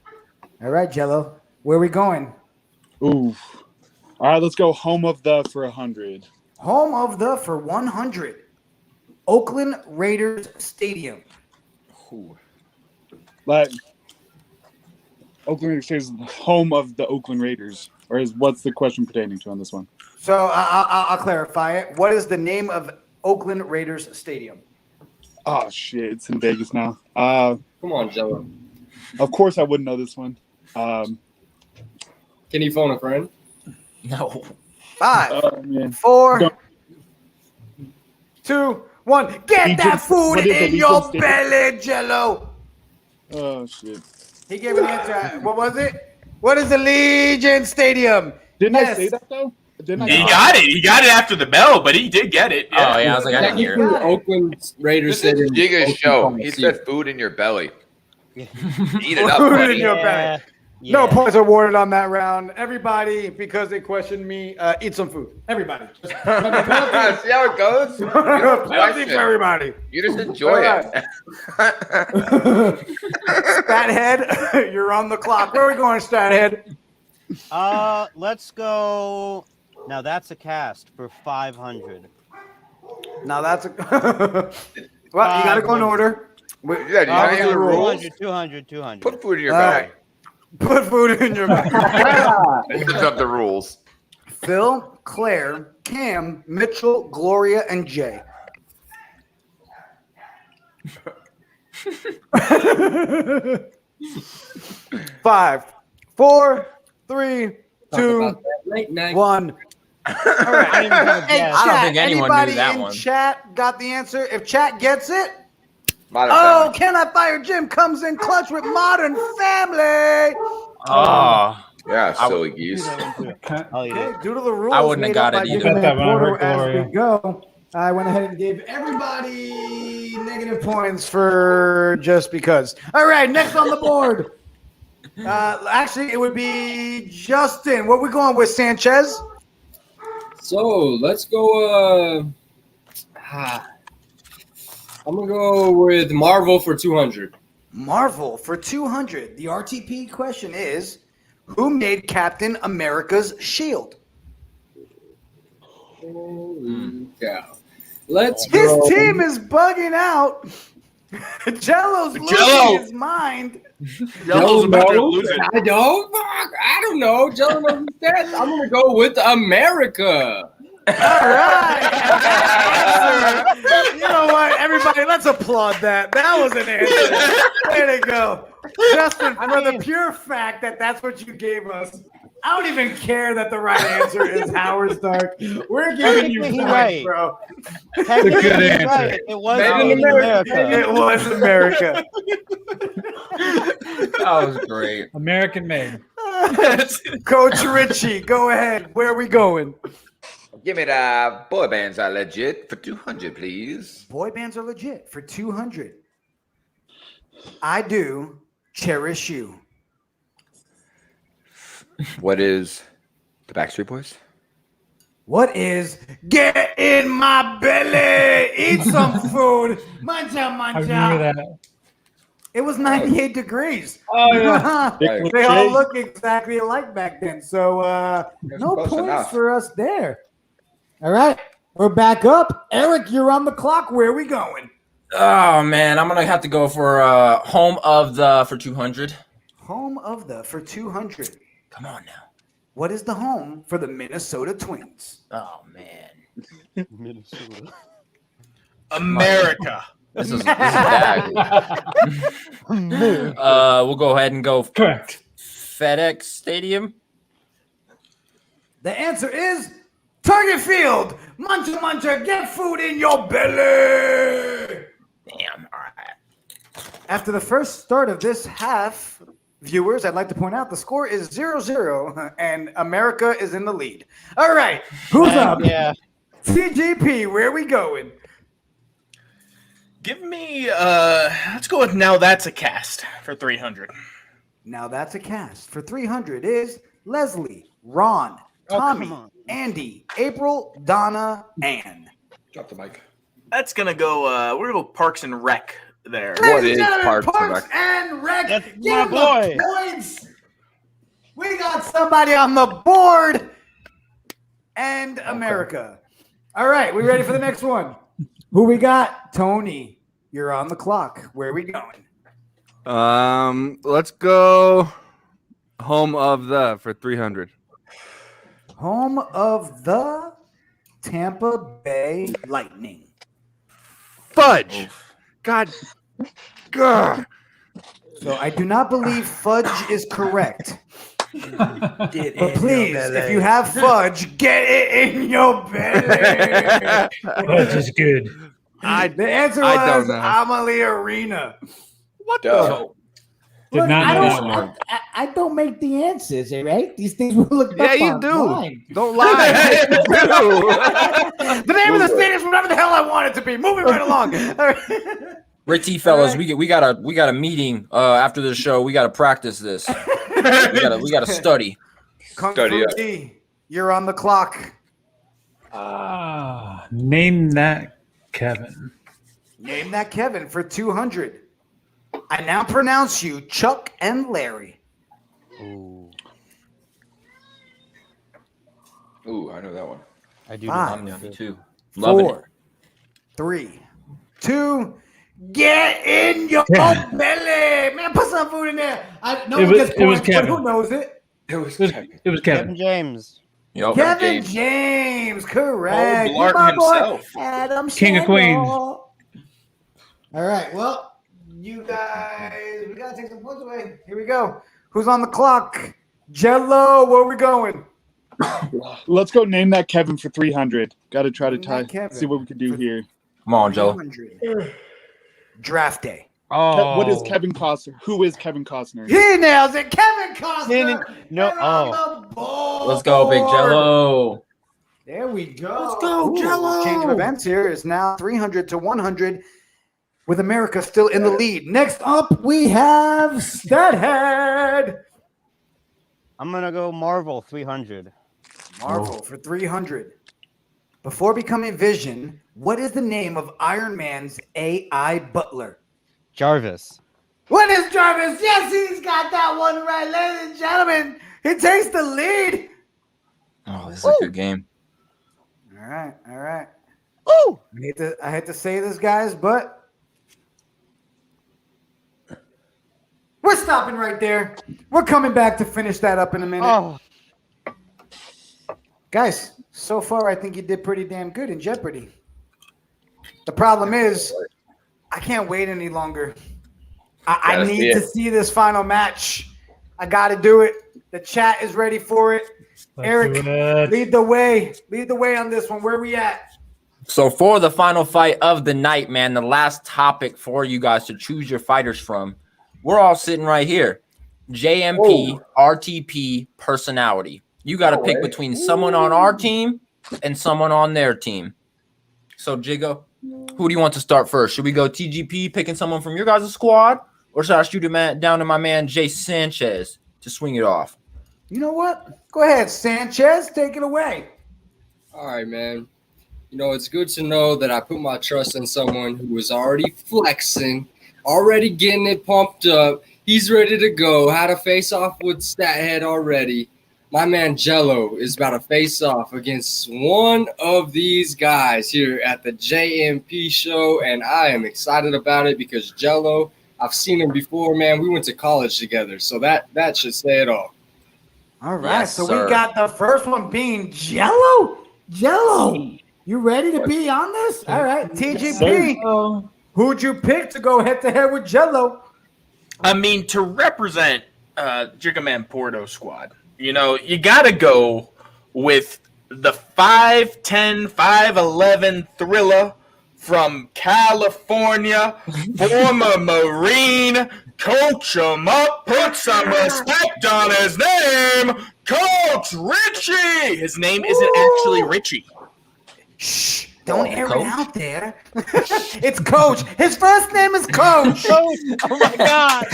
All right, Jello. Where are we going? Ooh. All right, let's go home of the for 100. Home of the for 100. Oakland Raiders Stadium. Like Oakland Raiders is home of the Oakland Raiders, or what's the question pertaining to on this one? So I'll clarify it. What is the name of Oakland Raiders Stadium? Oh shit, it's in Vegas now. Come on, Jello. Of course I wouldn't know this one. Can you phone a friend? No. 5, 4, 2, 1. Get that food in your belly, Jello. Oh shit. He gave an answer. What was it? What is Allegiant Stadium? Didn't I say that though? He got it. He got it after the bell, but he did get it. Yeah. Oh, yeah. I was like, I didn't hear it. Oakland Raiders This is Stadium. Jiggy's show. He said food in your belly. Eat it up, Food buddy. in your belly. No points awarded on that round. Everybody, because they questioned me, eat some food. Everybody. Just, See how it goes? You don't penalty for everybody. You just enjoy it. Stathead, you're on the clock. Where are we going, Stathead? Let's go. Now that's a cast for 500. Now that's a. Well, you got to go in order. Yeah, do you know any of the rules? 200. Put food in your belly. Put food in your mouth. Opens up the rules. Phil, Claire, Cam, Mitchell, Gloria, and Jay. Five, 4, 3, 2, 1. All right. I don't think anyone knew anybody that in one. chat got the answer? If chat gets it, Modern oh, Family. Can I Fire Jim comes in clutch with Modern Family. Oh. Yeah, silly geese. Okay, due to the rules I wouldn't have made got up it by either. Jiggy Got that one, I Porter heard as Gloria. we go, I went ahead and gave everybody negative points for just because. All right, next on the board. Actually, it would be Justin. What we going with, Sanchez? So let's go. I'm gonna go with Marvel for 200. Marvel for 200. The RTP question is, who made Captain America's shield? Holy cow. Let's His go. team is bugging out. Jello's Jello. losing his mind. Jello's about to lose it. I don't know. Jello knows his stats. I'm gonna go with America. All right. You know what, everybody, let's applaud that. That was an answer. Way to go. Justin, for the pure fact that that's what you gave us, I don't even care that the right answer is Howard Stark. We're giving you Technically points, right. bro. Technically, good he's answer. right. It was Made in made in America. America. It was America. That was great. American made. Coach Richie, go ahead. Where are we going? Give me the boy bands are legit for 200, please. Boy bands are legit for 200. I do cherish you. What is the Backstreet Boys? What is get in my belly? Eat some food. Munch out, I munch remember out. that. It was 98 degrees. Oh, yeah. They all look exactly alike back then. So no close points enough. for us there. All right. We're back up. Eric, you're on the clock. Where are we going? Oh man, I'm gonna have to go for home of the for 200. Home of the for 200. Come on now. What is the home for the Minnesota Twins? Oh man. Minnesota. America. This is bad. We'll go ahead and go correct. FedEx Stadium. The answer is Target Field. Muncher, muncher, get food in your belly. Damn. All right. After the first start of this half, viewers, I'd like to point out the score is 0-0, and America is in the lead. All right. Who's up? Yeah. TGP, where are we going? Give me let's go with Now That's a Cast for 300. Now that's a cast. For 300 is Leslie, Ron, Tommy, Andy, April, Donna, Ann. Drop the mic. That's gonna go we're gonna go Parks and Rec there. What Ladies is and gentlemen, Parks and Rec? and Rec? That's Give my them boy. the points. We got somebody on the board. And America. All right, we ready for the next one? Who we got? Tony, you're on the clock. Where are we going? Let's go home of the for 300. Home of the Tampa Bay Lightning. Fudge. God. God. So I do not believe fudge is correct. But please, if you have fudge, get it in your belly. Fudge is good. The answer I don't was know. Amalie Arena. What the? Did Look, not I know don't, that one. I don't make the answers, all right? These things were looked Yeah, up you online. do. Don't lie. You do. The name of the state is whatever the hell I want it to be. Moving right along. All right. Rick T, fellas, we got a meeting after the show. We got to practice this. we got to study. Kung Study Fu up. T, you're on the clock. Name that Kevin. Name that Kevin for 200. I now pronounce you Chuck and Larry. Ooh, Ooh, I know that one. I do. Five, know that. Too. Loving it. 4, 3, 2, get in your belly. Man, put some food in there. No It one was- gets it was points, but Kevin. who knows it? It was It was Kevin. Kevin. Kevin James. Yep. Kevin James, correct. Oh, Blart My boy, himself. Adam King of Sandler. Queens. All right, well, you guys, we gotta take some points away. Here we go. Who's on the clock? Jello, where are we going? Let's go name that Kevin for 300. Got to try to Name tie. that Kevin. See what we can do here. Come on, Joe. 200. Draft day. Oh, What is Kevin Costner? Who is Kevin Costner? He nails it. Kevin Costner. No. You're on the board. Let's go, Big Jello. There we go. Let's go, Jello. Change of events here is now 300 to 100 with America still in the lead. Next up, we have Stathead. I'm gonna go Marvel 300. Marvel for 300. Before becoming Vision, what is the name of Iron Man's AI butler? Jarvis. What is Jarvis? Yes, he's got that one right, ladies and gentlemen. He takes the lead. Oh, this is a good game. All right, all right. Ooh. I hate to say this, guys, but we're stopping right there. We're coming back to finish that up in a minute. Oh, Guys, so far I think you did pretty damn good in Jeopardy. The problem is, I can't wait any longer. I Gotta see need to it. see this final match. I got to do it. The chat is ready for it. Let's Eric, do it. lead the way. Lead the way on this one. Where are we at? So for the final fight of the night, man, the last topic for you guys to choose your fighters from, we're all sitting right here. JMP, RTP, personality. You got to pick between someone on our team and someone on their team. So, Jiggo, who do you want to start first? Should we go TGP, picking someone from your guys' squad, or should I shoot it down to my man Jay Sanchez to swing it off? You know what? Go ahead, Sanchez. Take it away. All right, man. You know, it's good to know that I put my trust in someone who was already flexing already getting it pumped up. He's ready to go. Had a face off with Stathead already. My man Jello is about to face off against one of these guys here at the JMP show, and I am excited about it because Jello, I've seen him before, man. We went to college together, so that should say it all. All right, Yes, so sir. we got the first one being Jello. Jello, you ready to be on this? All right, TGP. Who'd you pick to go head-to-head with Jello? I mean, to represent Jigga Man Porto squad, you know, you got to go with the 5'10", 5'11" thriller from California, former Marine, coach him up, put some respect on his name, Coach Richie. His name isn't actually Richie. Shh, don't air it out there. It's Coach. His first name is Coach. Oh my God.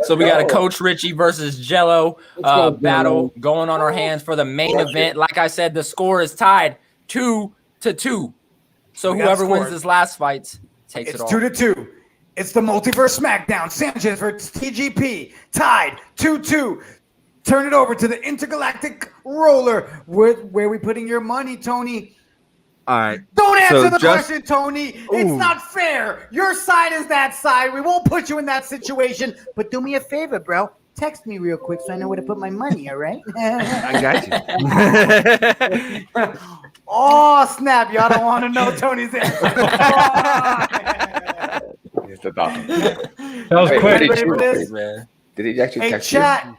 So we got a Coach Richie versus Jello battle going on our hands for the main event. Like I said, the score is tied 2-2. So We got whoever wins scores. this last fight takes It's it all. 2-2. It's the Multiverse SmackDown. Sanchez versus TGP. Tied 2-2. Turn it over to the Intergalactic Roller. Where we putting your money, Tony? All right. Don't answer So the just- question, Tony. It's Ooh. not fair. Your side is that side. We won't put you in that situation. But do me a favor, bro. Text me real quick so I know where to put my money, all right? I got you. Oh, snap. Y'all don't want to know Tony's answer. It's the dog. That was Wait, quick. did Ready for he- this? Man. Did he actually Hey, text chat,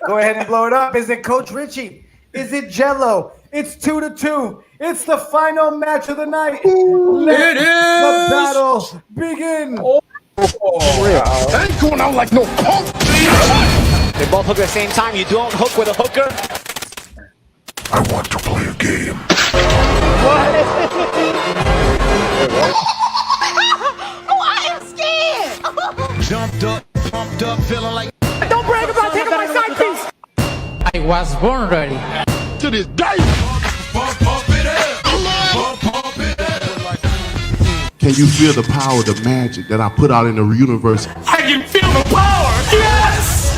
go ahead and blow it up. Is it Coach Richie? Is it Jello? It's 2-2. It's the final match of the night. Let the battle begin. That ain't going out like no punk. They both hook at the same time. You don't hook with a hooker. I want to play a game. Oh, I am scared. Jumped up, pumped up, feeling like Don't brag about taking my side piece. I was born ready. to this day. Can you feel the power, the magic that I put out in the universe? I can feel the power. Yes.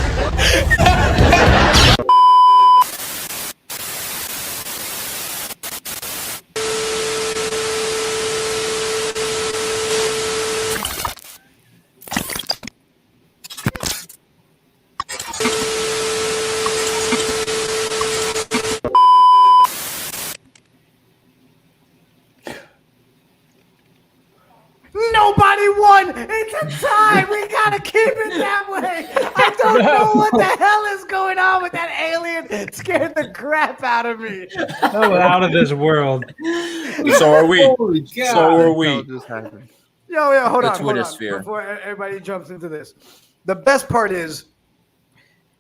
Nobody won. It's a tie. We gotta keep it that way. I don't know what the hell is going on with that alien. It scared the crap out of me. Oh, out of this world. So are we. Holy God. So are we. What just happened? Yo, hold The on, Twitter hold on. sphere. Before everybody jumps into this. The best part is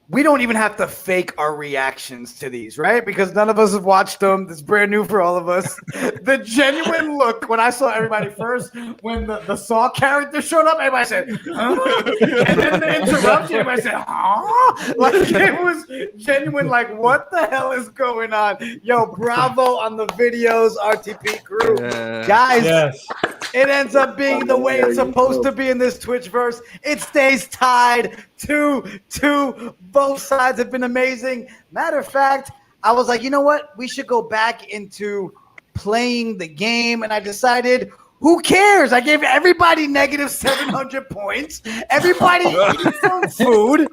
we don't even have to fake our reactions to these, right? Because none of us have watched them. It's brand new for all of us. The genuine look when I saw everybody first, when the Saw character showed up, everybody said, huh? And then the interruption, everybody said, huh? Like it was genuine, like, what the hell is going on? Yo, bravo on the videos, RTP crew. Yeah. Guys, Yes. it ends up being the way it's supposed to be in this Twitchverse. It stays tied 2-2. Both sides have been amazing. Matter of fact, I was like, you know what? We should go back into playing the game. And I decided, who cares? I gave everybody negative 700 points. Everybody eat some food.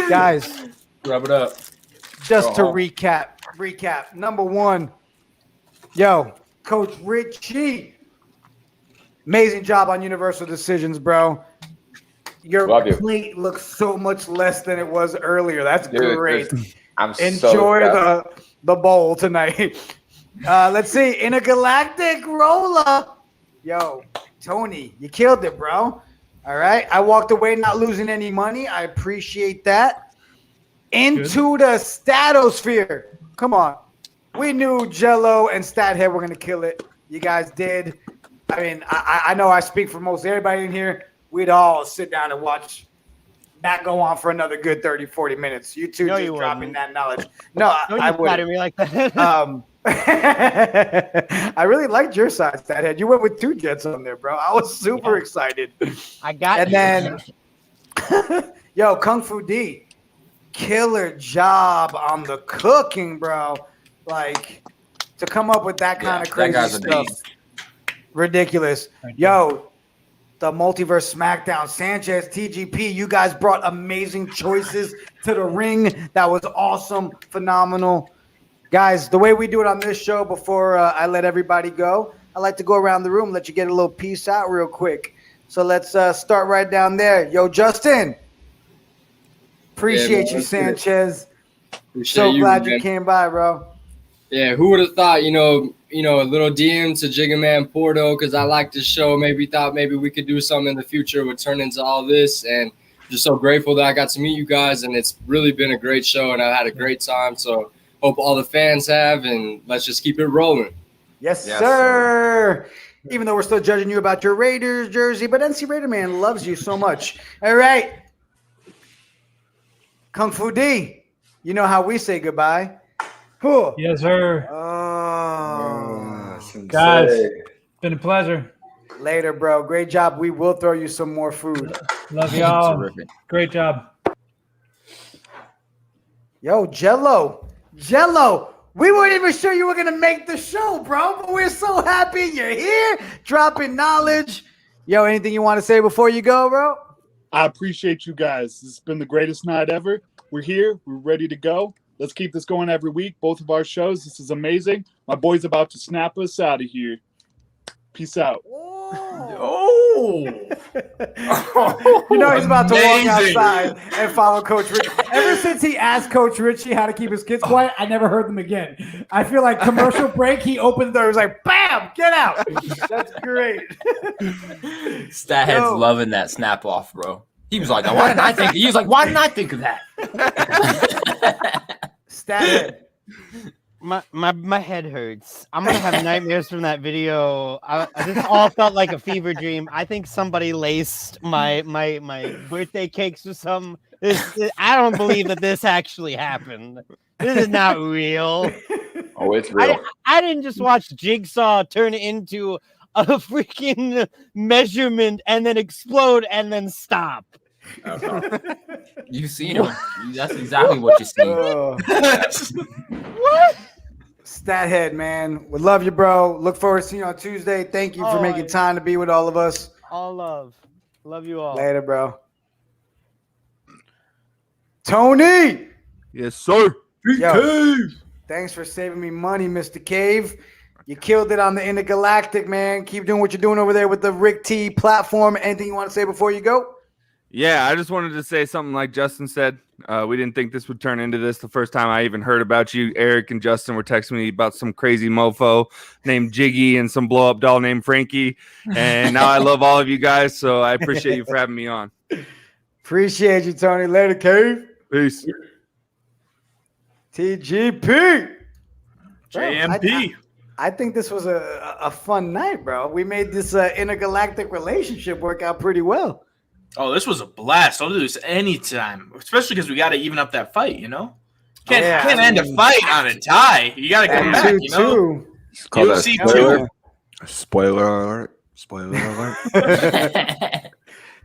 Guys, Rub it up. just to recap. Number one, yo, Coach Richie. Amazing job on Universal Decisions, bro. Your Love you. plate looks so much less than it was earlier. That's Dude, great. I'm Enjoy so the bowl tonight. Let's see. Intergalactic Roller. Yo, Tony, you killed it, bro. All right. I walked away not losing any money. I appreciate that. Into the Statosphere. Come on. We knew Jello and Stathead were going to kill it. You guys did. I mean, I know I speak for most everybody in here. We'd all sit down and watch that go on for another good 30, 40 minutes. You two No, just you dropping wouldn't. that knowledge. No, Don't I you flatter wouldn't. me like that. I really liked your side, Stathead. You went with 2 Jets on there, bro. I was super excited. I got and then, yo, Kung Fu D, killer job on the cooking, bro. Like, to come up with that kind of crazy that guy's a stuff. beast. Ridiculous. Yo, the Multiverse SmackDown, Sanchez, TGP, you guys brought amazing choices to the ring. That was awesome, phenomenal. Guys, the way we do it on this show before I let everybody go, I like to go around the room, let you get a little peace out real quick. So let's start right down there. Yo, Justin. Appreciate you, Sanchez. So glad you came by, bro. Yeah, who would have thought, a little DM to Jiggy Man Porto, because I like the show. Maybe we could do something in the future would turn into all this. And just so grateful that I got to meet you guys. And it's really been a great show, and I've had a great time. So hope all the fans have, and let's just keep it rolling. Yes, sir. Even though we're still judging you about your Raiders jersey, but NC Raider Man loves you so much. All right. Kung Fu D, you know how we say goodbye. Cool. Yes, sir. Oh, guys, been a pleasure. Later, bro. Great job. We will throw you some more food. Love y'all. Great job. Yo, Jello. We weren't even sure you were going to make the show, bro, but we're so happy you're here, dropping knowledge. Yo, anything you want to say before you go, bro? I appreciate you guys. This has been the greatest night ever. We're here. We're ready to go. Let's keep this going every week. Both of our shows. This is amazing. My boy's about to snap us out of here. Peace out. Oh. You know he's about to walk outside and follow Coach Rich. Ever since he asked Coach Richie how to keep his kids quiet, I never heard them again. I feel like commercial break, he opened the door, he was like, bam, get out. That's great. Stathead's loving that snap off, bro. He was like, why didn't I think? He was like, why didn't I think of that? Stathead. My head hurts. I'm gonna have nightmares from that video. This all felt like a fever dream. I think somebody laced my birthday cakes or something. I don't believe that this actually happened. This is not real. Oh, it's real. I didn't just watch Jigsaw turn into a freaking measurement and then explode and then stop. You seen him. That's exactly what you see. What? Stathead, man. We love you, bro. Look forward to seeing you on Tuesday. Thank you for making time to be with all of us. All love. Love you all. Later, bro. Tony. Yes, sir. Yo, thanks for saving me money, Mr. Cave. You killed it on the Intergalactic, man. Keep doing what you're doing over there with the Rick T platform. Anything you want to say before you go? Yeah, I just wanted to say something like Justin said. We didn't think this would turn into this. The first time I even heard about you, Eric and Justin were texting me about some crazy mofo named Jiggy and some blow-up doll named Frankie. And now I love all of you guys, so I appreciate you for having me on. Appreciate you, Tony. Later, Cave. Peace. TGP. JMP. I think this was a fun night, bro. We made this intergalactic relationship work out pretty well. Oh, this was a blast. I'll do this anytime, especially because we got to even up that fight, Can't end a fight on a tie. You got to come back, UFC 2. Spoiler alert. Spoiler alert.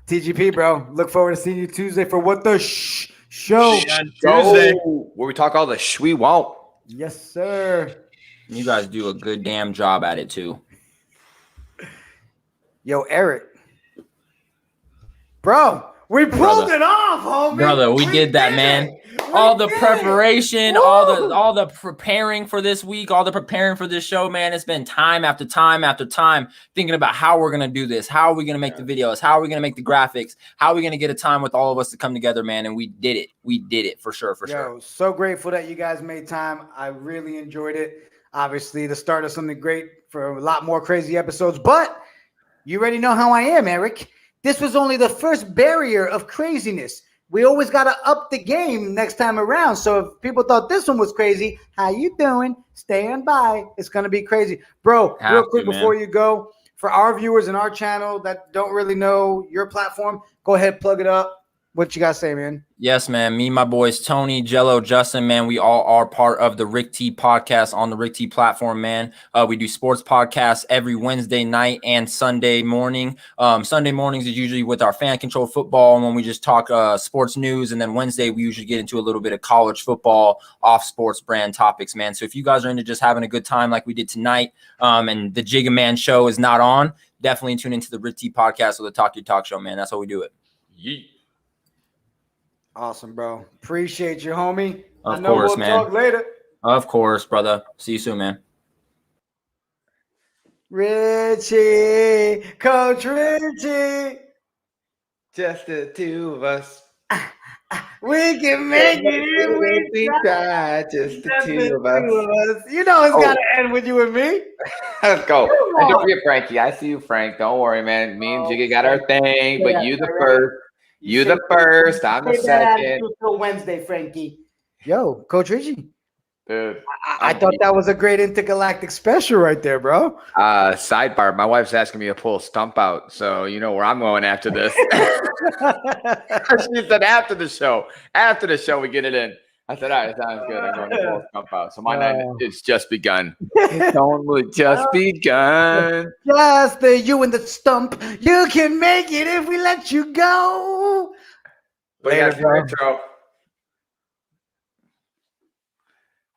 TGP, bro. Look forward to seeing you Tuesday for What the Show. Tuesday, where we talk all the shwee won't. Yes, sir. You guys do a good damn job at it, too. Yo, Eric. Bro, we pulled it off, homie. Brother, we did that, man. All the preparation, all the preparing for this week, all the preparing for this show, man. It's been time after time after time thinking about how we're going to do this. How are we going to make the videos? How are we going to make the graphics? How are we going to get a time with all of us to come together, man? And we did it. We did it for sure, sure. So grateful that you guys made time. I really enjoyed it. Obviously, the start of something great for a lot more crazy episodes. But you already know how I am, Eric. This was only the first barrier of craziness. We always got to up the game next time around. So if people thought this one was crazy, how you doing? Stand by. It's going to be crazy. Bro, real quick before you go, for our viewers in our channel that don't really know your platform, go ahead, plug it up. what you got to say, man? Yes, man. Me and my boys, Tony, Jello, Justin, man, we all are part of the Rick T podcast on the Rick T platform, man. We do sports podcasts every Wednesday night and Sunday morning. Sunday mornings is usually with our fan control football, and when we just talk sports news. And then Wednesday, we usually get into a little bit of college football, off sports brand topics, man. So if you guys are into just having a good time like we did tonight, and the Jigga Man show is not on, definitely tune into the Rick T podcast or the Talk Your Talk show, man. That's how we do it. Yeet. Awesome, bro. Appreciate you, homie. Of I know course, we'll man. talk later. Of course, brother. See you soon, man. Richie, Coach Richie. Just the two of us. We can make it if we try. Just the two of us. You know it's got to end with you and me. Let's go. And don't forget Frankie. I see you, Frank. Don't worry, man. Me and Jiggy got our thing, but you the first. You the first. I'm the second. Until Wednesday, Frankie. Yo, Coach Richie. Dude, I thought that was a great intergalactic special right there, bro. Sidebar, my wife's asking me to pull a stump out, so you know where I'm going after this. She said after the show. After the show, we get it in. I said, all right, sounds good. I'm going to pull a stump out. So my night, it's just begun. It's only just begun. Just you and the stump. You can make it if we let you go. Later, bro. Intro.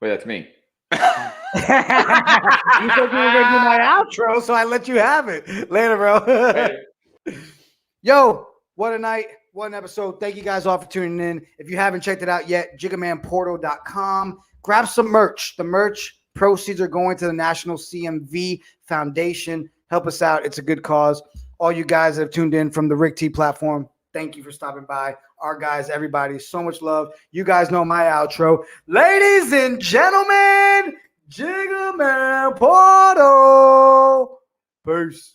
Wait, that's me. You said you were going to do my outro, so I let you have it. Later, bro. Later. Yo, what a night. What an episode. Thank you guys all for tuning in. If you haven't checked it out yet, jiggamanportal.com. Grab some merch. The merch proceeds are going to the National CMV Foundation. Help us out. It's a good cause. All you guys that have tuned in from the Rick T platform, thank you for stopping by. Our guys, everybody, so much love. You guys know my outro. Ladies and gentlemen, Jigga Man Portal. Peace.